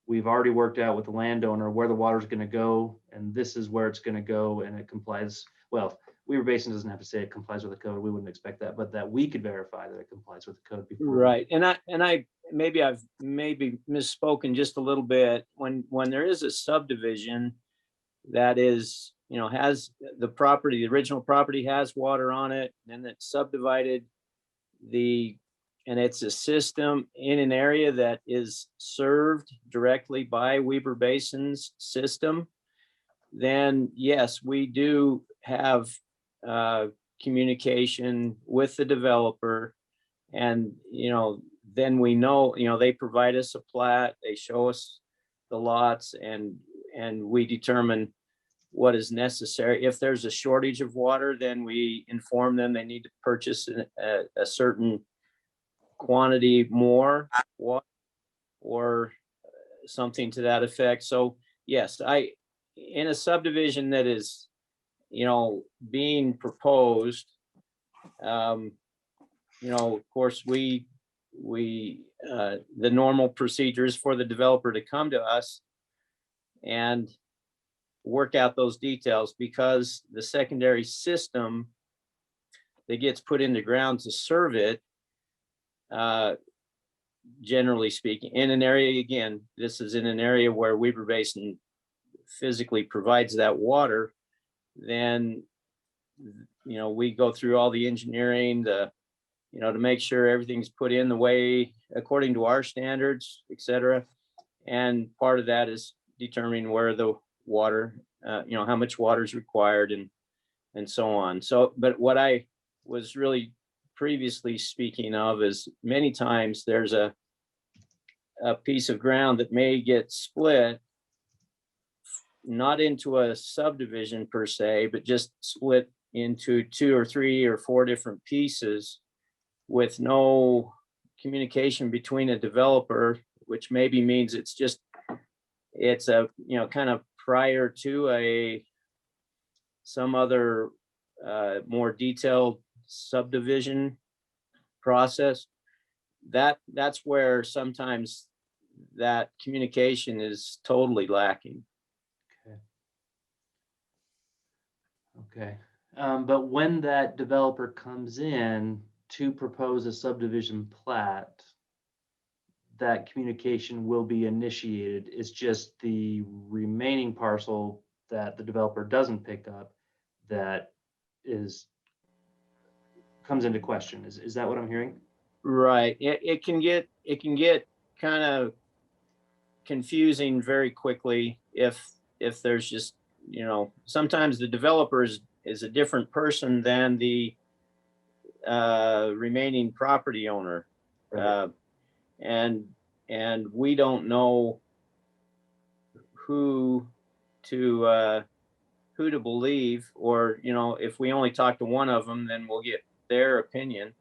Speaker 4: we've already worked out with the landowner where the water is going to go, and this is where it's going to go, and it complies. Well, Weber Basin doesn't have to say it complies with the code. We wouldn't expect that, but that we could verify that it complies with the code before.
Speaker 2: Right, and I've maybe misspoken just a little bit. When there is a subdivision that is, has the property, the original property has water on it, and it's subdivided, and it's a system in an area that is served directly by Weber Basin's system, then yes, we do have communication with the developer, and then we know, they provide us a plat, they show us the lots, and we determine what is necessary. If there's a shortage of water, then we inform them they need to purchase a certain quantity more water or something to that effect. So yes, in a subdivision that is, being proposed, of course, the normal procedures for the developer to come to us and work out those details, because the secondary system that gets put in the ground to serve it, generally speaking, in an area, again, this is in an area where Weber Basin physically provides that water, then, we go through all the engineering, to make sure everything's put in the way according to our standards, et cetera. And part of that is determining where the water, how much water is required, and so on. So, but what I was really previously speaking of is, many times there's a piece of ground that may get split not into a subdivision per se, but just split into 2 or 3 or 4 different pieces with no communication between a developer, which maybe means it's a, kind of prior to some other more detailed subdivision process. That's where sometimes that communication is totally lacking.
Speaker 4: Okay. But when that developer comes in to propose a subdivision plat, that communication will be initiated. It's just the remaining parcel that the developer doesn't pick up that comes into question. Is that what I'm hearing?
Speaker 2: Right. It can get kind of confusing very quickly if there's just, sometimes the developer is a different person than the remaining property owner.
Speaker 4: Right.
Speaker 2: And we don't know who to believe, or, if we only talk to one of them, then we'll get their opinion.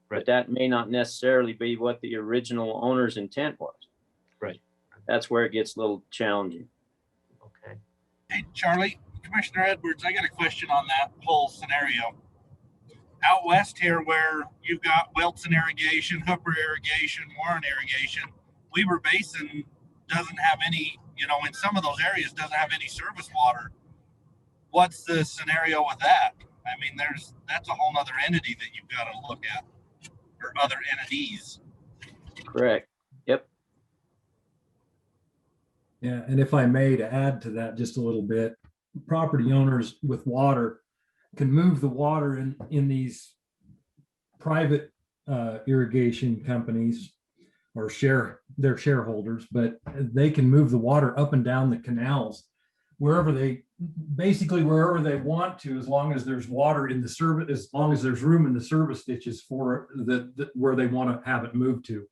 Speaker 4: Right.
Speaker 2: But that may not necessarily be what the original owner's intent was.
Speaker 4: Right.
Speaker 2: That's where it gets a little challenging.
Speaker 4: Okay.
Speaker 5: Hey, Charlie, Commissioner Edwards, I got a question on that whole scenario. Out west here, where you've got Wilson irrigation, Hooper irrigation, Warren irrigation, Weber Basin doesn't have any, in some of those areas doesn't have any surface water. What's the scenario with that? I mean, that's a whole nother entity that you've got to look at, or other entities.
Speaker 2: Correct. Yep.
Speaker 3: Yeah, and if I may to add to that just a little bit, property owners with water can move the water in these private irrigation companies or their shareholders, but they can move the water up and down the canals wherever they want to, as long as there's water in the service, as long as there's room in the service ditches for where they want to have it moved to.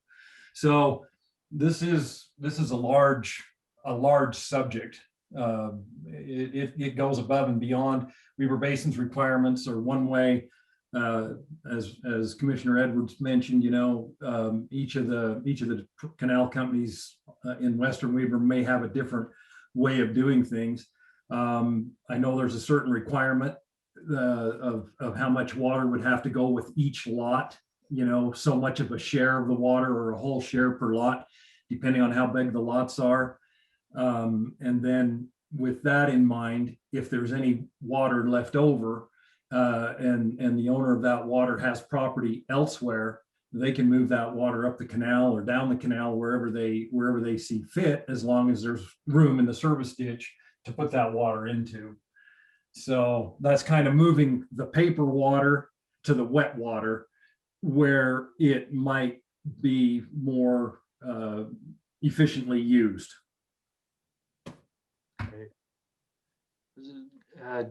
Speaker 3: So this is a large subject. It goes above and beyond Weber Basin's requirements, or one way, as Commissioner Edwards mentioned, each of the canal companies in Western Weber may have a different way of doing things. I know there's a certain requirement of how much water would have to go with each lot, so much of a share of the water or a whole share per lot, depending on how big the lots are. And then with that in mind, if there's any water left over, and the owner of that water has property elsewhere, they can move that water up the canal or down the canal wherever they see fit, as long as there's room in the service ditch to put that water into. So that's kind of moving the paper water to the wet water, where it might be more efficiently used.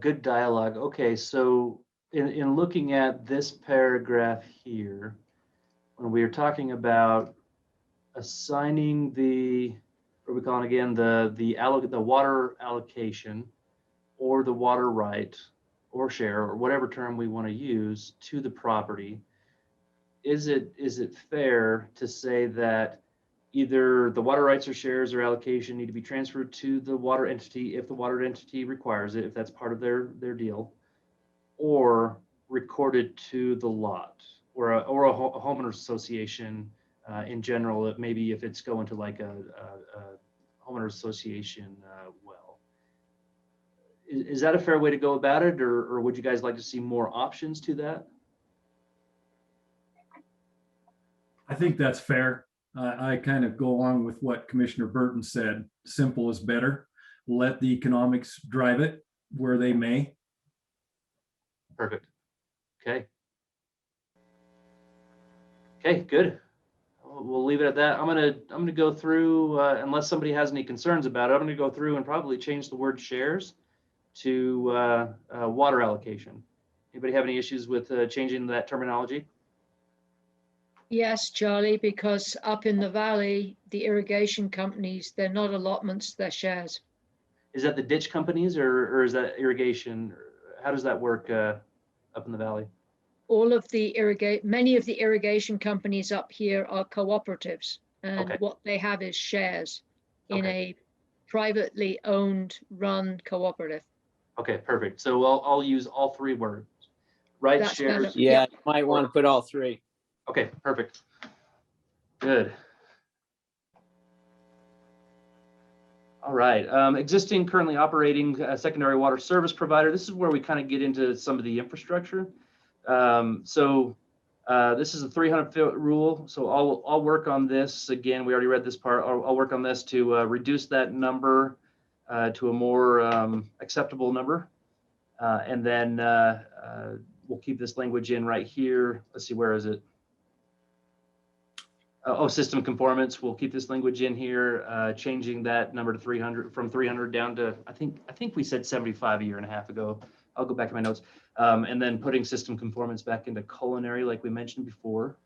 Speaker 4: Good dialogue. Okay, so in looking at this paragraph here, when we are talking about assigning what we call it again, the water allocation, or the water right, or share, or whatever term we want to use, to the property, is it fair to say that either the water rights or shares or allocation need to be transferred to the water entity if the water entity requires it, if that's part of their deal, or recorded to the lot, or a homeowners association in general, maybe if it's going to like a homeowners association well. Is that a fair way to go about it, or would you guys like to see more options to that?
Speaker 3: I think that's fair. I kind of go along with what Commissioner Burton said. Simple is better. Let the economics drive it where they may.
Speaker 4: Perfect. Okay. Okay, good. We'll leave it at that. I'm gonna go through, unless somebody has any concerns about it, I'm gonna go through and probably change the word shares to water allocation. Anybody have any issues with changing that terminology?
Speaker 9: Yes, Charlie, because up in the valley, the irrigation companies, they're not allotments, they're shares.
Speaker 4: Is that the ditch companies or is that irrigation? How does that work up in the valley?
Speaker 9: All of the many of the irrigation companies up here are cooperatives, and
Speaker 4: Okay.
Speaker 9: what they have is shares in
Speaker 4: Okay.
Speaker 9: a privately owned, run cooperative.
Speaker 4: Okay, perfect. So I'll use all three words. Right
Speaker 9: That's kind
Speaker 4: shares.
Speaker 9: of-
Speaker 2: Yeah, you might want to put all three.
Speaker 4: Okay, perfect. Good. All right. Existing, currently operating secondary water service provider. This is where we kind of get into some of the infrastructure. This is a 300-foot rule. So I'll work on this. Again, we already read this part. I'll work on this to reduce that number to a more acceptable number. And then we'll keep this language in right here. Let's see, where is it? System conformance. We'll keep this language in here, changing that number to 300, from 300 down to, I think we said 75 a year and a half ago. I'll go back to my notes. And then putting system conformance back into culinary, like we mentioned before.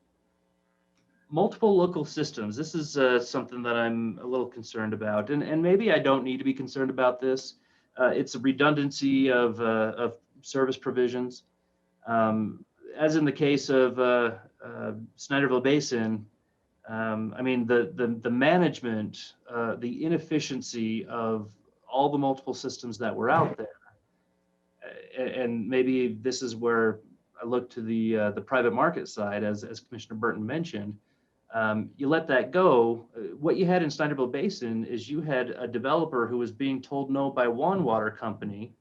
Speaker 4: Multiple local systems. This is something that I'm a little concerned about, and maybe I don't need to be concerned about this. It's a redundancy of service provisions. As in the case of Snyderville Basin, I mean, the management, the inefficiency of all the multiple systems that were out there, and maybe this is where I look to the private market side, as Commissioner Burton mentioned. You let that go. What you had in Snyderville Basin is you had a developer who was being told no by one water company,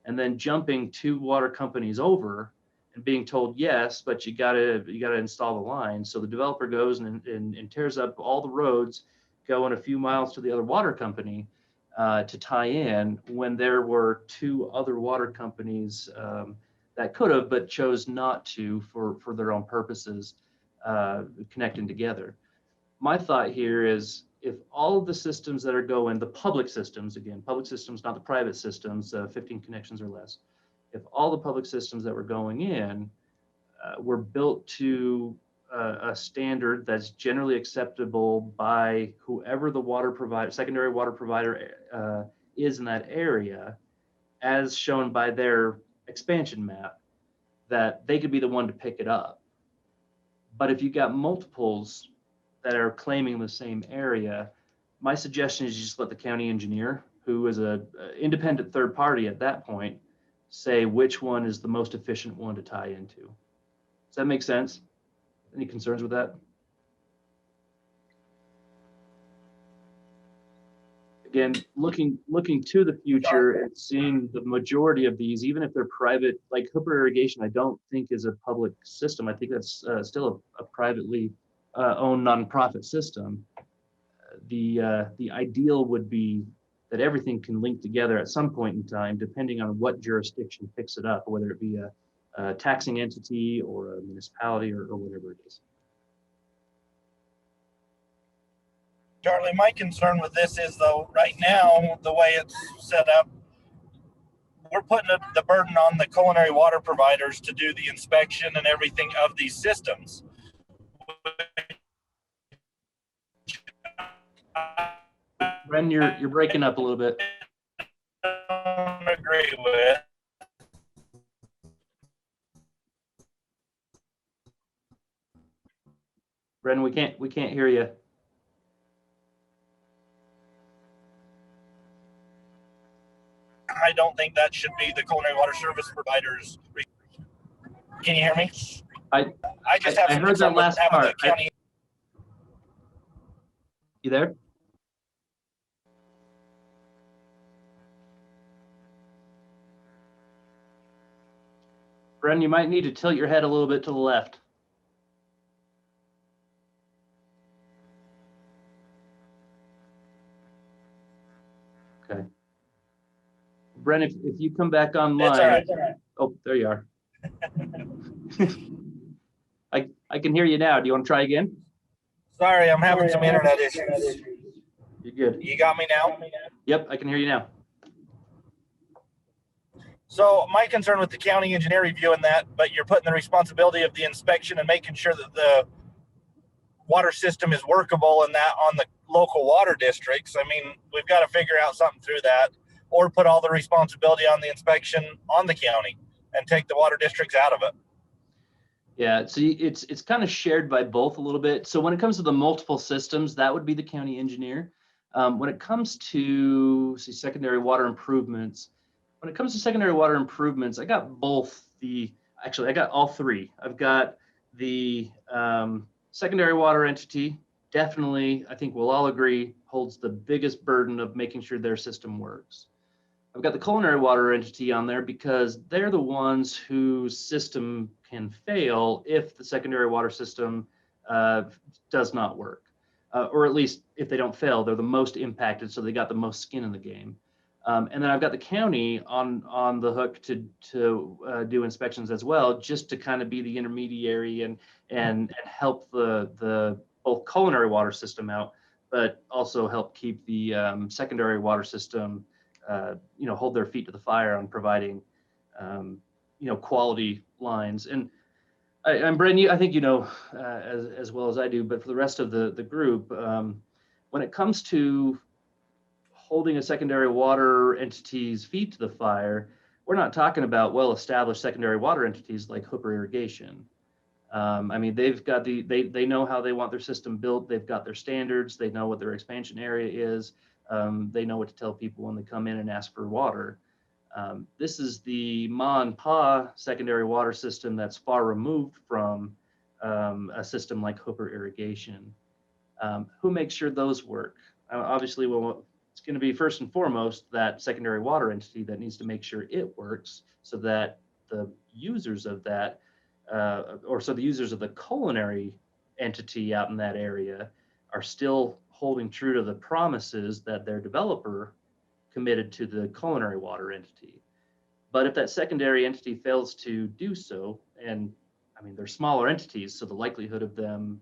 Speaker 4: and then jumping 2 water companies over and being told yes, but you gotta install the line. So the developer goes and tears up all the roads, going a few miles to the other water company to tie in, when there were 2 other water companies that could have but chose not to for their own purposes, connecting together. My thought here is, if all of the systems that are going, the public systems, again, public systems, not the private systems, 15 connections or less, if all the public systems that were going in were built to a standard that's generally acceptable by whoever the water provider, secondary water provider is in that area, as shown by their expansion map, that they could be the one to pick it up. But if you got multiples that are claiming the same area, my suggestion is you just let the county engineer, who is an independent third party at that point, say which one is the most efficient one to tie into. Does that make sense? Any concerns with that? Again, looking to the future and seeing the majority of these, even if they're private, like Hooper Irrigation, I don't think is a public system. I think that's still a privately owned nonprofit system. The ideal would be that everything can link together at some point in time, depending on what jurisdiction picks it up, whether it be a taxing entity or a municipality or whatever it is.
Speaker 5: Charlie, my concern with this is, though, right now, the way it's set up, we're putting the burden on the culinary water providers to do the inspection and everything of these systems.
Speaker 4: Bren, you're breaking up a little bit.
Speaker 5: I don't agree with.
Speaker 4: Bren, we can't hear you.
Speaker 5: I don't think that should be the culinary water service providers. Can you hear me? I just have
Speaker 4: I heard that last part.
Speaker 5: County.
Speaker 4: You there? Bren, you might need to tilt your head a little bit to the left. Okay. Bren, if you come back online.
Speaker 5: It's all right, it's all right.
Speaker 4: Oh, there you are. I can hear you now. Do you want to try again?
Speaker 5: Sorry, I'm having some internet issues.
Speaker 4: You're good.
Speaker 5: You got me now?
Speaker 4: Yep, I can hear you now.
Speaker 5: So my concern with the county engineer reviewing that, but you're putting the responsibility of the inspection and making sure that the water system is workable and that on the local water districts. I mean, we've got to figure out something through that. or put all the responsibility on the inspection on the county and take the water districts out of it.
Speaker 4: Yeah, so it's kind of shared by both a little bit. So when it comes to the multiple systems, that would be the county engineer. When it comes to secondary water improvements, I got I got all three. I've got the secondary water entity, definitely, I think we'll all agree, holds the biggest burden of making sure their system works. I've got the culinary water entity on there because they're the ones whose system can fail if the secondary water system does not work. Or at least if they don't fail, they're the most impacted, so they got the most skin in the game. And then I've got the county on the hook to do inspections as well, just to kind of be the intermediary and help the both culinary water system out, but also help keep the secondary water system, hold their feet to the fire on providing, quality lines. And Bren, I think as well as I do, but for the rest of the group, when it comes to holding a secondary water entity's feet to the fire, we're not talking about well-established secondary water entities like Hooper Irrigation. They've got they know how they want their system built. They've got their standards. They know what their expansion area is. They know what to tell people when they come in and ask for water. This is the ma and pa secondary water system that's far removed from a system like Hooper Irrigation. Who makes sure those work? Obviously, it's going to be first and foremost that secondary water entity that needs to make sure it works, so that the users of that, the users of the culinary entity out in that area are still holding true to the promises that their developer committed to the culinary water entity. But if that secondary entity fails to do so, and they're smaller entities, so the likelihood of them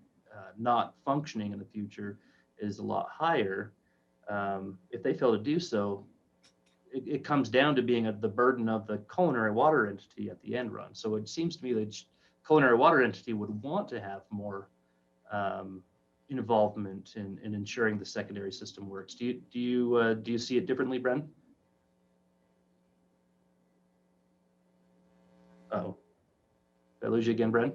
Speaker 4: not functioning in the future is a lot higher. If they fail to do so, it comes down to being the burden of the culinary water entity at the end run. So it seems to me that culinary water entity would want to have more involvement in ensuring the secondary system works. Do you see it differently, Bren? Oh, did I lose you again, Bren?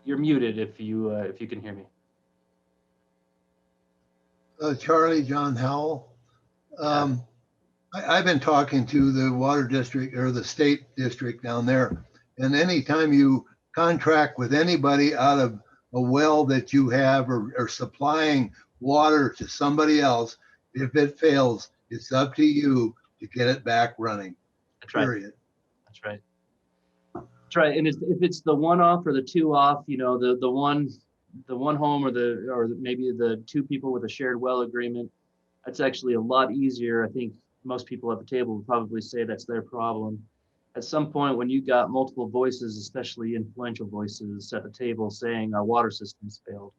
Speaker 4: You're muted if you can hear me.
Speaker 11: Charlie, John Howell. I've been talking to the water district or the state district down there, and anytime you contract with anybody out of a well that you have or supplying water to somebody else, if it fails, it's up to you to get it back running.
Speaker 4: That's
Speaker 11: period.
Speaker 4: Right. That's right. That's right. And if it's the one off or the two off, the one home or maybe the two people with a shared well agreement, that's actually a lot easier. I think most people at the table would probably say that's their problem. At some point when you got multiple voices, especially influential voices at the table saying our water system's failed,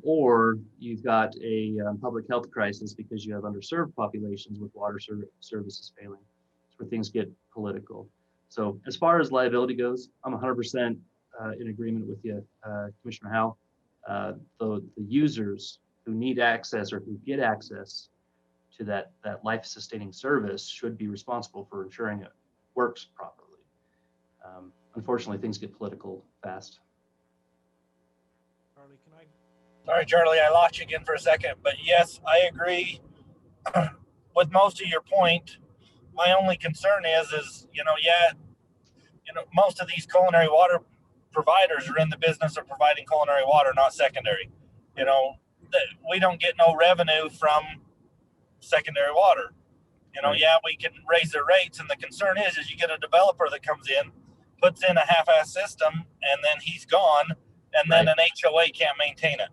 Speaker 4: or you've got a public health crisis because you have underserved populations with water services failing, that's where things get political. So as far as liability goes, I'm 100% in agreement with you, Commissioner Howell. The users who need access or who get access to that life-sustaining service should be responsible for ensuring it works properly. Unfortunately, things get political fast.
Speaker 1: Charlie, can I?
Speaker 5: Sorry, Charlie, I lost you again for a second, but yes, I agree with most of your point. My only concern is most of these culinary water providers are in the business of providing culinary water, not secondary. We don't get no revenue from secondary water.
Speaker 4: Right.
Speaker 5: Yeah, we can raise their rates, and the concern is you get a developer that comes in, puts in a half-ass system, and then he's gone, and then an HOA can't maintain it.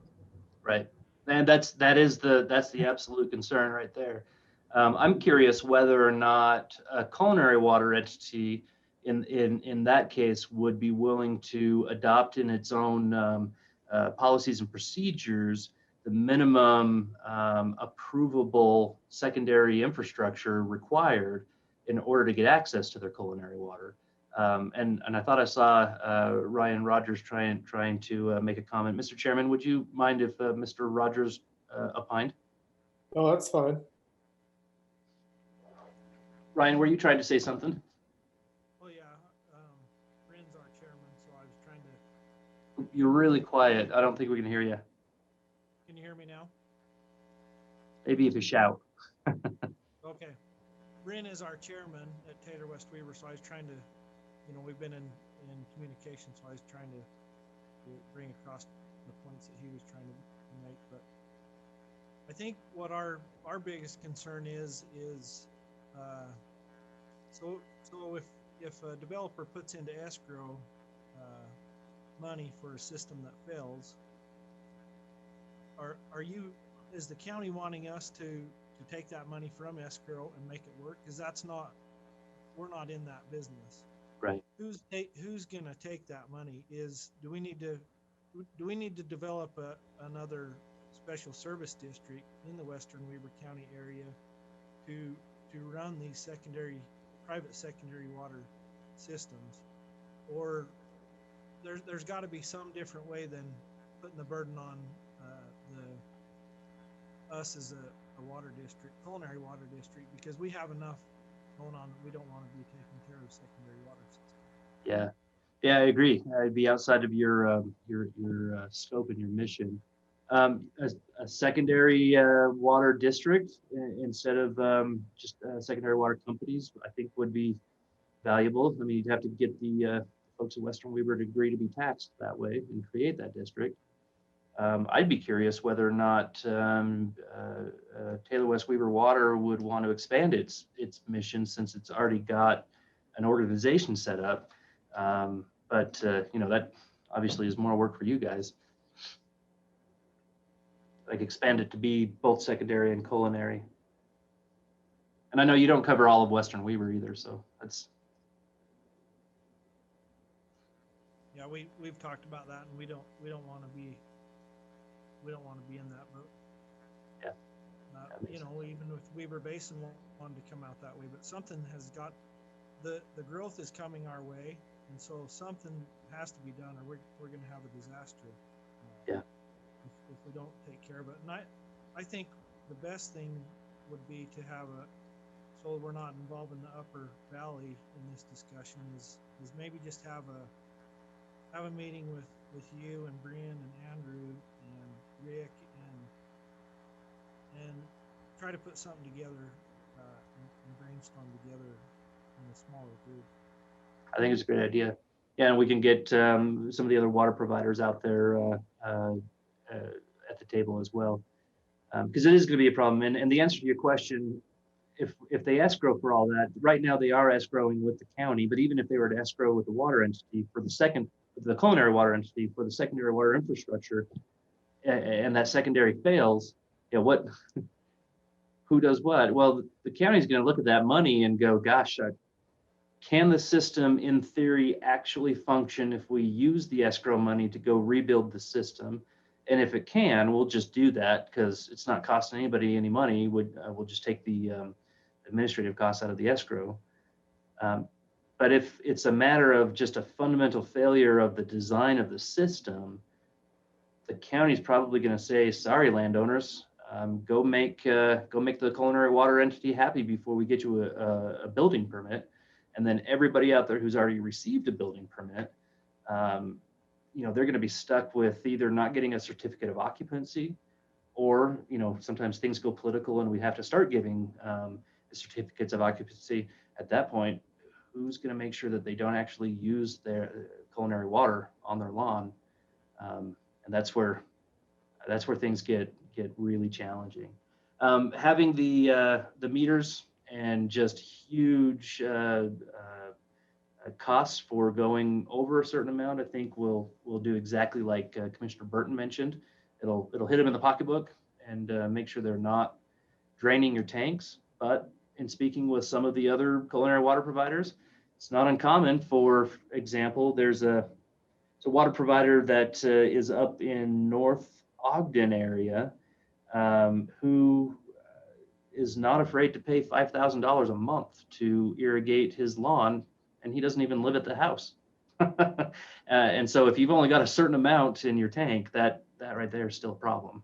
Speaker 4: Right, and that's the absolute concern right there. I'm curious whether or not a culinary water entity in that case would be willing to adopt in its own policies and procedures the minimum approvable secondary infrastructure required in order to get access to their culinary water. And I thought I saw Ryan Rogers trying to make a comment. Mr. Chairman, would you mind if Mr. Rogers opined.
Speaker 1: Oh, that's fine.
Speaker 4: Ryan, were you trying to say something?
Speaker 3: Oh, yeah. Bryn's our chairman, so I was trying to,
Speaker 4: You're really quiet. I don't think we can hear you.
Speaker 3: can you hear me now?
Speaker 4: Maybe if you shout.
Speaker 3: Okay. Bryn is our chairman at Taylor West Weaver, so I was trying to, we've been in communication, so I was trying to bring across the points that he was trying to make. But I think what our biggest concern is so if a developer puts into escrow money for a system that fails, is the county wanting us to take that money from escrow and make it work? Because we're not in that business.
Speaker 4: Right.
Speaker 3: Who's gonna take that money? Do we need to develop another special service district in the Western Weber County area to run these private secondary water systems? Or there's got to be some different way than putting the burden on us as a water district, culinary water district, because we have enough going on that we don't want to be taking care of secondary water systems.
Speaker 4: Yeah, I agree. I'd be outside of your scope and your mission. A secondary water district instead of just secondary water companies, I think would be valuable. I mean, you'd have to get the folks at Western Weber to agree to be taxed that way and create that district. I'd be curious whether or not Taylor West Weber Water would want to expand its mission, since it's already got an organization set up. But that obviously is more work for you guys. Like expand it to be both secondary and culinary. And I know you don't cover all of Western Weber either, so that's.
Speaker 3: Yeah, we've talked about that, and we don't want to be in that boat.
Speaker 4: Yeah.
Speaker 3: Even with Weber Basin wanted to come out that way, but something has got, the growth is coming our way, and so something has to be done, or we're going to have a disaster.
Speaker 4: Yeah.
Speaker 3: If we don't take care of it. And I think the best thing would be to have so we're not involved in the upper valley in this discussion, is maybe just have a meeting with you and Bryn and Andrew and Rick and try to put something together and brainstorm together in a smaller group.
Speaker 4: I think it's a great idea. Yeah, and we can get some of the other water providers out there at the table as well, because it is going to be a problem. And the answer to your question, if they escrow for all that, right now they are escrowing with the county, but even if they were to escrow with the water entity for the culinary water entity for the secondary water infrastructure, and that secondary fails, who does what? Well, the county's going to look at that money and go, gosh, can the system in theory actually function if we use the escrow money to go rebuild the system? And if it can, we'll just do that because it's not costing anybody any money. We'll just take the administrative costs out of the escrow. But if it's a matter of just a fundamental failure of the design of the system, the county's probably going to say, sorry, landowners, go make the culinary water entity happy before we get you a building permit. And then everybody out there who's already received a building permit, they're going to be stuck with either not getting a certificate of occupancy, or sometimes things go political and we have to start giving the certificates of occupancy. At that point, who's going to make sure that they don't actually use their culinary water on their lawn? And that's where things get really challenging. Having the meters and just huge costs for going over a certain amount, I think we'll do exactly like Commissioner Burton mentioned. It'll hit them in the pocketbook and make sure they're not draining your tanks. But in speaking with some of the other culinary water providers, it's not uncommon. For example, there's a water provider that is up in North Ogden area who is not afraid to pay $5,000 a month to irrigate his lawn, and he doesn't even live at the house. And so if you've only got a certain amount in your tank, that right there is still a problem.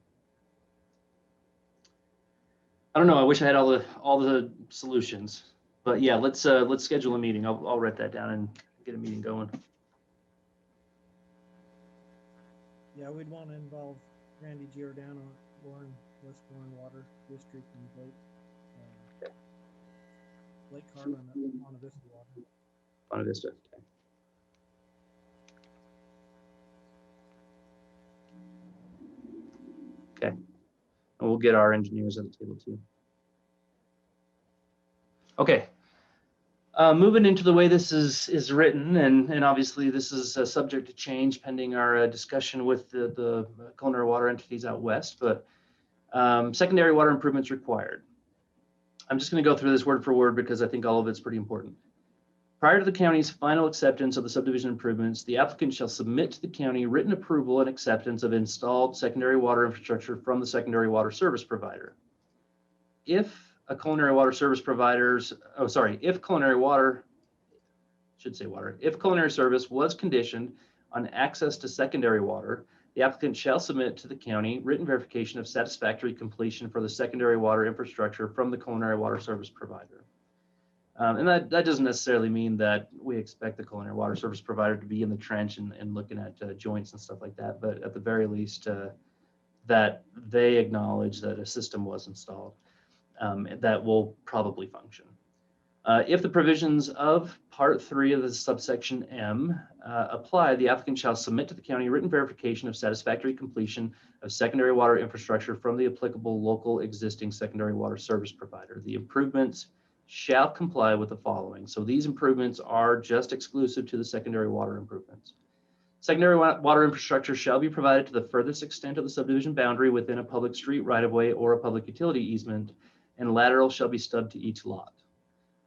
Speaker 4: I don't know. I wish I had all the solutions, but yeah, let's schedule a meeting. I'll write that down and get a meeting going.
Speaker 8: Yeah, we'd want to involve Randy Giordano, West Warren Water District, and Blake Carlin at Monte Vista Water.
Speaker 4: Monte Vista. Okay. And we'll get our engineers at the table too. Okay. Moving into the way this is written, and obviously this is subject to change pending our discussion with the culinary water entities out west, but secondary water improvements required. I'm just going to go through this word for word because I think all of it's pretty important. Prior to the county's final acceptance of the subdivision improvements, the applicant shall submit to the county written approval and acceptance of installed secondary water infrastructure from the secondary water service provider. If culinary service was conditioned on access to secondary water, the applicant shall submit to the county written verification of satisfactory completion for the secondary water infrastructure from the culinary water service provider. And that doesn't necessarily mean that we expect the culinary water service provider to be in the trench and looking at joints and stuff like that, but at the very least that they acknowledge that a system was installed that will probably function. If the provisions of Part 3 of the subsection M apply, the applicant shall submit to the county written verification of satisfactory completion of secondary water infrastructure from the applicable local existing secondary water service provider. The improvements shall comply with the following. So these improvements are just exclusive to the secondary water improvements. Secondary water infrastructure shall be provided to the furthest extent of the subdivision boundary within a public street right-of-way or a public utility easement, and lateral shall be stubbed to each lot.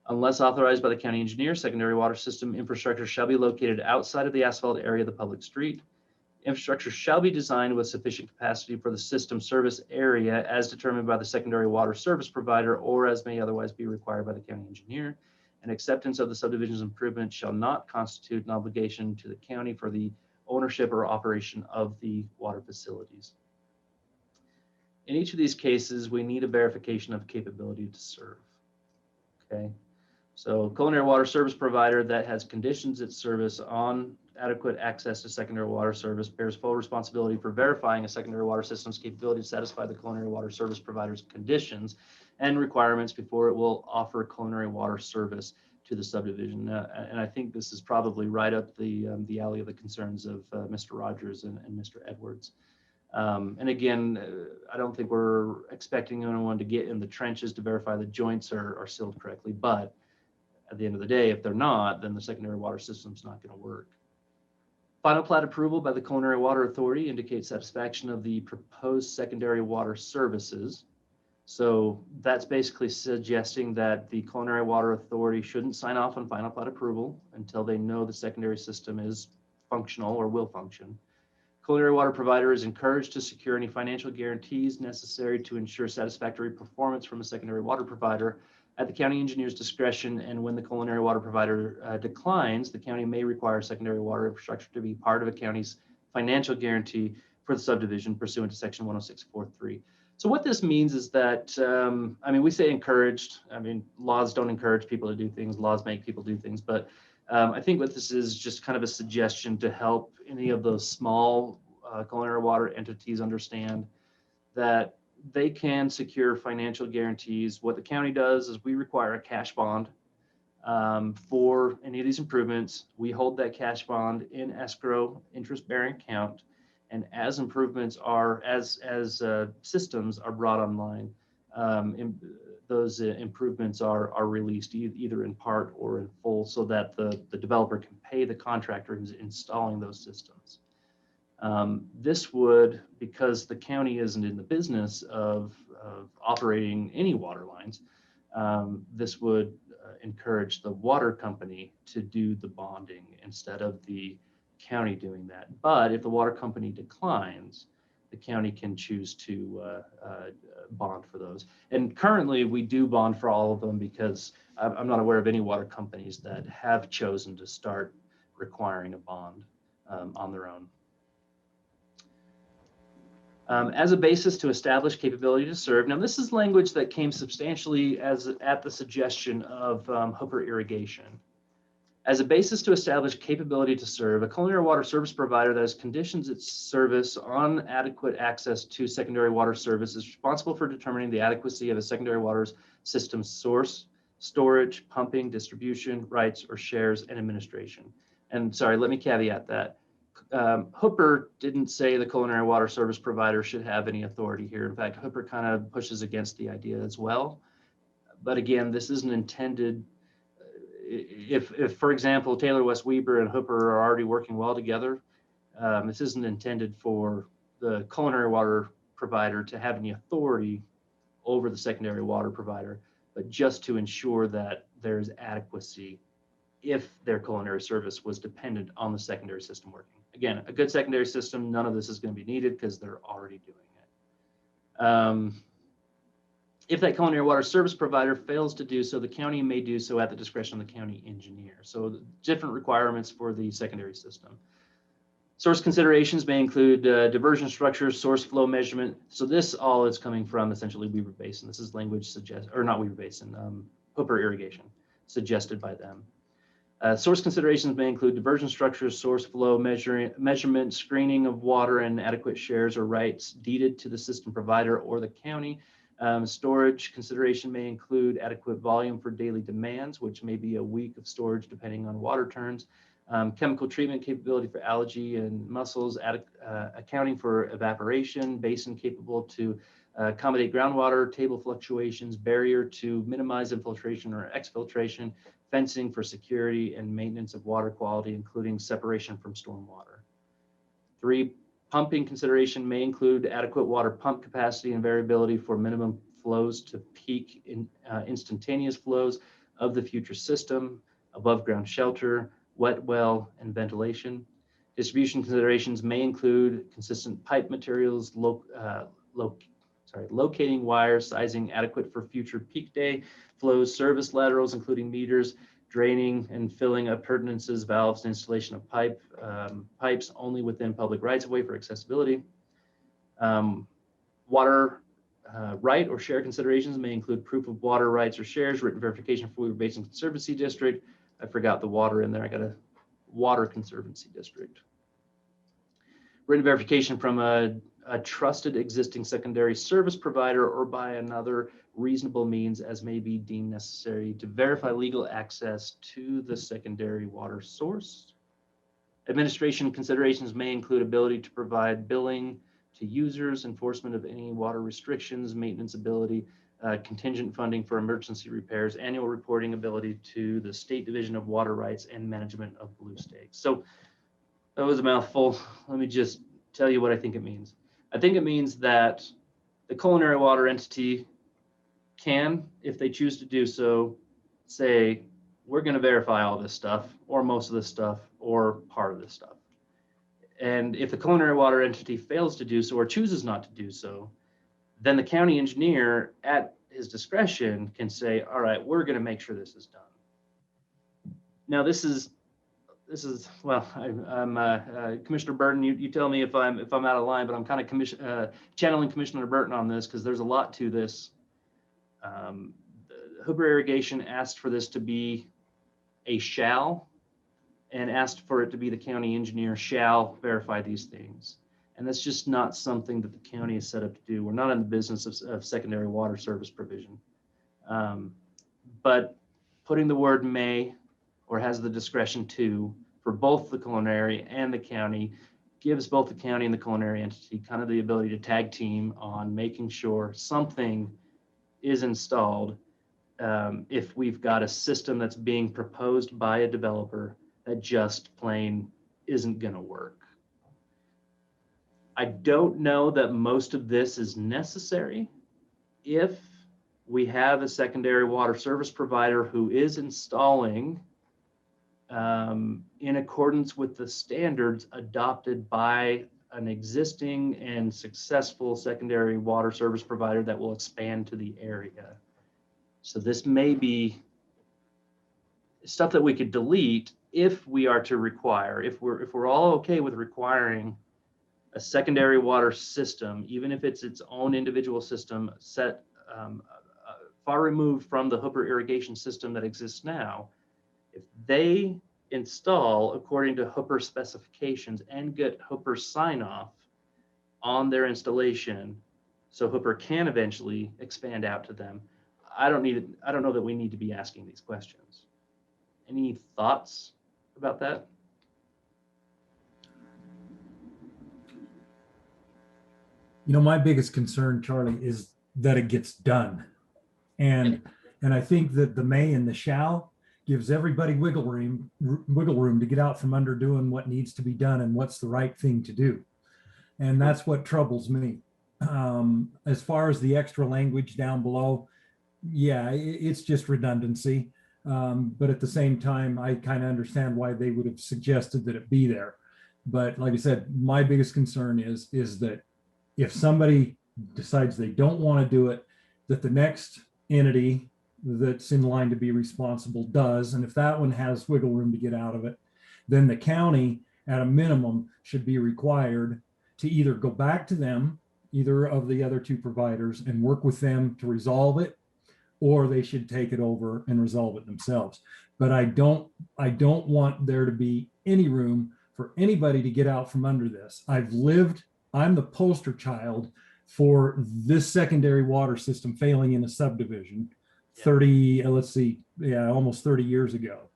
Speaker 4: Unless authorized by the county engineer, secondary water system infrastructure shall be located outside of the asphalt area of the public street. Infrastructure shall be designed with sufficient capacity for the system service area as determined by the secondary water service provider or as may otherwise be required by the county engineer. And acceptance of the subdivision's improvement shall not constitute an obligation to the county for the ownership or operation of the water facilities. In each of these cases, we need a verification of capability to serve. Okay. So culinary water service provider that has conditions its service on adequate access to secondary water service bears full responsibility for verifying a secondary water system's capability to satisfy the culinary water service provider's conditions and requirements before it will offer culinary water service to the subdivision. And I think this is probably right up the alley of the concerns of Mr. Rogers and Mr. Edwards. And again, I don't think we're expecting anyone to get in the trenches to verify the joints are sealed correctly, but at the end of the day, if they're not, then the secondary water system's not going to work. Final plat approval by the Culinary Water Authority indicates satisfaction of the proposed secondary water services. So that's basically suggesting that the Culinary Water Authority shouldn't sign off on final plat approval until they know the secondary system is functional or will function. Culinary water provider is encouraged to secure any financial guarantees necessary to ensure satisfactory performance from a secondary water provider at the county engineer's discretion, and when the culinary water provider declines, the county may require secondary water infrastructure to be part of a county's financial guarantee for the subdivision pursuant to section 106.43. So what this means is that, I mean, we say encouraged. I mean, laws don't encourage people to do things. Laws make people do things. But I think what this is just kind of a suggestion to help any of those small culinary water entities understand that they can secure financial guarantees. What the county does is we require a cash bond for any of these improvements. We hold that cash bond in escrow interest-bearing account. And as improvements are, as systems are brought online, those improvements are released either in part or in full so that the developer can pay the contractor who's installing those systems. This would, because the county isn't in the business of operating any water lines, this would encourage the water company to do the bonding instead of the county doing that. But if the water company declines, the county can choose to bond for those. And currently we do bond for all of them because I'm not aware of any water companies that have chosen to start requiring a bond on their own. As a basis to establish capability to serve. Now, this is language that came substantially at the suggestion of Hooper Irrigation. As a basis to establish capability to serve, a culinary water service provider that has conditions its service on adequate access to secondary water service is responsible for determining the adequacy of a secondary water system source, storage, pumping, distribution, rights, or shares, and administration. And sorry, let me caveat that. Hooper didn't say the culinary water service provider should have any authority here. In fact, Hooper kind of pushes against the idea as well. But again, this isn't intended. If for example, Taylor West Weber and Hooper are already working well together, this isn't intended for the culinary water provider to have any authority over the secondary water provider, but just to ensure that there's adequacy if their culinary service was dependent on the secondary system working. Again, a good secondary system, none of this is going to be needed because they're already doing it. If that culinary water service provider fails to do so, the county may do so at the discretion of the county engineer. So different requirements for the secondary system. Source considerations may include diversion structures, source flow measurement. So this all is coming from essentially Weber Basin. This is language or not Weber Basin, Hooper Irrigation, suggested by them. Source considerations may include diversion structures, source flow measurement, screening of water, and adequate shares or rights deeded to the system provider or the county. Storage consideration may include adequate volume for daily demands, which may be a week of storage depending on water turns. Chemical treatment capability for algae and mussels, accounting for evaporation, basin capable to accommodate groundwater, table fluctuations, barrier to minimize infiltration or exfiltration, fencing for security and maintenance of water quality, including separation from stormwater. 3, pumping consideration may include adequate water pump capacity and variability for minimum flows to peak instantaneous flows of the future system, above ground shelter, wet well, and ventilation. Distribution considerations may include consistent pipe materials, locating wires, sizing adequate for future peak day flows, service laterals, including meters, draining and filling appurtenances, valves, and installation of pipes only within public rights of way for accessibility. Water right or share considerations may include proof of water rights or shares, written verification for Weber Basin Conservancy District. I forgot the water in there. I got a water conservancy district. Written verification from a trusted existing secondary service provider or by another reasonable means as may be deemed necessary to verify legal access to the secondary water source. Administration considerations may include ability to provide billing to users, enforcement of any water restrictions, maintenance ability, contingent funding for emergency repairs, annual reporting ability to the State Division of Water Rights, and management of blue stakes. So that was a mouthful. Let me just tell you what I think it means. I think it means that the culinary water entity can, if they choose to do so, say, we're going to verify all this stuff, or most of this stuff, or part of this stuff. And if the culinary water entity fails to do so or chooses not to do so, then the county engineer at his discretion can say, all right, we're going to make sure this is done. Now, this is well, I'm Commissioner Burton. You tell me if I'm out of line, but I'm kind of channeling Commissioner Burton on this because there's a lot to this. Hooper Irrigation asked for this to be a shall, and asked for it to be the county engineer shall verify these things. And that's just not something that the county is set up to do. We're not in the business of secondary water service provision. But putting the word may or has the discretion to for both the culinary and the county gives both the county and the culinary entity kind of the ability to tag team on making sure something is installed if we've got a system that's being proposed by a developer that just plain isn't going to work. I don't know that most of this is necessary if we have a secondary water service provider who is installing in accordance with the standards adopted by an existing and successful secondary water service provider that will expand to the area. So this may be stuff that we could delete if we are to require, if we're all okay with requiring a secondary water system, even if it's its own individual system set far removed from the Hooper irrigation system that exists now, if they install according to Hooper specifications and get Hooper sign off on their installation, so Hooper can eventually expand out to them, I don't know that we need to be asking these questions. Any thoughts about that?
Speaker 14: My biggest concern, Charlie, is that it gets done. And I think that the may and the shall gives everybody wiggle room to get out from under doing what needs to be done and what's the right thing to do. And that's what troubles me. As far as the extra language down below, yeah, it's just redundancy. But at the same time, I kind of understand why they would have suggested that it be there. But like I said, my biggest concern is that if somebody decides they don't want to do it, that the next entity that's in line to be responsible does. And if that one has wiggle room to get out of it, then the county at a minimum should be required to either go back to them, either of the other two providers, and work with them to resolve it, or they should take it over and resolve it themselves. But I don't want there to be any room for anybody to get out from under this. I'm the poster child for this secondary water system failing in a subdivision almost 30 years ago.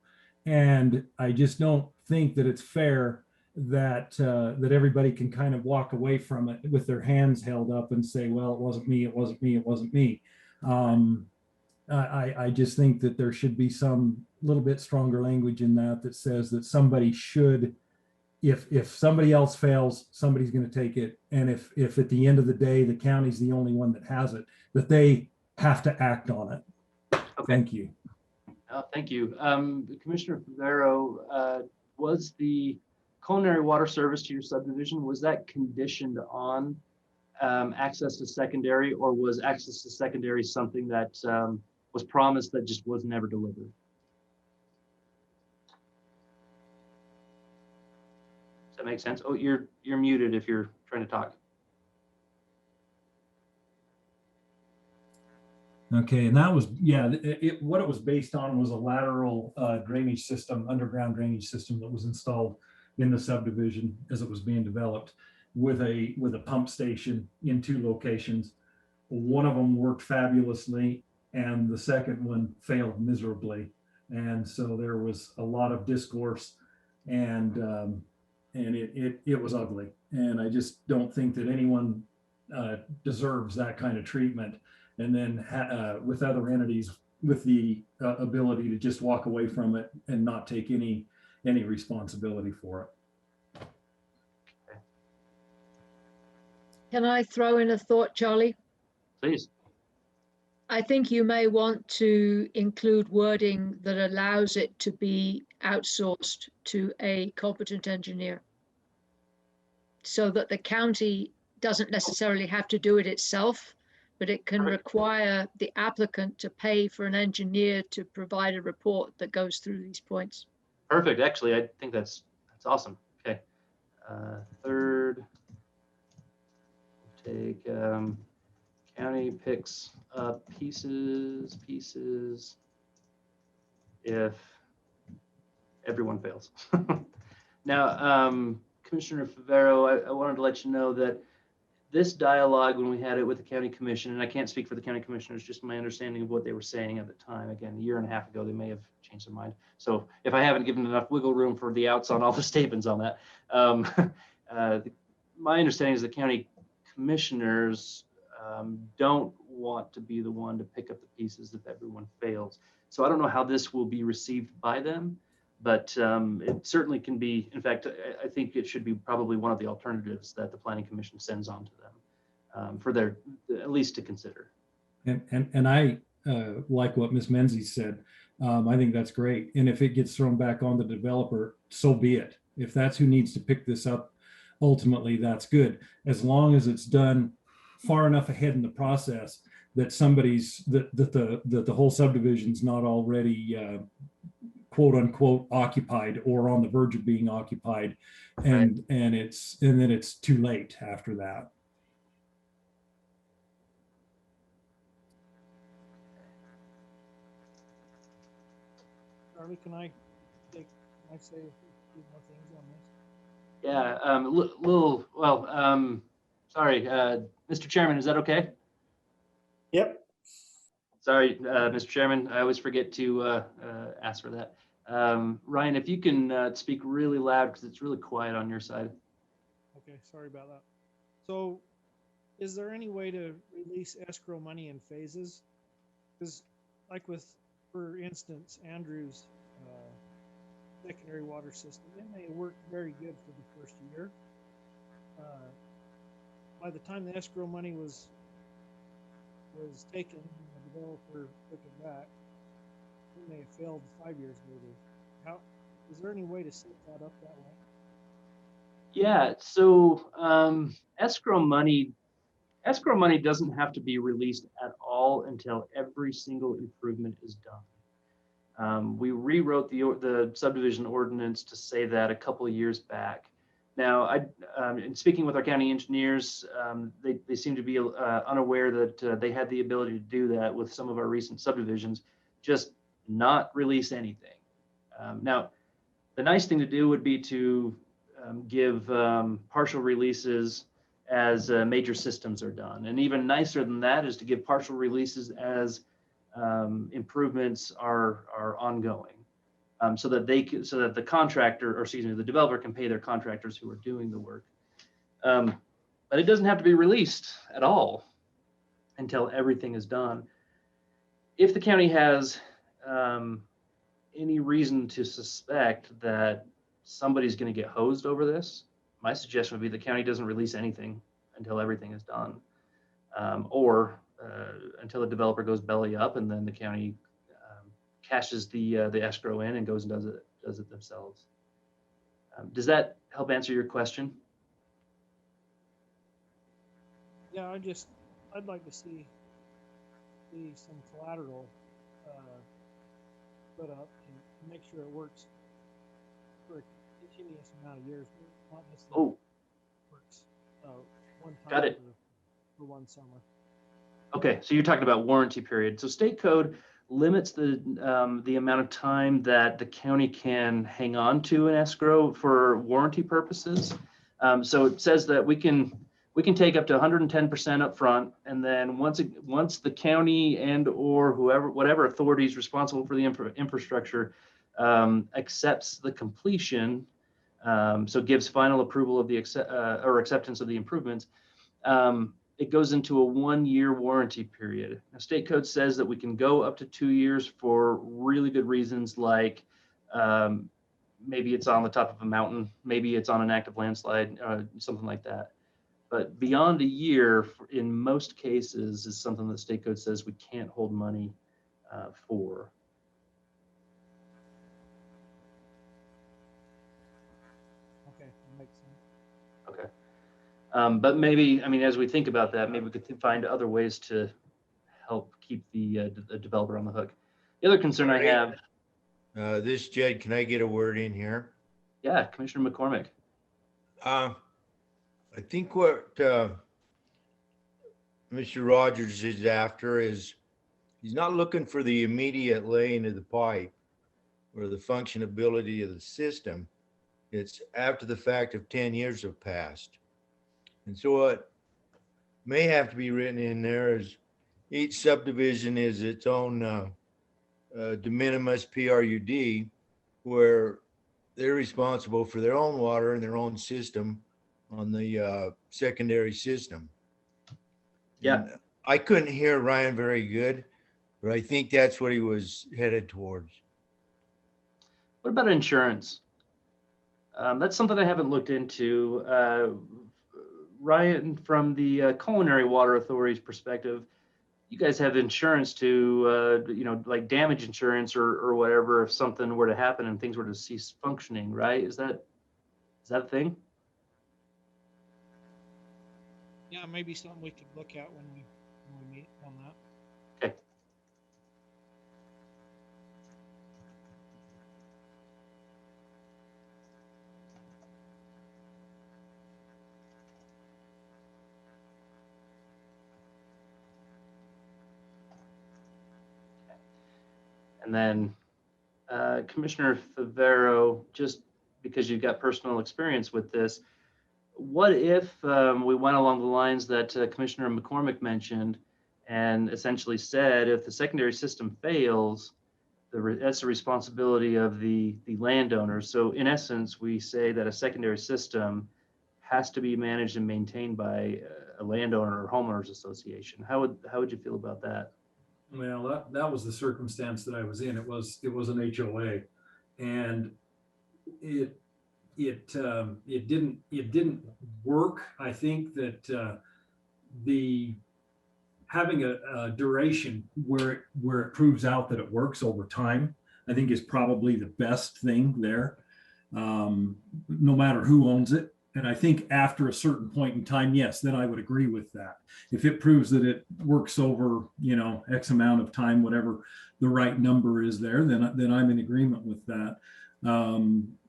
Speaker 14: And I just don't think that it's fair that that everybody can kind of walk away from it with their hands held up and say, well, it wasn't me, it wasn't me, it wasn't me. I just think that there should be some little bit stronger language in that says that somebody should, if somebody else fails, somebody's going to take it. And if at the end of the day, the county's the only one that has it, that they have to act on it. Okay. Thank you.
Speaker 4: Thank you. Commissioner Favero, was the culinary water service to your subdivision, was that conditioned on access to secondary, or was access to secondary something that was promised that just was never delivered? Does that make sense? Oh, you're muted if you're trying to talk.
Speaker 14: Okay, and that was, what it was based on was a lateral drainage system, underground drainage system that was installed in the subdivision as it was being developed with a pump station in 2 locations. One of them worked fabulously and the second one failed miserably. And so there was a lot of discourse and it was ugly. And I just don't think that anyone deserves that kind of treatment. And then with other entities with the ability to just walk away from it and not take any responsibility for it.
Speaker 9: Can I throw in a thought, Charlie?
Speaker 4: Please.
Speaker 9: I think you may want to include wording that allows it to be outsourced to a competent engineer, so that the county doesn't necessarily have to do it itself, but it can require the applicant to pay for an engineer to provide a report that goes through these points.
Speaker 4: Perfect. Actually, I think that's awesome. Okay. Third, take county picks up pieces if everyone fails. Now, Commissioner Favero, I wanted to let you know that this dialogue, when we had it with the county commission, and I can't speak for the county commissioners, just my understanding of what they were saying at the time. Again, a year and a half ago, they may have changed their mind. So if I haven't given enough wiggle room for the outs on all the statements on that, my understanding is the county commissioners don't want to be the one to pick up the pieces if everyone fails. So I don't know how this will be received by them, but it certainly can be. In fact, I think it should be probably one of the alternatives that the Planning Commission sends on to them for their, at least to consider.
Speaker 14: And I like what Ms. Menzies said. I think that's great. And if it gets thrown back on the developer, so be it. If that's who needs to pick this up, ultimately that's good. As long as it's done far enough ahead in the process that the whole subdivision's not already quote unquote occupied or on the verge of being occupied. And then it's too late after that.
Speaker 8: Charlie, can I say a few more things on this?
Speaker 4: Yeah, sorry, Mr. Chairman, is that okay?
Speaker 1: Yep.
Speaker 4: Sorry, Mr. Chairman, I always forget to ask for that. Ryan, if you can speak really loud because it's really quiet on your side.
Speaker 8: Okay, sorry about that. So is there any way to release escrow money in phases? Because like for instance, Andrew's secondary water system, it may work very good for the first year. By the time the escrow money was taken, the developer took it back, it may have failed 5 years later. Is there any way to set that up that way?
Speaker 4: Yeah, so escrow money doesn't have to be released at all until every single improvement is done. We rewrote the subdivision ordinance to say that a couple of years back. Now, in speaking with our county engineers, they seem to be unaware that they had the ability to do that with some of our recent subdivisions, just not release anything. Now, the nice thing to do would be to give partial releases as major systems are done. And even nicer than that is to give partial releases as improvements are ongoing. So that the contractor, or excuse me, the developer can pay their contractors who are doing the work. But it doesn't have to be released at all until everything is done. If the county has any reason to suspect that somebody's going to get hosed over this, my suggestion would be the county doesn't release anything until everything is done, or until the developer goes belly up, and then the county cashes the escrow in and goes and does it themselves. Does that help answer your question?
Speaker 8: Yeah, I'd like to see some collateral put up and make sure it works for a continuous amount of years, not necessarily works one time.
Speaker 4: Got it.
Speaker 8: For one summer.
Speaker 4: Okay, so you're talking about warranty period. So state code limits the amount of time that the county can hang on to an escrow for warranty purposes. So it says that we can take up to 110% up front, and then once the county and or whatever authority is responsible for the infrastructure accepts the completion, so gives final approval of the acceptance of the improvements, it goes into a 1-year warranty period. Now, state code says that we can go up to 2 years for really good reasons, like maybe it's on the top of a mountain, maybe it's on an active landslide, something like that. But beyond a year, in most cases, is something that state code says we can't hold money for.
Speaker 8: Okay, that makes sense.
Speaker 4: Okay. But maybe, I mean, as we think about that, maybe we could find other ways to help keep the developer on the hook. The other concern I have.
Speaker 15: This is Jed, can I get a word in here?
Speaker 4: Yeah, Commissioner McCormick.
Speaker 15: I think what Mr. Rogers is after is he's not looking for the immediate laying of the pipe or the functionability of the system. It's after the fact of 10 years have passed. And so what may have to be written in there is each subdivision is its own de minimis PRUD, where they're responsible for their own water and their own system on the secondary system.
Speaker 4: Yeah.
Speaker 15: And I couldn't hear Ryan very good, but I think that's what he was headed towards.
Speaker 4: What about insurance? That's something I haven't looked into. Ryan, from the Culinary Water Authority's perspective, you guys have insurance to, like damage insurance or whatever, if something were to happen and things were to cease functioning, right? Is that a thing?
Speaker 8: Yeah, maybe something we could look at when we meet on that.
Speaker 4: Okay. And then Commissioner Favero, just because you've got personal experience with this, what if we went along the lines that Commissioner McCormick mentioned and essentially said, if the secondary system fails, that's the responsibility of the landowner. So in essence, we say that a secondary system has to be managed and maintained by a landowner or homeowners association. How would you feel about that?
Speaker 14: Well, that was the circumstance that I was in. It was an HOA, and it didn't work. I think that the having a duration where it proves out that it works over time, I think is probably the best thing there, no matter who owns it. And I think after a certain point in time, yes, then I would agree with that. If it proves that it works over, X amount of time, whatever the right number is there, then I'm in agreement with that.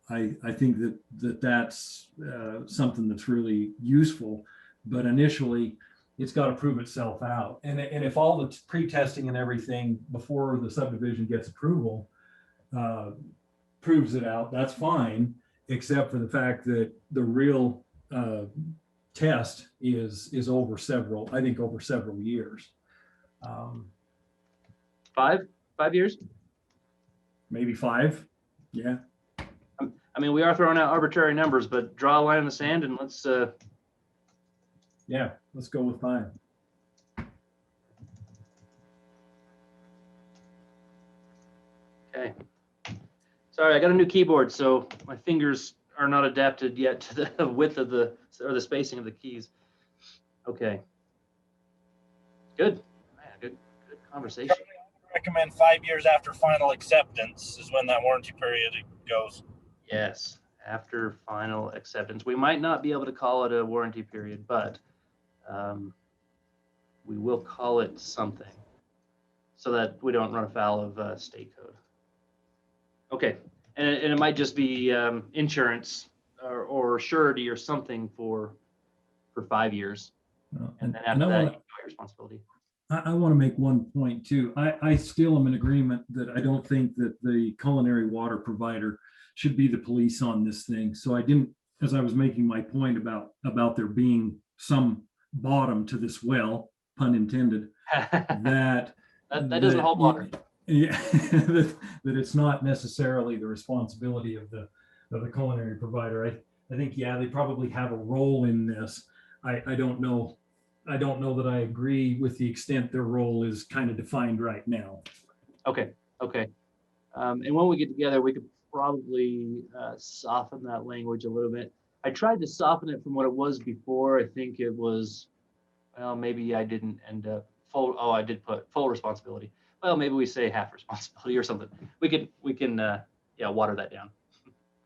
Speaker 14: I think that's something that's really useful, but initially it's got to prove itself out. And if all the pre-testing and everything before the subdivision gets approval proves it out, that's fine, except for the fact that the real test is over several years.
Speaker 4: 5 years?
Speaker 14: Maybe 5. Yeah.
Speaker 4: I mean, we are throwing out arbitrary numbers, but draw a line in the sand and let's.
Speaker 14: Yeah, let's go with 5.
Speaker 4: Okay. Sorry, I got a new keyboard, so my fingers are not adapted yet to the width of the spacing of the keys. Okay. Good. Man, good conversation.
Speaker 5: Recommend 5 years after final acceptance is when that warranty period goes.
Speaker 4: Yes, after final acceptance. We might not be able to call it a warranty period, but we will call it something so that we don't run afoul of state code. Okay, and it might just be insurance or surety or something for 5 years. And then after that, you know your responsibility.
Speaker 14: I want to make one point too. I still am in agreement that I don't think that the culinary water provider should be the police on this thing. So I didn't, as I was making my point about there being some bottom to this well, pun intended, that
Speaker 4: doesn't hold water.
Speaker 14: Yeah, that it's not necessarily the responsibility of the culinary provider. I think, yeah, they probably have a role in this. I don't know that I agree with the extent their role is kind of defined right now.
Speaker 4: Okay. And when we get together, we could probably soften that language a little bit. I tried to soften it from what it was before. I think it was, well, maybe I didn't end up I did put full responsibility. Well, maybe we say half responsibility or something. We can water that down.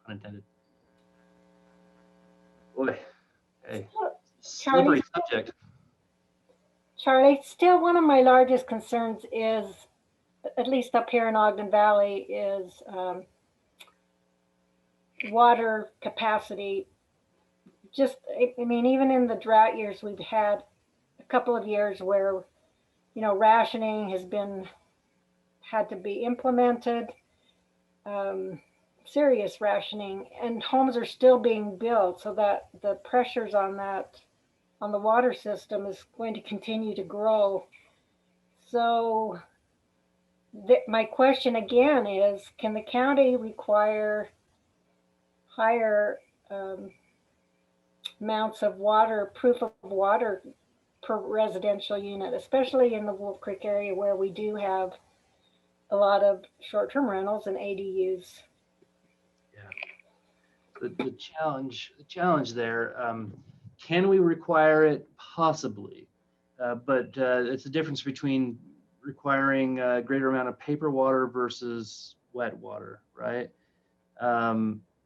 Speaker 4: Unintended. Boy, hey, slippery subject.
Speaker 6: Charlie, still one of my largest concerns is, at least up here in Ogden Valley, is water capacity. Just, I mean, even in the drought years, we've had a couple of years where, rationing has had to be implemented, serious rationing, and homes are still being built, so that the pressures on the water system is going to continue to grow. So my question again is, can the county require higher amounts of water, proof of water per residential unit, especially in the Wolf Creek area where we do have a lot of short-term rentals and ADUs?
Speaker 4: Yeah. The challenge there, can we require it? Possibly, but it's the difference between requiring a greater amount of paper water versus wet water, right?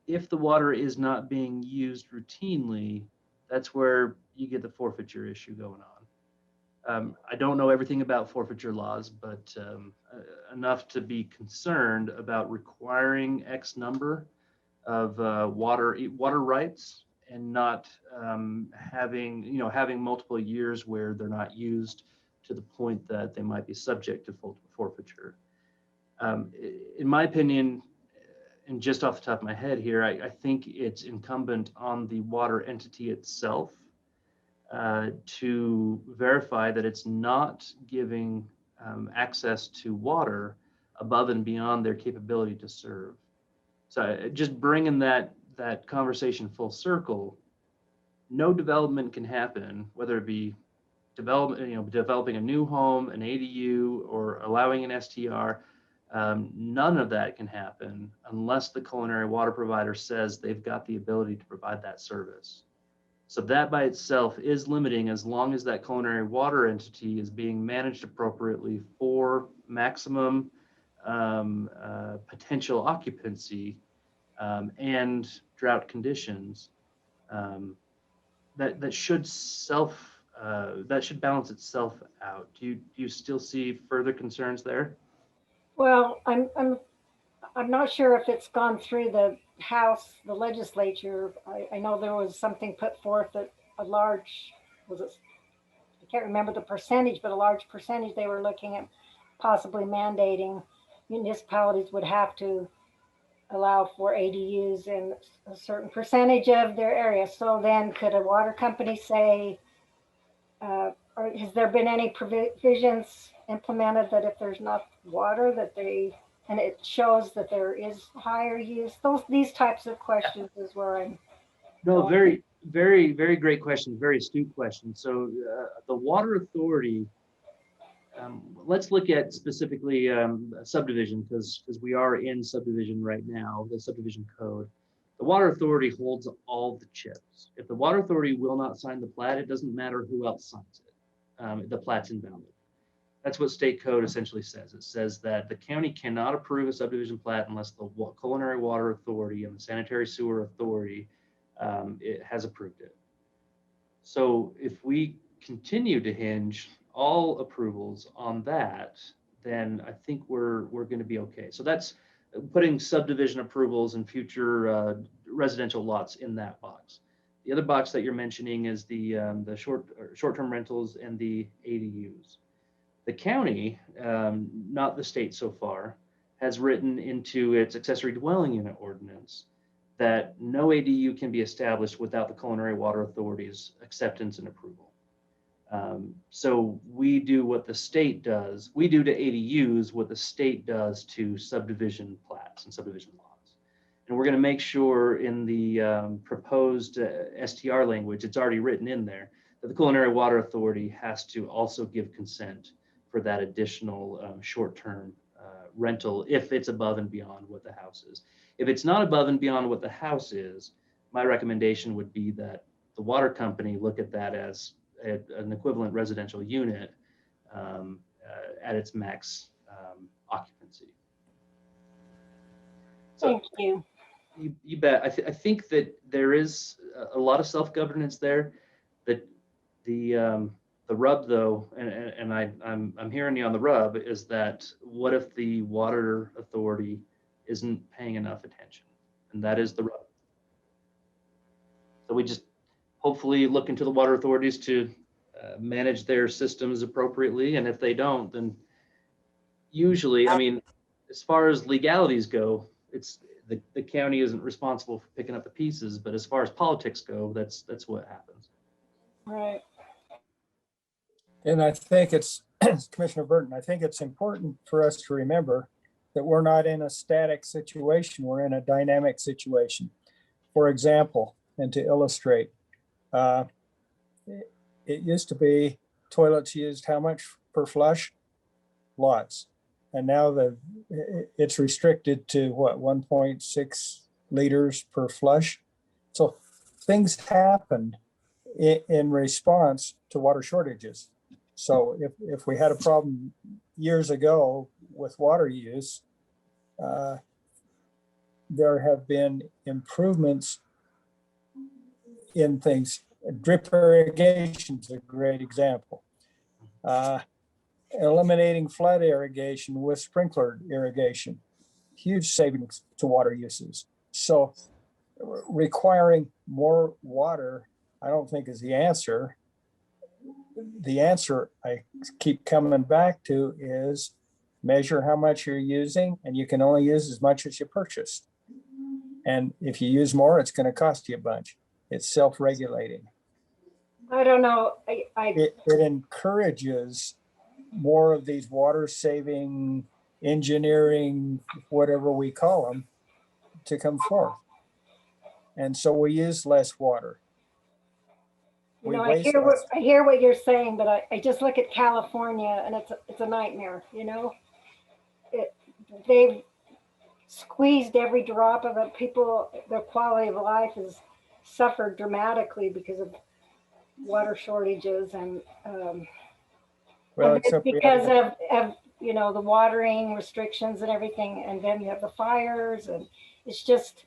Speaker 4: If the water is not being used routinely, that's where you get the forfeiture issue going on. I don't know everything about forfeiture laws, but enough to be concerned about requiring X number of water rights and not having multiple years where they're not used to the point that they might be subject to forfeiture. In my opinion, and just off the top of my head here, I think it's incumbent on the water entity itself to verify that it's not giving access to water above and beyond their capability to serve. So just bringing that conversation full circle, no development can happen, whether it be developing a new home, an ADU, or allowing an STR. None of that can happen unless the culinary water provider says they've got the ability to provide that service. So that by itself is limiting, as long as that culinary water entity is being managed appropriately for maximum potential occupancy and drought conditions. That should balance itself out. Do you still see further concerns there?
Speaker 6: Well, I'm not sure if it's gone through the House, the legislature. I know there was something put forth that I can't remember the percentage, but a large percentage they were looking at possibly mandating municipalities would have to allow for ADUs in a certain percentage of their area. So then could a water company say, or has there been any provisions implemented that if there's not water and it shows that there is higher use? These types of questions is where I'm.
Speaker 4: No, very, very, very great question. Very astute question. So the water authority, let's look at specifically subdivision, because we are in subdivision right now, the subdivision code. The water authority holds all the chips. If the water authority will not sign the plat, it doesn't matter who else signs it. The plat's invalid. That's what state code essentially says. It says that the county cannot approve a subdivision plat unless the culinary water authority and the sanitary sewer authority it has approved it. So if we continue to hinge all approvals on that, then I think we're going to be okay. So that's putting subdivision approvals and future residential lots in that box. The other box that you're mentioning is the short-term rentals and the ADUs. The county, not the state so far, has written into its accessory dwelling unit ordinance that no ADU can be established without the culinary water authority's acceptance and approval. So we do what the state does. We do to ADUs what the state does to subdivision plats and subdivision lots. And we're going to make sure in the proposed STR language, it's already written in there, that the culinary water authority has to also give consent for that additional short-term rental if it's above and beyond what the house is. If it's not above and beyond what the house is, my recommendation would be that the water company look at that as an equivalent residential unit at its max occupancy.
Speaker 6: Thank you.
Speaker 4: You bet. I think that there is a lot of self-governance there. That the rub, though, and I'm hearing you on the rub, is that what if the water authority isn't paying enough attention? And that is the rub. So we just hopefully look into the water authorities to manage their systems appropriately. And if they don't, then usually, I mean, as far as legalities go, it's the county isn't responsible for picking up the pieces, but as far as politics go, that's what happens.
Speaker 6: Right.
Speaker 7: And I think it's, Commissioner Burton, I think it's important for us to remember that we're not in a static situation, we're in a dynamic situation. For example, and to illustrate, it used to be toilets used how much per flush? Lots. And now it's restricted to what, 1.6 liters per flush. So things happened in response to water shortages. So if we had a problem years ago with water use, there have been improvements in things. Drip irrigation is a great example. Eliminating flood irrigation with sprinkler irrigation, huge savings to water uses. So requiring more water, I don't think is the answer. The answer I keep coming back to is measure how much you're using, and you can only use as much as you purchased. And if you use more, it's going to cost you a bunch. It's self-regulating.
Speaker 6: I don't know.
Speaker 7: It encourages more of these water saving engineering, whatever we call them, to come forth. And so we use less water.
Speaker 6: You
Speaker 7: We
Speaker 6: know,
Speaker 7: waste less.
Speaker 6: I hear what you're saying, but I just look at California and it's a nightmare, you know? They've squeezed every drop of it. People, their quality of life has suffered dramatically because of water shortages and
Speaker 7: Well,
Speaker 6: and
Speaker 7: except
Speaker 6: because of you know, the watering restrictions and everything, and then you have the fires, and it's just,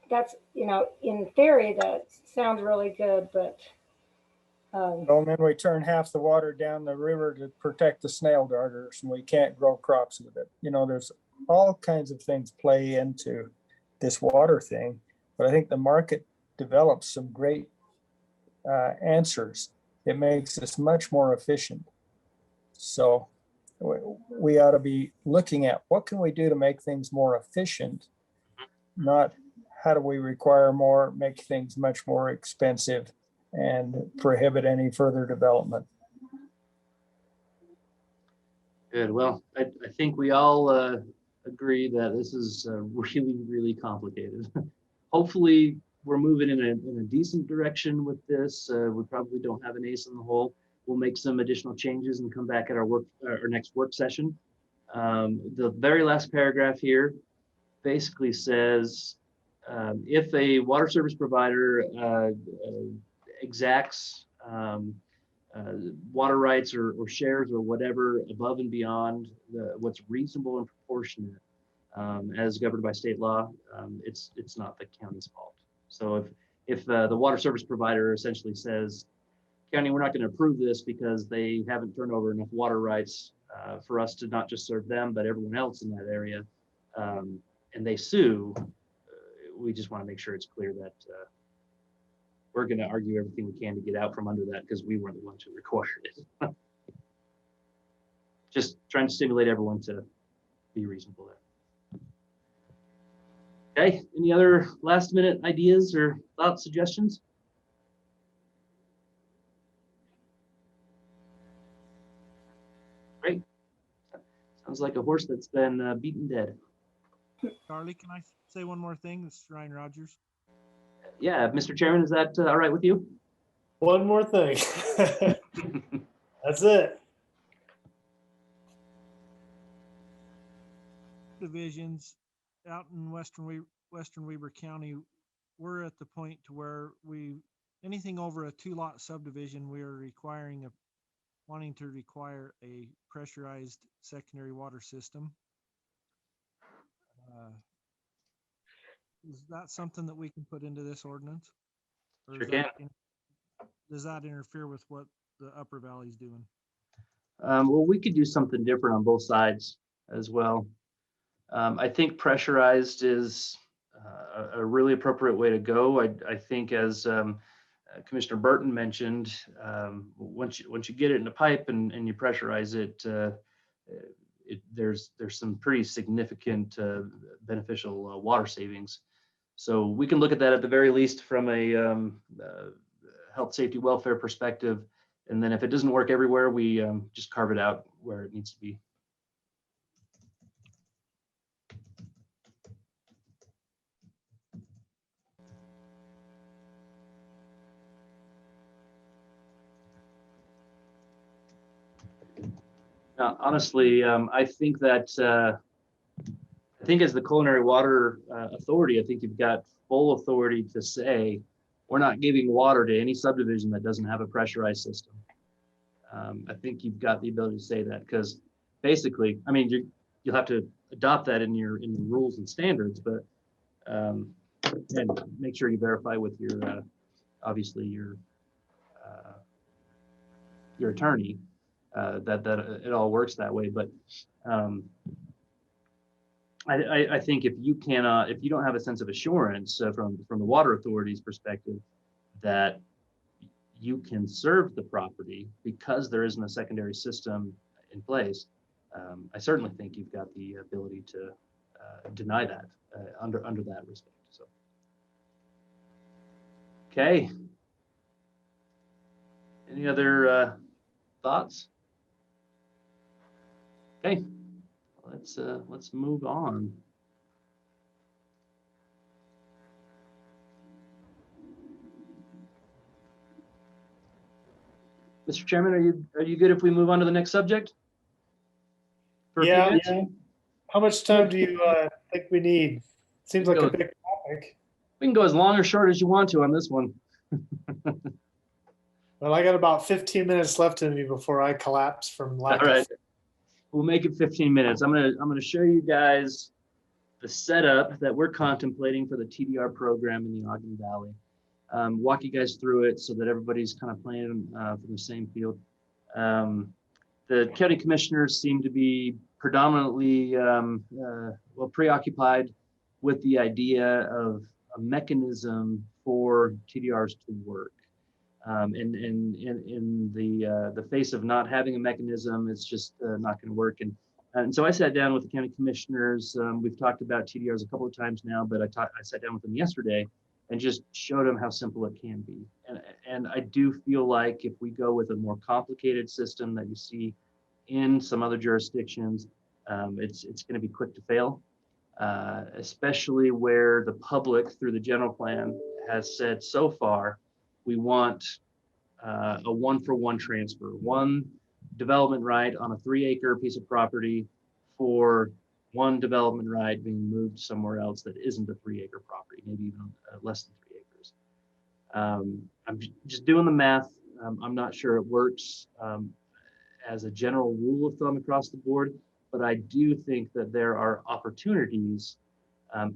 Speaker 6: that's, you know, in theory that sounds really good, but
Speaker 7: well, and then we turn half the water down the river to protect the snail darters, and we can't grow crops with it. You know, there's all kinds of things play into this water thing, but I think the market develops some great answers. It makes us much more efficient. So we ought to be looking at what can we do to make things more efficient, not how do we require more, make things much more expensive and prohibit any further development.
Speaker 4: Good. Well, I think we all agree that this is really, really complicated. Hopefully, we're moving in a decent direction with this. We probably don't have an ace in the hole. We'll make some additional changes and come back at our next work session. The very last paragraph here basically says, if a water service provider exacts water rights or shares or whatever above and beyond what's reasonable and proportionate as governed by state law, it's not the county's fault. So if the water service provider essentially says, county, we're not going to approve this because they haven't turned over enough water rights for us to not just serve them, but everyone else in that area, and they sue, we just want to make sure it's clear that we're going to argue everything we can to get out from under that because we weren't the ones who required it. Just trying to stimulate everyone to be reasonable there. Okay, any other last minute ideas or thoughts, suggestions? Great. Sounds like a horse that's been beaten dead.
Speaker 16: Charlie, can I say one more thing? This is Ryan Rogers.
Speaker 4: Yeah, Mr. Chairman, is that all right with you?
Speaker 1: One more thing. That's it.
Speaker 16: Divisions out in Western Weber County, we're at the point to where anything over a 2-lot subdivision, we are wanting to require a pressurized secondary water system. Is that something that we can put into this ordinance? Or
Speaker 4: Sure can.
Speaker 16: Does that interfere with what the Upper Valley is doing?
Speaker 4: Well, we could do something different on both sides as well. I think pressurized is a really appropriate way to go. I think as Commissioner Burton mentioned, once you get it in a pipe and you pressurize it, there's some pretty significant beneficial water savings. So we can look at that at the very least from a health, safety, welfare perspective. And then if it doesn't work everywhere, we just carve it out where it needs to be. Honestly, I think that as the Culinary Water Authority, I think you've got full authority to say we're not giving water to any subdivision that doesn't have a pressurized system. I think you've got the ability to say that because basically, I mean, you'll have to adopt that in your rules and standards, but and make sure you verify with your obviously your attorney. That it all works that way, but I think if you don't have a sense of assurance from the water authority's perspective that you can serve the property because there isn't a secondary system in place, I certainly think you've got the ability to deny that under that respect. So, okay. Any other thoughts? Okay, let's move on. Mr. Chairman, are you good if we move on to the next subject? For a few
Speaker 1: Yeah.
Speaker 4: minutes?
Speaker 1: How much time do you think we need? Seems like a big topic.
Speaker 4: We can go as long or short as you want to on this one.
Speaker 1: Well, I got about 15 minutes left in me before I collapse from lack
Speaker 4: All right.
Speaker 1: of.
Speaker 4: We'll make it 15 minutes. I'm gonna show you guys the setup that we're contemplating for the TDR program in the Ogden Valley. Walk you guys through it so that everybody's kind of playing from the same field. The county commissioners seem to be predominantly preoccupied with the idea of a mechanism for TDRs to work. In the face of not having a mechanism, it's just not going to work. And so I sat down with the county commissioners. We've talked about TDRs a couple of times now, but I sat down with them yesterday and just showed them how simple it can be. And I do feel like if we go with a more complicated system that you see in some other jurisdictions, it's going to be quick to fail, especially where the public through the general plan has said so far, we want a 1-for-1 transfer, one development right on a 3-acre piece of property for one development right being moved somewhere else that isn't a 3-acre property, maybe even less than 3 acres. I'm just doing the math. I'm not sure it works as a general rule of thumb across the board, but I do think that there are opportunities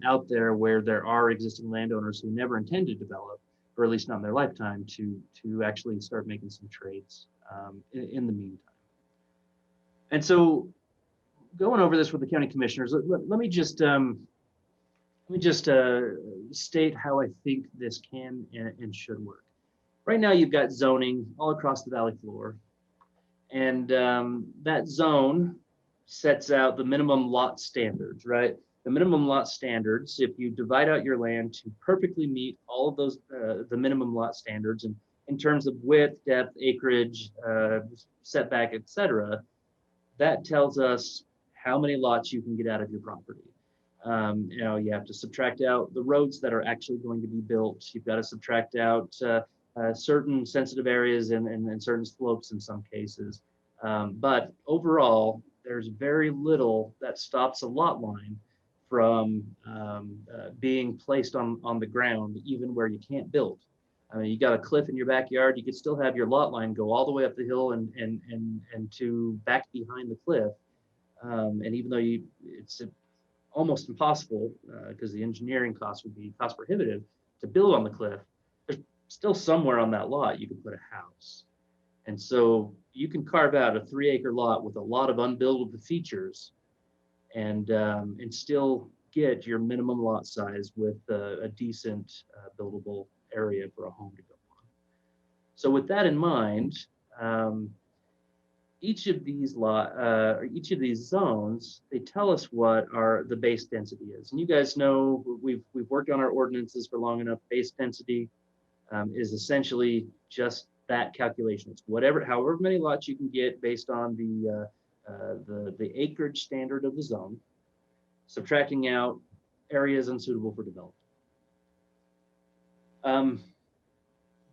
Speaker 4: out there where there are existing landowners who never intended to develop, or at least not in their lifetime, to actually start making some trades in the meantime. And so, going over this with the county commissioners, let me just state how I think this can and should work. Right now, you've got zoning all across the valley floor, and that zone sets out the minimum lot standards, right? The minimum lot standards, if you divide out your land to perfectly meet all of those, the minimum lot standards, and in terms of width, depth, acreage, setback, etc., that tells us how many lots you can get out of your property. You have to subtract out the roads that are actually going to be built. You've got to subtract out certain sensitive areas and certain slopes in some cases. But overall, there's very little that stops a lot line from being placed on the ground, even where you can't build. I mean, you got a cliff in your backyard, you could still have your lot line go all the way up the hill and to back behind the cliff. And even though it's almost impossible because the engineering costs would be cost prohibitive to build on the cliff, there's still somewhere on that lot you could put a house. And so you can carve out a 3-acre lot with a lot of unbuildable features and still get your minimum lot size with a decent buildable area for a home to go on. So with that in mind, each of these zones, they tell us what the base density is. And you guys know we've worked on our ordinances for long enough. Base density is essentially just that calculation. It's however many lots you can get based on the acreage standard of the zone, subtracting out areas unsuitable for development.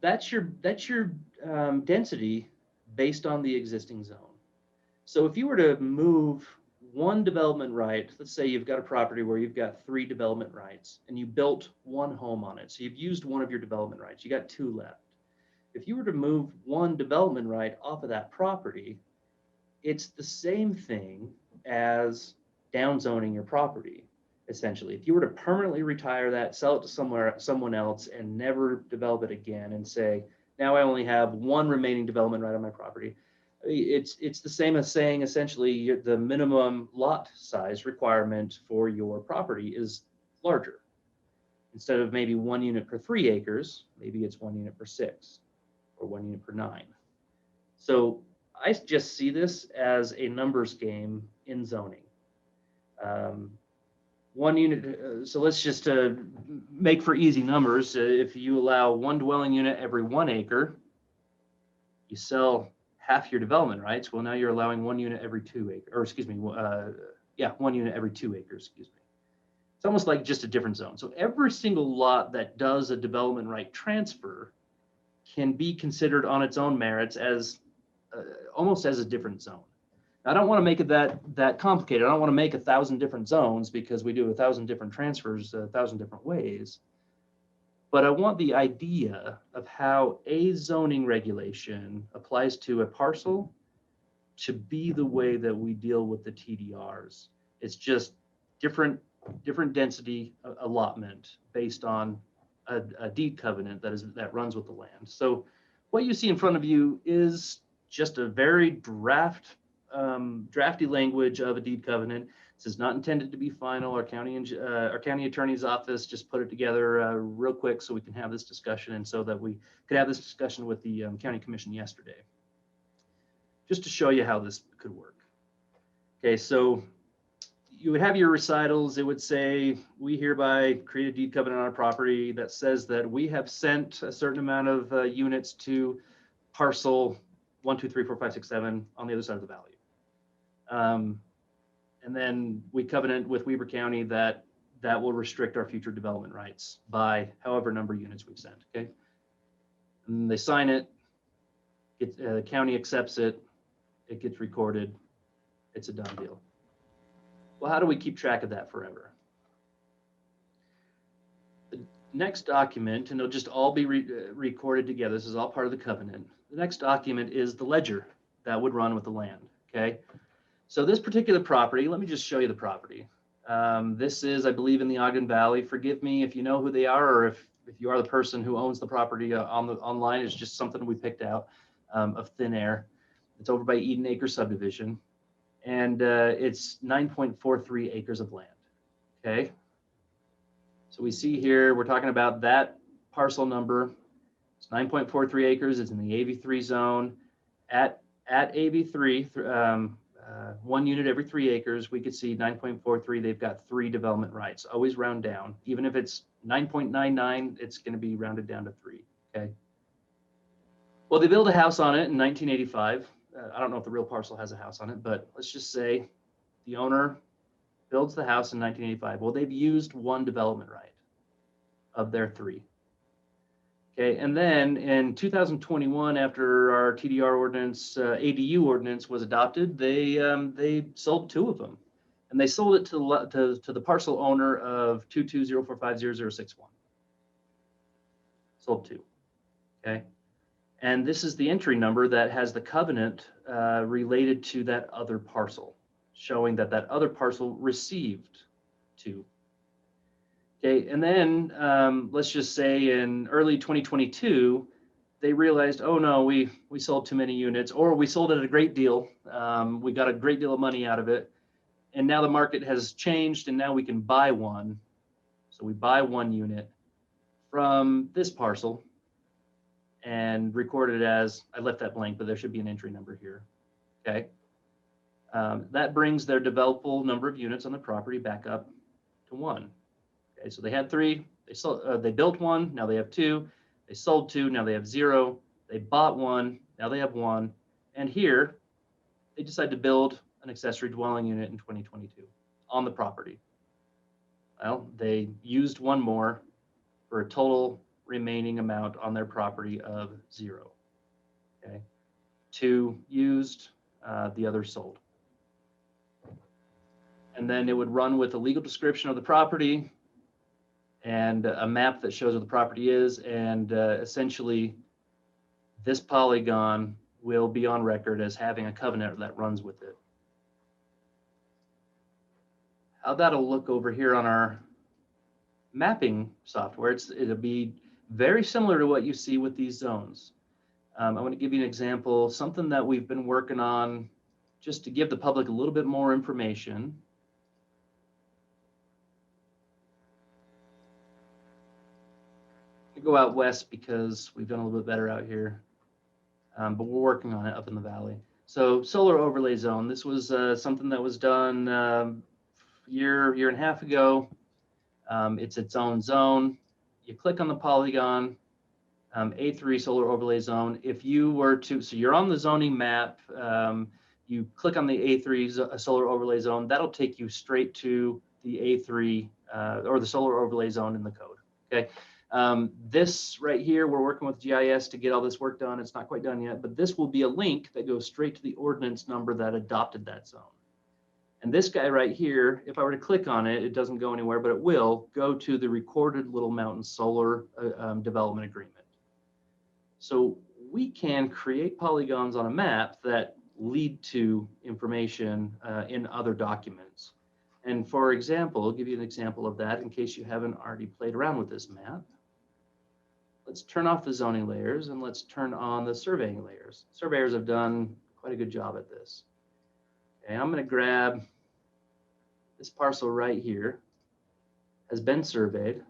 Speaker 4: That's your density based on the existing zone. So if you were to move one development right, let's say you've got a property where you've got 3 development rights and you built one home on it. So you've used one of your development rights, you got 2 left. If you were to move one development right off of that property, it's the same thing as downzoning your property, essentially. If you were to permanently retire that, sell it to someone else and never develop it again and say, now I only have 1 remaining development right on my property, it's the same as saying essentially the minimum lot size requirement for your property is larger. Instead of maybe 1 unit per 3 acres, maybe it's 1 unit per 6 or 1 unit per 9. So I just see this as a numbers game in zoning. One unit, so let's just make for easy numbers. If you allow one dwelling unit every 1 acre, you sell half your development rights. Well, now you're allowing 1 unit every 2 acres, or excuse me, 1 unit every 2 acres, excuse me. It's almost like just a different zone. So every single lot that does a development right transfer can be considered on its own merits as almost as a different zone. I don't want to make it that complicated. I don't want to make 1,000 different zones because we do 1,000 different transfers 1,000 different ways. But I want the idea of how a zoning regulation applies to a parcel to be the way that we deal with the TDRs. It's just different density allotment based on a deed covenant that runs with the land. So what you see in front of you is just a very drafty language of a deed covenant. This is not intended to be final. Our county attorney's office just put it together real quick so we can have this discussion, and so that we could have this discussion with the county commission yesterday, just to show you how this could work. Okay, so you would have your recitals. It would say, we hereby create a deed covenant on our property that says that we have sent a certain amount of units to parcel 1, 2, 3, 4, 5, 6, 7 on the other side of the valley. And then we covenant with Weber County that will restrict our future development rights by however number of units we've sent, okay? And they sign it, the county accepts it, it gets recorded, it's a done deal. Well, how do we keep track of that forever? The next document, and it'll just all be recorded together, this is all part of the covenant. The next document is the ledger that would run with the land, okay? So this particular property, let me just show you the property. This is, I believe, in the Ogden Valley. Forgive me if you know who they are, or if you are the person who owns the property online. It's just something we picked out of thin air. It's over by Eden Acre subdivision, and it's 9.43 acres of land, okay? So we see here, we're talking about that parcel number. It's 9.43 acres. It's in the AV3 zone. At AV3, 1 unit every 3 acres, we could see 9.43. They've got 3 development rights. Always round down. Even if it's 9.99, it's going to be rounded down to 3. Okay. Well, they built a house on it in 1985. I don't know if the real parcel has a house on it, but let's just say the owner builds the house in 1985. Well, they've used 1 development right of their 3. Okay, and then in 2021, after our TDR ordinance, ADU ordinance was adopted, they sold 2 of them, and they sold it to the parcel owner of 220450061. Sold 2. Okay, and this is the entry number that has the covenant related to that other parcel, showing that other parcel received 2. Okay, and then let's just say in early 2022, they realized, oh no, we sold too many units, or we sold it at a great deal. We got a great deal of money out of it, and now the market has changed, and now we can buy one. So we buy 1 unit from this parcel and record it as, I left that blank, but there should be an entry number here. Okay, that brings their developable number of units on the property back up to 1. Okay, so they had 3, they sold, they built 1, now they have 2, they sold 2, now they have 0, they bought 1, now they have 1, and here they decide to build an accessory dwelling unit in 2022 on the property. Well, they used 1 more for a total remaining amount on their property of 0. Okay, 2 used, the other sold. And then it would run with a legal description of the property and a map that shows where the property is, and essentially this polygon will be on record as having a covenant that runs with it. How that'll look over here on our mapping software, it'll be very similar to what you see with these zones. I want to give you an example, something that we've been working on just to give the public a little bit more information. Go out west because we've done a little bit better out here, but we're working on it up in the valley. So solar overlay zone, this was something that was done year and a half ago. It's its own zone. You click on the polygon, A3 solar overlay zone. If you were to, so you're on the zoning map, you click on the A3 solar overlay zone, that'll take you straight to the A3 or the solar overlay zone in the code, okay? This right here, we're working with GIS to get all this work done. It's not quite done yet, but this will be a link that goes straight to the ordinance number that adopted that zone. And this guy right here, if I were to click on it, it doesn't go anywhere, but it will go to the recorded Little Mountain Solar development agreement. So we can create polygons on a map that lead to information in other documents. And for example, I'll give you an example of that in case you haven't already played around with this map. Let's turn off the zoning layers and let's turn on the surveying layers. Surveyors have done quite a good job at this. Okay, I'm going to grab this parcel right here, has been surveyed.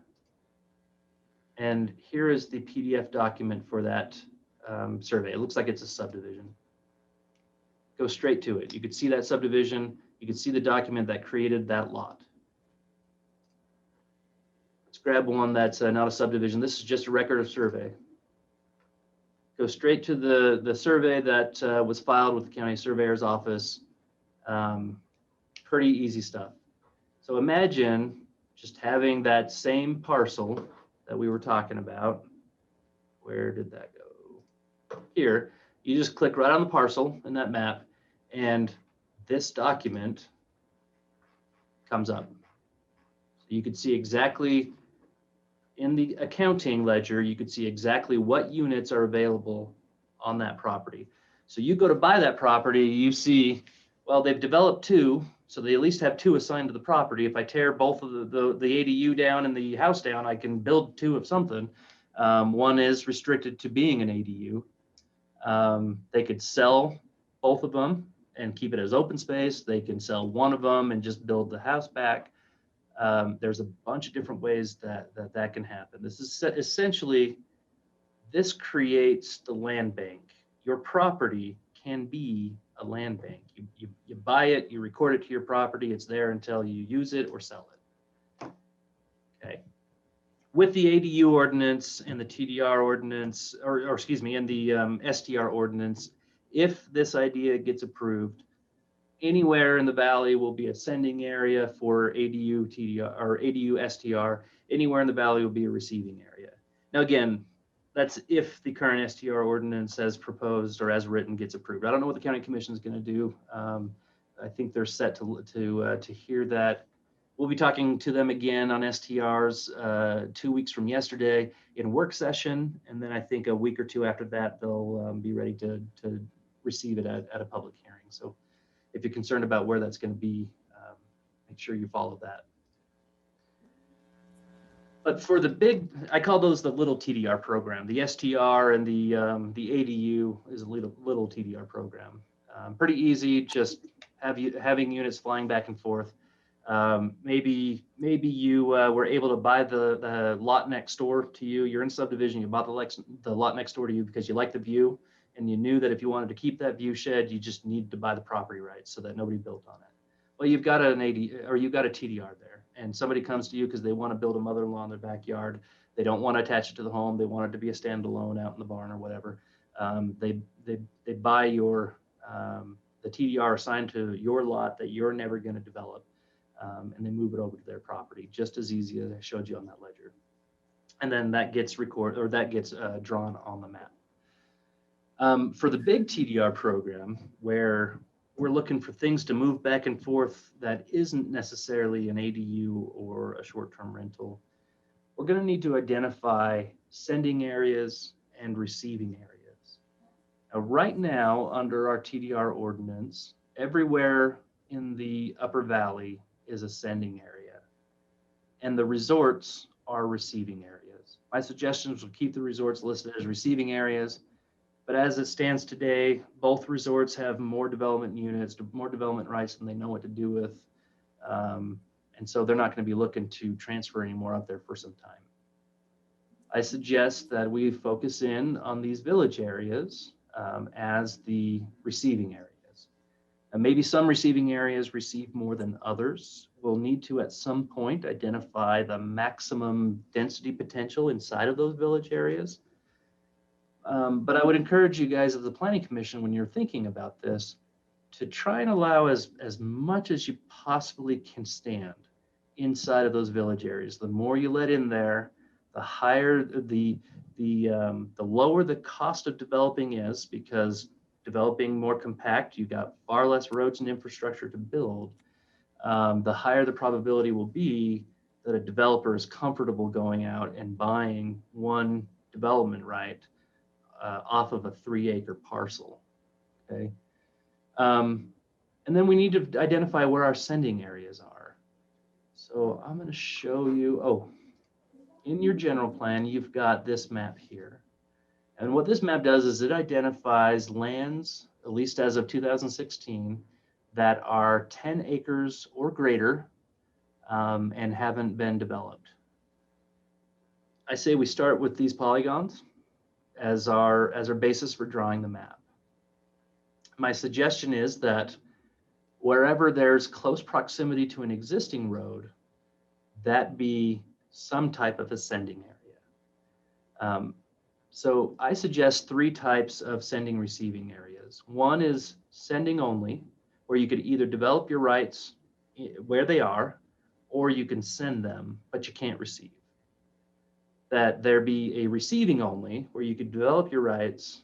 Speaker 4: And here is the PDF document for that survey. It looks like it's a subdivision. Go straight to it. You could see that subdivision. You can see the document that created that lot. Let's grab one that's not a subdivision. This is just a record of survey. Go straight to the survey that was filed with the county surveyor's office. Pretty easy stuff. So imagine just having that same parcel that we were talking about. Where did that go? Here, you just click right on the parcel in that map, and this document comes up. So you could see exactly in the accounting ledger, you could see exactly what units are available on that property. So you go to buy that property, you see, well, they've developed 2, so they at least have 2 assigned to the property. If I tear both of the ADU down and the house down, I can build 2 of something. One is restricted to being an ADU. They could sell both of them and keep it as open space. They can sell one of them and just build the house back. There's a bunch of different ways that can happen. This is essentially, this creates the land bank. Your property can be a land bank. You buy it, you record it to your property, it's there until you use it or sell it. Okay. With the ADU ordinance and the TDR ordinance, or excuse me, and the STR ordinance, if this idea gets approved, anywhere in the valley will be a sending area for ADU TDR or ADU STR. Anywhere in the valley will be a receiving area. Now again, that's if the current STR ordinance as proposed or as written gets approved. I don't know what the county commission is going to do. I think they're set to hear that. We'll be talking to them again on STRs 2 weeks from yesterday in work session, and then I think a week or 2 after that they'll be ready to receive it at a public hearing. So if you're concerned about where that's going to be, make sure you follow that. But for the big, I call those the little TDR program. The STR and the ADU is a little TDR program. Pretty easy, just having units flying back and forth. Maybe you were able to buy the lot next door to you. You're in subdivision, you bought the lot next door to you because you like the view, and you knew that if you wanted to keep that view shed, you just needed to buy the property rights so that nobody built on it. Well, you've got an AD, or you've got a TDR there, and somebody comes to you because they want to build a mother-in-law in their backyard. They don't want to attach it to the home. They want it to be a standalone out in the barn or whatever. They buy your the TDR assigned to your lot that you're never going to develop, and they move it over to their property, just as easy as I showed you on that ledger. And then that gets recorded, or that gets drawn on the map. For the big TDR program, where we're looking for things to move back and forth that isn't necessarily an ADU or a short-term rental, we're going to need to identify sending areas and receiving areas. Now, right now, under our TDR ordinance, everywhere in the Upper Valley is a sending area, and the resorts are receiving areas. My suggestions will keep the resorts listed as receiving areas. But as it stands today, both resorts have more development units, more development rights than they know what to do with. And so they're not going to be looking to transfer any more up there for some time. I suggest that we focus in on these village areas as the receiving areas. And maybe some receiving areas receive more than others. We'll need to, at some point, identify the maximum density potential inside of those village areas. But I would encourage you guys as the Planning Commission, when you're thinking about this, to try and allow as much as you possibly can stand inside of those village areas. The more you let in there, the higher the lower the cost of developing is, because developing more compact, you got far less roads and infrastructure to build. The higher the probability will be that a developer is comfortable going out and buying one development right off of a 3-acre parcel. Okay. And then we need to identify where our sending areas are. So I'm going to show you, in your general plan, you've got this map here. And what this map does is it identifies lands, at least as of 2016, that are 10 acres or greater and haven't been developed. I say we start with these polygons as our basis for drawing the map. My suggestion is that wherever there's close proximity to an existing road, that be some type of ascending area. So I suggest 3 types of sending receiving areas. One is sending only, where you could either develop your rights where they are, or you can send them, but you can't receive. That there be a receiving only, where you could develop your rights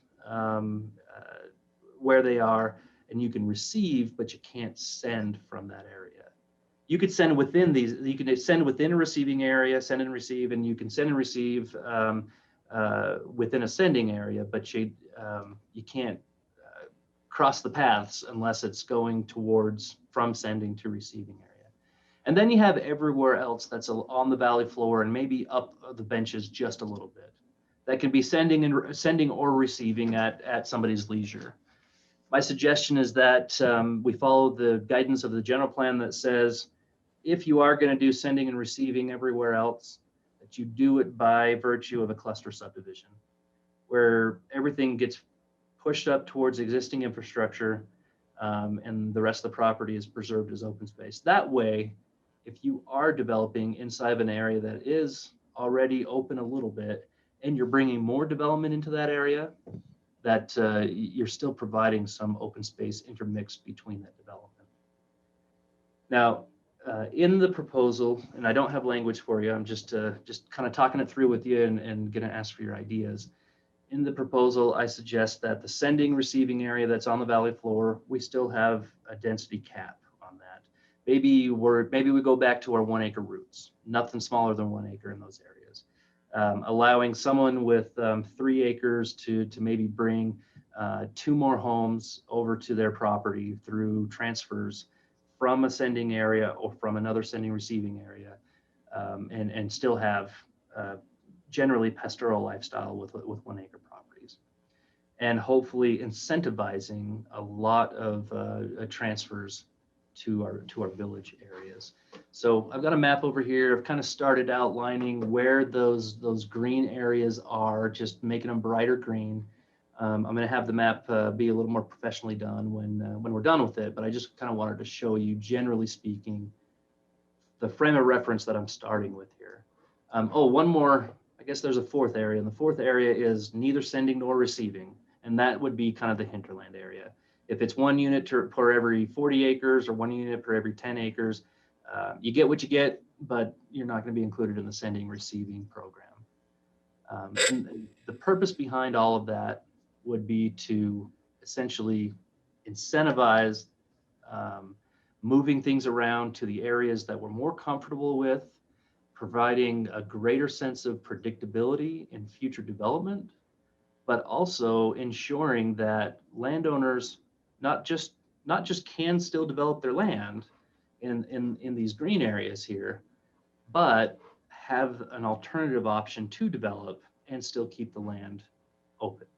Speaker 4: where they are, and you can receive, but you can't send from that area. You could send within these, you can send within a receiving area, send and receive, and you can send and receive within a sending area, but you can't cross the paths unless it's going towards from sending to receiving area. And then you have everywhere else that's on the valley floor and maybe up the benches just a little bit. That can be sending or receiving at somebody's leisure. My suggestion is that we follow the guidance of the general plan that says, if you are going to do sending and receiving everywhere else, that you do it by virtue of a cluster subdivision, where everything gets pushed up towards existing infrastructure and the rest of the property is preserved as open space. That way, if you are developing inside of an area that is already open a little bit and you're bringing more development into that area, that you're still providing some open space intermixed between that development. Now, in the proposal, and I don't have language for you, I'm just kind of talking it through with you and going to ask for your ideas. In the proposal, I suggest that the sending receiving area that's on the valley floor, we still have a density cap on that. Maybe we go back to our 1-acre roots, nothing smaller than 1 acre in those areas. Allowing someone with 3 acres to maybe bring 2 more homes over to their property through transfers from a sending area or from another sending receiving area, and still have generally pastoral lifestyle with 1-acre properties, and hopefully incentivizing a lot of transfers to our village areas. So I've got a map over here. I've kind of started outlining where those green areas are, just making them brighter green. I'm going to have the map be a little more professionally done when we're done with it, but I just kind of wanted to show you, generally speaking, the frame of reference that I'm starting with here. One more, I guess there's a 4th area, and the 4th area is neither sending nor receiving, and that would be kind of the hinterland area. If it's 1 unit per every 40 acres or 1 unit per every 10 acres, you get what you get, but you're not going to be included in the sending receiving program. And the purpose behind all of that would be to essentially incentivize moving things around to the areas that we're more comfortable with, providing a greater sense of predictability in future development, but also ensuring that landowners not just can still develop their land in these green areas here, but have an alternative option to develop and still keep the land open.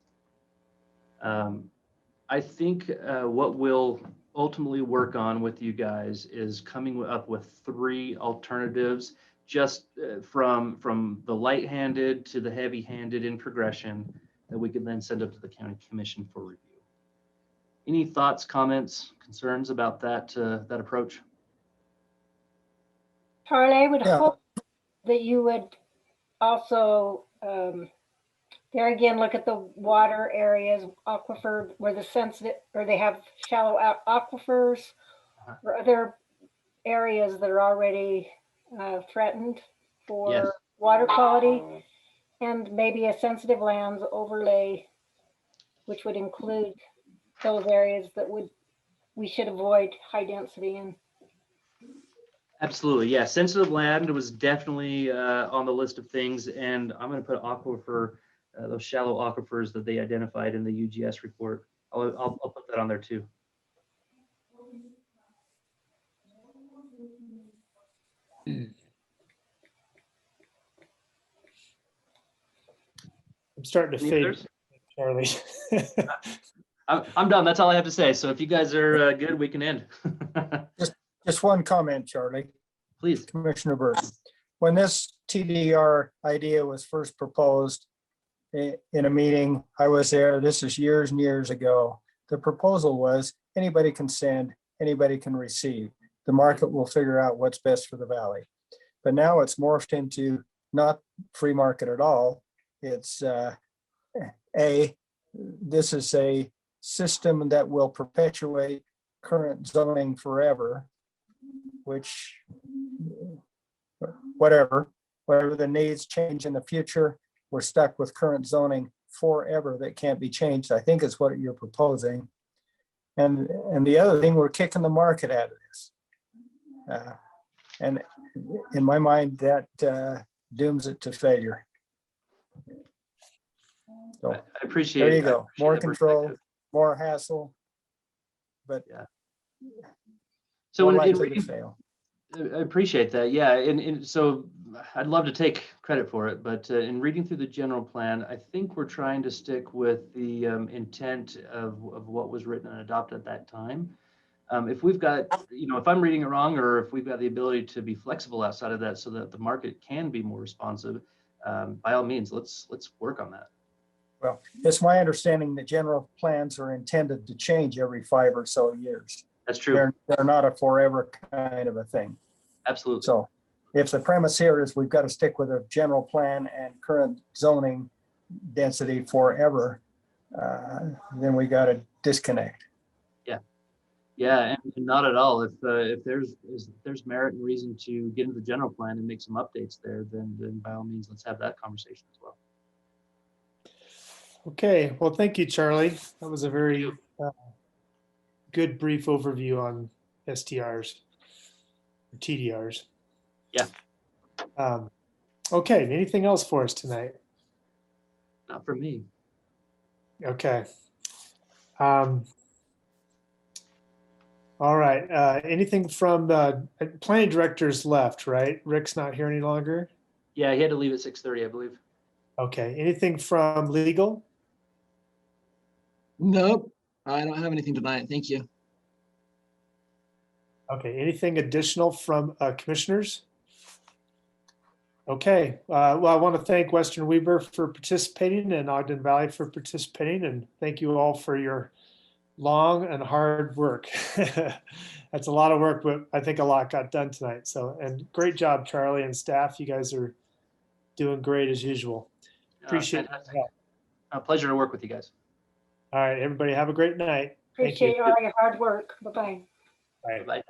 Speaker 4: I think what we'll ultimately work on with you guys is coming up with 3 alternatives, just from the light-handed to the heavy-handed in progression, that we can then send up to the county commission for review. Any thoughts, comments, concerns about that approach?
Speaker 6: Charlie, I would
Speaker 7: Yeah.
Speaker 6: hope that you would also, there again, look at the water areas, aquifer, where the sensitive, or they have shallow aquifers, or other areas that are already threatened for
Speaker 4: Yes.
Speaker 6: water quality, and maybe a sensitive lands overlay, which would include those areas that we should avoid high density in.
Speaker 4: Absolutely, yeah. Sensitive land was definitely on the list of things, and I'm going to put aquifer, those shallow aquifers that they identified in the UGS report. I'll put that on there too.
Speaker 1: I'm starting to
Speaker 4: Any
Speaker 1: fade,
Speaker 4: others?
Speaker 1: Charlie.
Speaker 4: I'm done. That's all I have to say. So if you guys are good, we can end.
Speaker 7: Just one comment, Charlie.
Speaker 4: Please.
Speaker 7: Commissioner Burton. When this TDR idea was first proposed in a meeting, I was there. This is years and years ago. The proposal was anybody can send, anybody can receive. The market will figure out what's best for the valley. But now it's morphed into not free market at all. It's this is a system that will perpetuate current zoning forever, which whatever the needs change in the future, we're stuck with current zoning forever that can't be changed, I think is what you're proposing. And the other thing, we're kicking the market out of this. And in my mind, that dooms it to failure. So
Speaker 4: I appreciate.
Speaker 7: there you
Speaker 4: I
Speaker 7: go.
Speaker 4: appreciate
Speaker 7: More
Speaker 4: that
Speaker 7: control,
Speaker 4: perspective.
Speaker 7: more hassle, but
Speaker 4: Yeah. So
Speaker 7: more
Speaker 4: in
Speaker 7: likely to
Speaker 4: reading,
Speaker 7: fail.
Speaker 4: I appreciate that. Yeah, and so I'd love to take credit for it, but in reading through the general plan, I think we're trying to stick with the intent of what was written and adopted at that time. If we've got, if I'm reading it wrong, or if we've got the ability to be flexible outside of that so that the market can be more responsive, by all means, let's work on that.
Speaker 7: Well, it's my understanding that general plans are intended to change every 5 or so years.
Speaker 4: That's true.
Speaker 7: They're not a forever kind of a thing.
Speaker 4: Absolutely.
Speaker 7: So if the premise here is we've got to stick with a general plan and current zoning density forever, then we got to disconnect.
Speaker 4: Yeah, and not at all. If there's merit and reason to get into the general plan and make some updates there, then by all means, let's have that conversation as well.
Speaker 1: Okay, well, thank you, Charlie. That was a very good brief overview on STRs, or TDRs.
Speaker 4: Yeah.
Speaker 1: Okay, anything else for us tonight?
Speaker 4: Not for me.
Speaker 1: Okay. All right. Anything from the planning director's left, right? Rick's not here any longer?
Speaker 4: Yeah, he had to leave at 6:30, I believe.
Speaker 1: Okay. Anything from legal?
Speaker 17: Nope, I don't have anything tonight. Thank you.
Speaker 1: Okay. Anything additional from commissioners? Okay. Well, I want to thank Western Weber for participating and Ogden Valley for participating, and thank you all for your long and hard work. That's a lot of work, but I think a lot got done tonight. So, and great job, Charlie and staff. You guys are doing great as usual. Appreciate
Speaker 4: Fantastic.
Speaker 1: it.
Speaker 4: A pleasure to work with you guys.
Speaker 1: All right, everybody have a great night. Thank you.
Speaker 6: Appreciate all your hard work. Bye-bye.
Speaker 1: Bye.
Speaker 4: Bye.